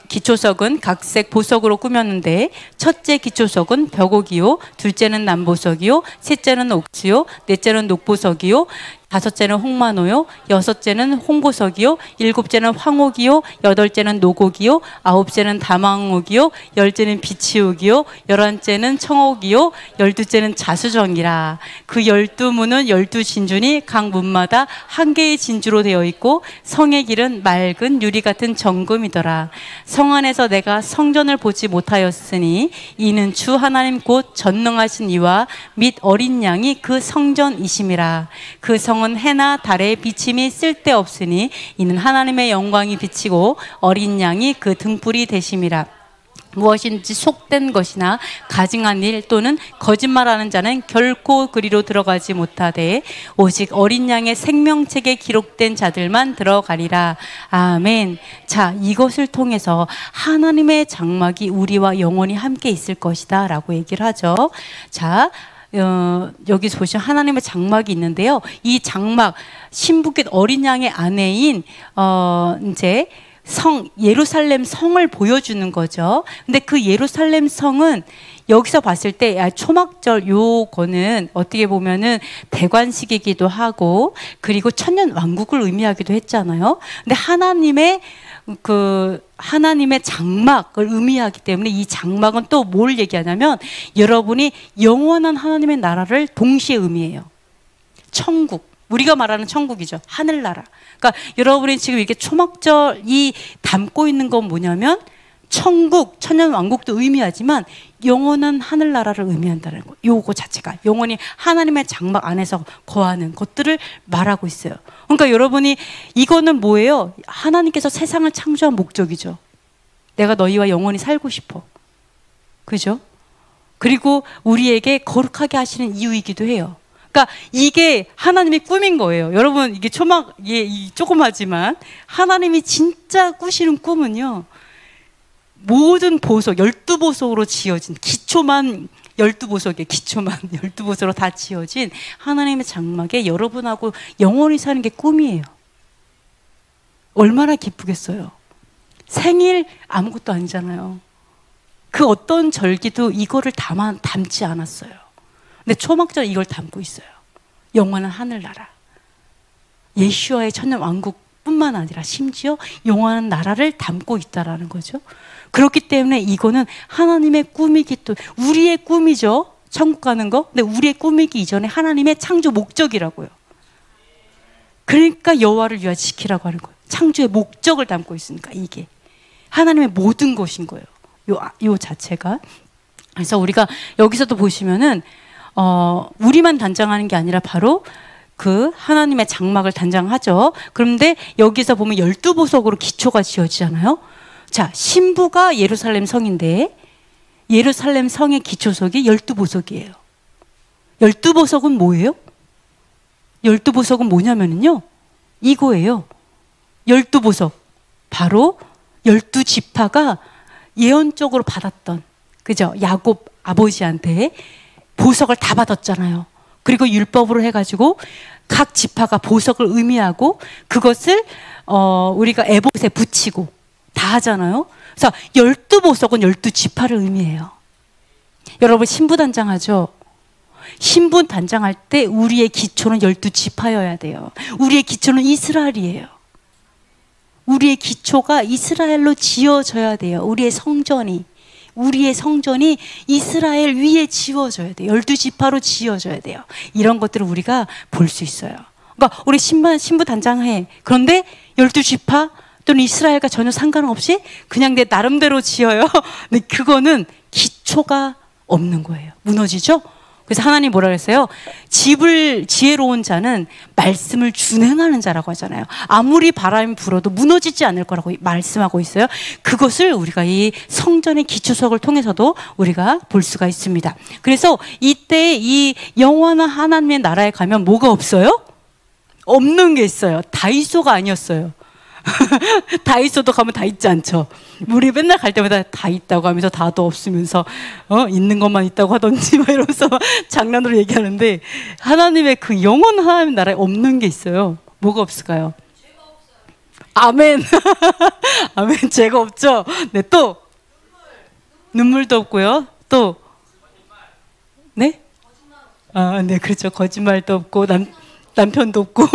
기초석은 각색 보석으로 꾸몄는데 첫째 기초석은 벽옥이요 둘째는 남보석이요 셋째는 옥수요 넷째는 녹보석이요 5째는 홍마노요, 6째는 홍보석이요, 7째는 황옥이요, 8째는 노곡이요, 9째는 다망옥이요, 10째는 비치옥이요, 11째는 청옥이요, 12째는 자수정이라. 그 12문은 12진주니 각 문마다 한 개의 진주로 되어 있고 성의 길은 맑은 유리 같은 정금이더라. 성 안에서 내가 성전을 보지 못하였으니 이는 주 하나님 곧 전능하신 이와 및 어린 양이 그 성전이심이라. 그 성은 해나 달의 비침이 쓸데없으니 이는 하나님의 영광이 비치고 어린 양이 그 등불이 되심이라. 무엇인지 속된 것이나 가증한 일 또는 거짓말하는 자는 결코 그리로 들어가지 못하되 오직 어린 양의 생명책에 기록된 자들만 들어가리라. 아멘. 자, 이것을 통해서 하나님의 장막이 우리와 영원히 함께 있을 것이다 라고 얘기를 하죠. 자, 여기서 보시면 하나님의 장막이 있는데요. 이 장막, 신부께 어린 양의 아내인 이제 예루살렘 성을 보여주는 거죠. 근데 그 예루살렘 성은 여기서 봤을 때 초막절 요거는 어떻게 보면은 대관식이기도 하고 그리고 천년 왕국을 의미하기도 했잖아요. 근데 하나님의 장막을 의미하기 때문에 이 장막은 또 뭘 얘기하냐면 여러분이 영원한 하나님의 나라를 동시에 의미해요. 천국. 우리가 말하는 천국이죠. 하늘나라. 그러니까 여러분이 지금 이렇게 초막절이 담고 있는 건 뭐냐면 천국, 천년왕국도 의미하지만 영원한 하늘나라를 의미한다는 거. 요거 자체가 영원히 하나님의 장막 안에서 거하는 것들을 말하고 있어요. 그러니까 여러분이 이거는 뭐예요? 하나님께서 세상을 창조한 목적이죠. 내가 너희와 영원히 살고 싶어. 그죠? 그리고 우리에게 거룩하게 하시는 이유이기도 해요. 그러니까 이게 하나님의 꿈인 거예요. 여러분 이게 조그마지만 하나님이 진짜 꾸시는 꿈은요. 모든 보석, 12보석으로 지어진 기초만 12보석이에요. 기초만 12보석으로 다 지어진 하나님의 장막에 여러분하고 영원히 사는 게 꿈이에요. 얼마나 기쁘겠어요. 생일 아무것도 아니잖아요. 그 어떤 절기도 이거를 담지 않았어요. 근데 초막절 이걸 담고 있어요. 영원한 하늘나라. 예수와의 천년 왕국뿐만 아니라 심지어 영원한 나라를 담고 있다라는 거죠. 그렇기 때문에 이거는 하나님의 꿈이기 또 우리의 꿈이죠. 천국 가는 거. 근데 우리의 꿈이기 이전에 하나님의 창조 목적이라고요. 그러니까 여호와를 위하여 지키라고 하는 거예요. 창조의 목적을 담고 있으니까 이게 하나님의 모든 것인 거예요. 요 자체가. 그래서 우리가 여기서도 보시면은 우리만 단장하는 게 아니라 바로 그 하나님의 장막을 단장하죠. 그런데 여기서 보면 12보석으로 기초가 지어지잖아요. 자, 신부가 예루살렘 성인데 예루살렘 성의 기초석이 12보석이에요. 12보석은 뭐예요? 12보석은 뭐냐면요. 이거예요. 12보석. 바로 12지파가 예언적으로 받았던, 그죠? 야곱 아버지한테 보석을 다 받았잖아요. 그리고 율법으로 해가지고 각 지파가 보석을 의미하고 그것을 우리가 에봇에 붙이고 다 하잖아요. 그래서 12보석은 12지파를 의미해요. 여러분 신부 단장하죠? 신부 단장할 때 우리의 기초는 12지파여야 돼요. 우리의 기초는 이스라엘이에요. 우리의 기초가 이스라엘로 지어져야 돼요. 우리의 성전이 이스라엘 위에 지어져야 돼요. 12지파로 지어져야 돼요. 이런 것들을 우리가 볼 수 있어요. 그러니까 우리 신부 단장해. 그런데 12지파 또는 이스라엘과 전혀 상관없이 그냥 내 나름대로 지어요. 근데 그거는 기초가 없는 거예요. 무너지죠? 그래서 하나님 뭐라 그랬어요? 지혜로운 자는 말씀을 준행하는 자라고 하잖아요. 아무리 바람이 불어도 무너지지 않을 거라고 말씀하고 있어요. 그것을 우리가 이 성전의 기초석을 통해서도 우리가 볼 수가 있습니다. 그래서 이때 이 영원한 하나님의 나라에 가면 뭐가 없어요? 없는 게 있어요. 다이소가 아니었어요. 다이소도 가면 다 있지 않죠. 우리 맨날 갈 때마다 다 있다고 하면서 다도 없으면서 있는 것만 있다고 하던지 막 이러면서 장난으로 얘기하는데 하나님의 그 영원 하나님 나라에 없는 게 있어요. 뭐가 없을까요? 아멘. 아멘. 죄가 없죠. 네, 또 눈물도 없고요. 또 네? 아, 네, 그렇죠. 거짓말도 없고 남편도 없고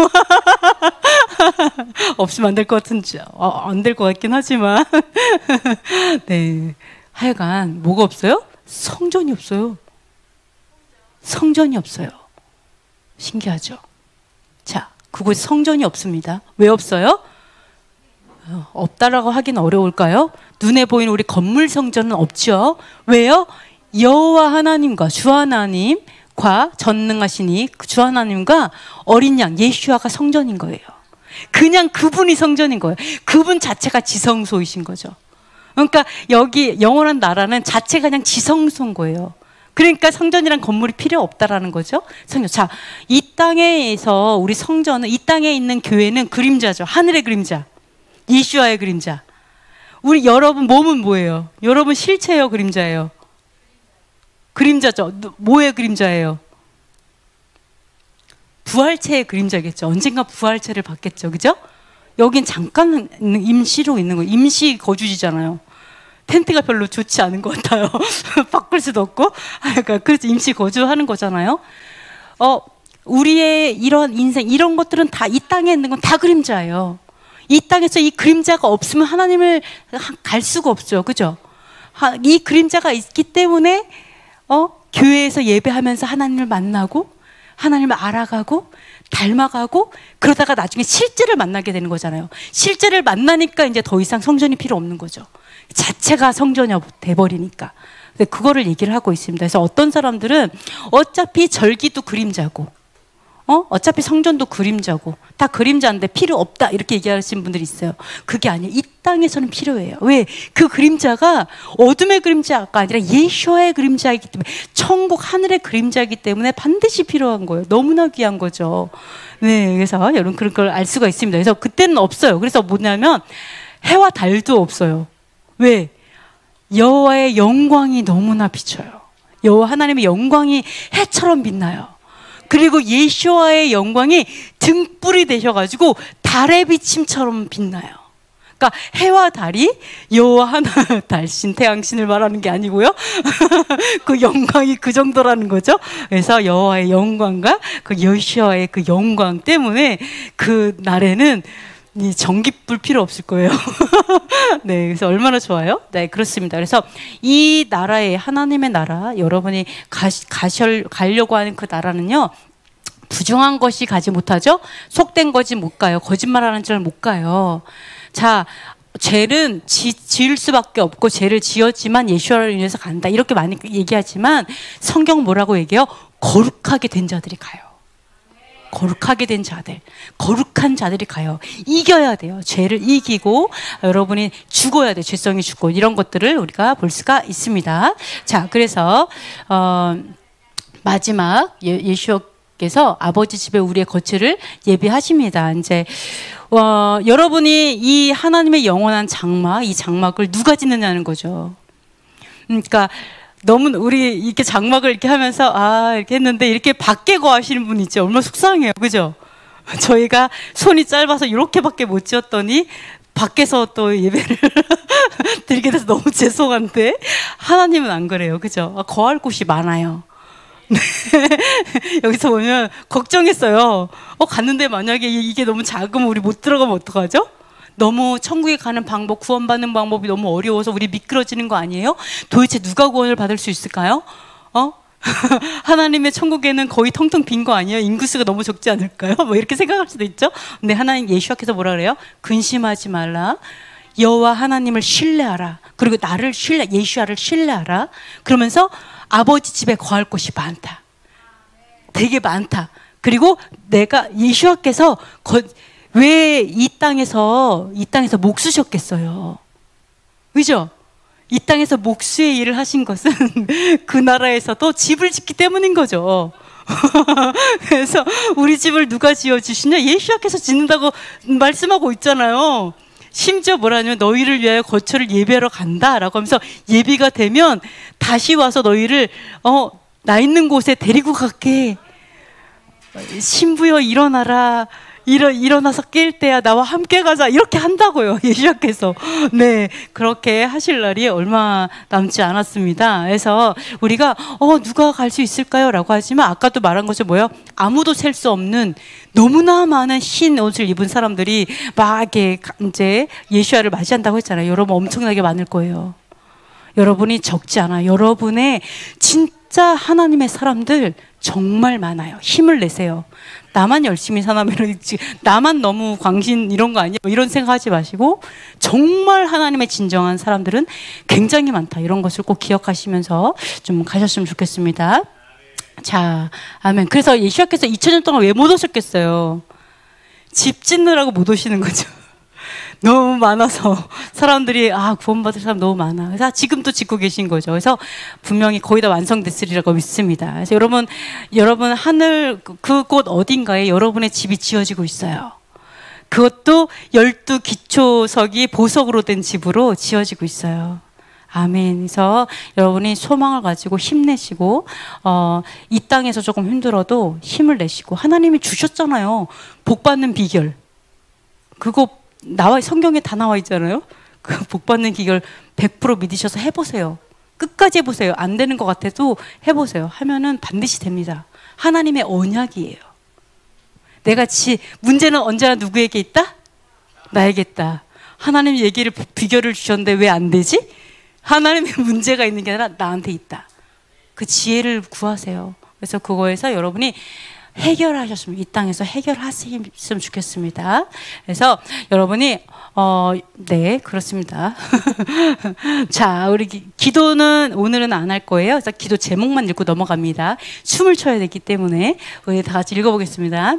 없으면 안 될 것 같은지 안 될 것 같긴 하지만 네, 하여간 뭐가 없어요? 성전이 없어요. 성전이 없어요. 신기하죠? 자, 그곳에 성전이 없습니다. 왜 없어요? 없다라고 하긴 어려울까요? 눈에 보이는 우리 건물 성전은 없죠. 왜요? 여호와 하나님과 주 하나님과 전능하시니 주 하나님과 어린 양 예수아가 성전인 거예요. 그냥 그분이 성전인 거예요. 그분 자체가 지성소이신 거죠. 그러니까 여기 영원한 나라는 자체가 그냥 지성소인 거예요. 그러니까 성전이란 건물이 필요 없다라는 거죠. 성전. 자, 이 땅에서 우리 성전은, 이 땅에 있는 교회는 그림자죠. 하늘의 그림자, 예수아의 그림자. 우리 여러분 몸은 뭐예요? 여러분 실체예요, 그림자예요? 그림자죠. 뭐의 그림자예요? 부활체의 그림자겠죠. 언젠가 부활체를 받겠죠. 그죠? 여긴 잠깐 임시로 있는 거예요. 임시 거주지잖아요. 텐트가 별로 좋지 않은 것 같아요. 바꿀 수도 없고. 그러니까 그래서 임시 거주하는 거잖아요. 우리의 이런 인생, 이런 것들은 다 이 땅에 있는 건 다 그림자예요. 이 땅에서 이 그림자가 없으면 하나님을 갈 수가 없죠. 그죠? 이 그림자가 있기 때문에 교회에서 예배하면서 하나님을 만나고 하나님을 알아가고 닮아가고 그러다가 나중에 실제를 만나게 되는 거잖아요. 실제를 만나니까 이제 더 이상 성전이 필요 없는 거죠. 자체가 성전이 돼버리니까. 근데 그거를 얘기를 하고 있습니다. 그래서 어떤 사람들은 어차피 절기도 그림자고 어차피 성전도 그림자고 다 그림자인데 필요 없다 이렇게 얘기하시는 분들이 있어요. 그게 아니에요. 이 땅에서는 필요해요. 왜? 그 그림자가 어둠의 그림자가 아니라 예수와의 그림자이기 때문에 천국 하늘의 그림자이기 때문에 반드시 필요한 거예요. 너무나 귀한 거죠. 네, 그래서 여러분 그런 걸 알 수가 있습니다. 그래서 그때는 없어요. 그래서 뭐냐면 해와 달도 없어요. 왜? 여호와의 영광이 너무나 비쳐요. 여호와 하나님의 영광이 해처럼 빛나요. 그리고 예수와의 영광이 등불이 되셔가지고 달의 비침처럼 빛나요. 그러니까 해와 달이 여호와 하나, 달신, 태양신을 말하는 게 아니고요. 그 영광이 그 정도라는 거죠. 그래서 여호와의 영광과 그 예수와의 그 영광 때문에 그 날에는 이 전기불 필요 없을 거예요. 네, 그래서 얼마나 좋아요? 네, 그렇습니다. 그래서 이 나라에 하나님의 나라, 여러분이 가려고 하는 그 나라는요, 부정한 것이 가지 못하죠. 속된 것이 못 가요. 거짓말하는 줄 못 가요. 자, 죄는 지을 수밖에 없고 죄를 지었지만 예수를 인해서 간다. 이렇게 많이 얘기하지만 성경 뭐라고 얘기해요? 거룩하게 된 자들이 가요. 거룩하게 된 자들, 거룩한 자들이 가요. 이겨야 돼요. 죄를 이기고 여러분이 죽어야 돼요. 죄성이 죽고 이런 것들을 우리가 볼 수가 있습니다. 자, 그래서 마지막 예수께서 아버지 집에 우리의 거처를 예비하십니다. 이제 여러분이 이 하나님의 영원한 장막, 이 장막을 누가 짓느냐는 거죠. 그러니까 너무 우리 이렇게 장막을 이렇게 하면서 이렇게 했는데 이렇게 밖에 거하시는 분 있죠. 얼마나 속상해요. 그죠? 저희가 손이 짧아서 이렇게밖에 못 지었더니 밖에서 또 예배를 드리게 돼서 너무 죄송한데 하나님은 안 그래요. 그죠? 거할 곳이 많아요. 네. 여기서 보면 걱정했어요. 갔는데 만약에 이게 너무 작으면 우리 못 들어가면 어떡하죠? 너무 천국에 가는 방법, 구원받는 방법이 너무 어려워서 우리 미끄러지는 거 아니에요? 도대체 누가 구원을 받을 수 있을까요? 하나님의 천국에는 거의 텅텅 빈 거 아니에요? 인구수가 너무 적지 않을까요? 뭐 이렇게 생각할 수도 있죠. 근데 하나님 예수께서 뭐라 그래요? 근심하지 말라. 여호와 하나님을 신뢰하라. 그리고 나를 예수를 신뢰하라. 그러면서 아버지 집에 거할 곳이 많다. 되게 많다. 그리고 내가 예수께서 왜 이 땅에서 목 쓰셨겠어요? 그죠? 이 땅에서 목수의 일을 하신 것은 그 나라에서도 집을 짓기 때문인 거죠. 그래서 우리 집을 누가 지어주시냐? 예수께서 짓는다고 말씀하고 있잖아요. 심지어 뭐라냐면 너희를 위하여 거처를 예배하러 간다라고 하면서 예비가 되면 다시 와서 너희를 나 있는 곳에 데리고 갈게. 신부여 일어나라. 일어나서 깰 때야 나와 함께 가자 이렇게 한다고요. 예수님께서. 네, 그렇게 하실 날이 얼마 남지 않았습니다. 그래서 우리가 누가 갈 수 있을까요? 라고 하지만 아까도 말한 것이 뭐예요? 아무도 셀 수 없는 너무나 많은 흰 옷을 입은 사람들이 막 이렇게 이제 예수야를 맞이한다고 했잖아요. 여러분 엄청나게 많을 거예요. 여러분이 적지 않아요. 여러분의 진짜 하나님의 사람들 정말 많아요. 힘을 내세요. 나만 열심히 사나면 나만 너무 광신 이런 거 아니야? 이런 생각하지 마시고 정말 하나님의 진정한 사람들은 굉장히 많다. 이런 것을 꼭 기억하시면서 좀 가셨으면 좋겠습니다. 자, 아멘. 그래서 예수님께서 2000년 동안 왜 못 오셨겠어요? 집 짓느라고 못 오시는 거죠. 너무 많아서 사람들이 구원받을 사람 너무 많아. 그래서 지금도 짓고 계신 거죠. 그래서 분명히 거의 다 완성됐으리라고 믿습니다. 그래서 여러분 하늘 그곳 어딘가에 여러분의 집이 지어지고 있어요. 그것도 12기초석이 보석으로 된 집으로 지어지고 있어요. 아멘. 그래서 여러분이 소망을 가지고 힘내시고 이 땅에서 조금 힘들어도 힘을 내시고 하나님이 주셨잖아요. 복 받는 비결. 그거 성경에 다 나와 있잖아요. 그 복 받는 비결 100% 믿으셔서 해보세요. 끝까지 해보세요. 안 되는 것 같아도 해보세요. 하면은 반드시 됩니다. 하나님의 언약이에요. 문제는 언제나 누구에게 있다? 나에게 있다. 하나님 얘기를 비결을 주셨는데 왜 안 되지? 하나님의 문제가 있는 게 아니라 나한테 있다. 그 지혜를 구하세요. 그래서 그거에서 여러분이 해결하셨으면 이 땅에서 해결하셨으면 좋겠습니다. 그래서 여러분이 네, 그렇습니다. 자, 우리 기도는 오늘은 안 할 거예요. 그래서 기도 제목만 읽고 넘어갑니다. 춤을 춰야 되기 때문에 우리 다 같이 읽어보겠습니다.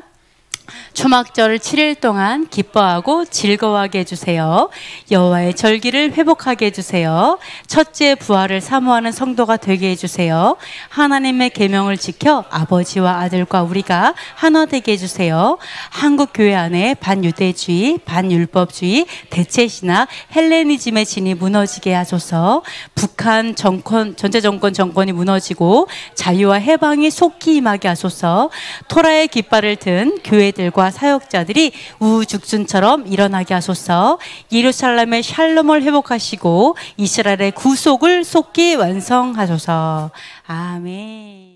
초막절 7일 동안 기뻐하고 즐거워하게 해주세요. 여호와의 절기를 회복하게 해주세요. 첫째 부활을 사모하는 성도가 되게 해주세요. 하나님의 계명을 지켜 아버지와 아들과 우리가 하나 되게 해주세요. 한국 교회 안에 반유대주의, 반율법주의, 대체신학, 헬레니즘의 진이 무너지게 하소서. 북한 전체정권 정권이 무너지고 자유와 해방이 속히 임하게 하소서. 토라의 깃발을 든 교회들과 사역자들이 우죽순처럼 일어나게 하소서. 예루살렘의 샬롬을 회복하시고 이스라엘의 구속을 속히 완성하소서. 아멘.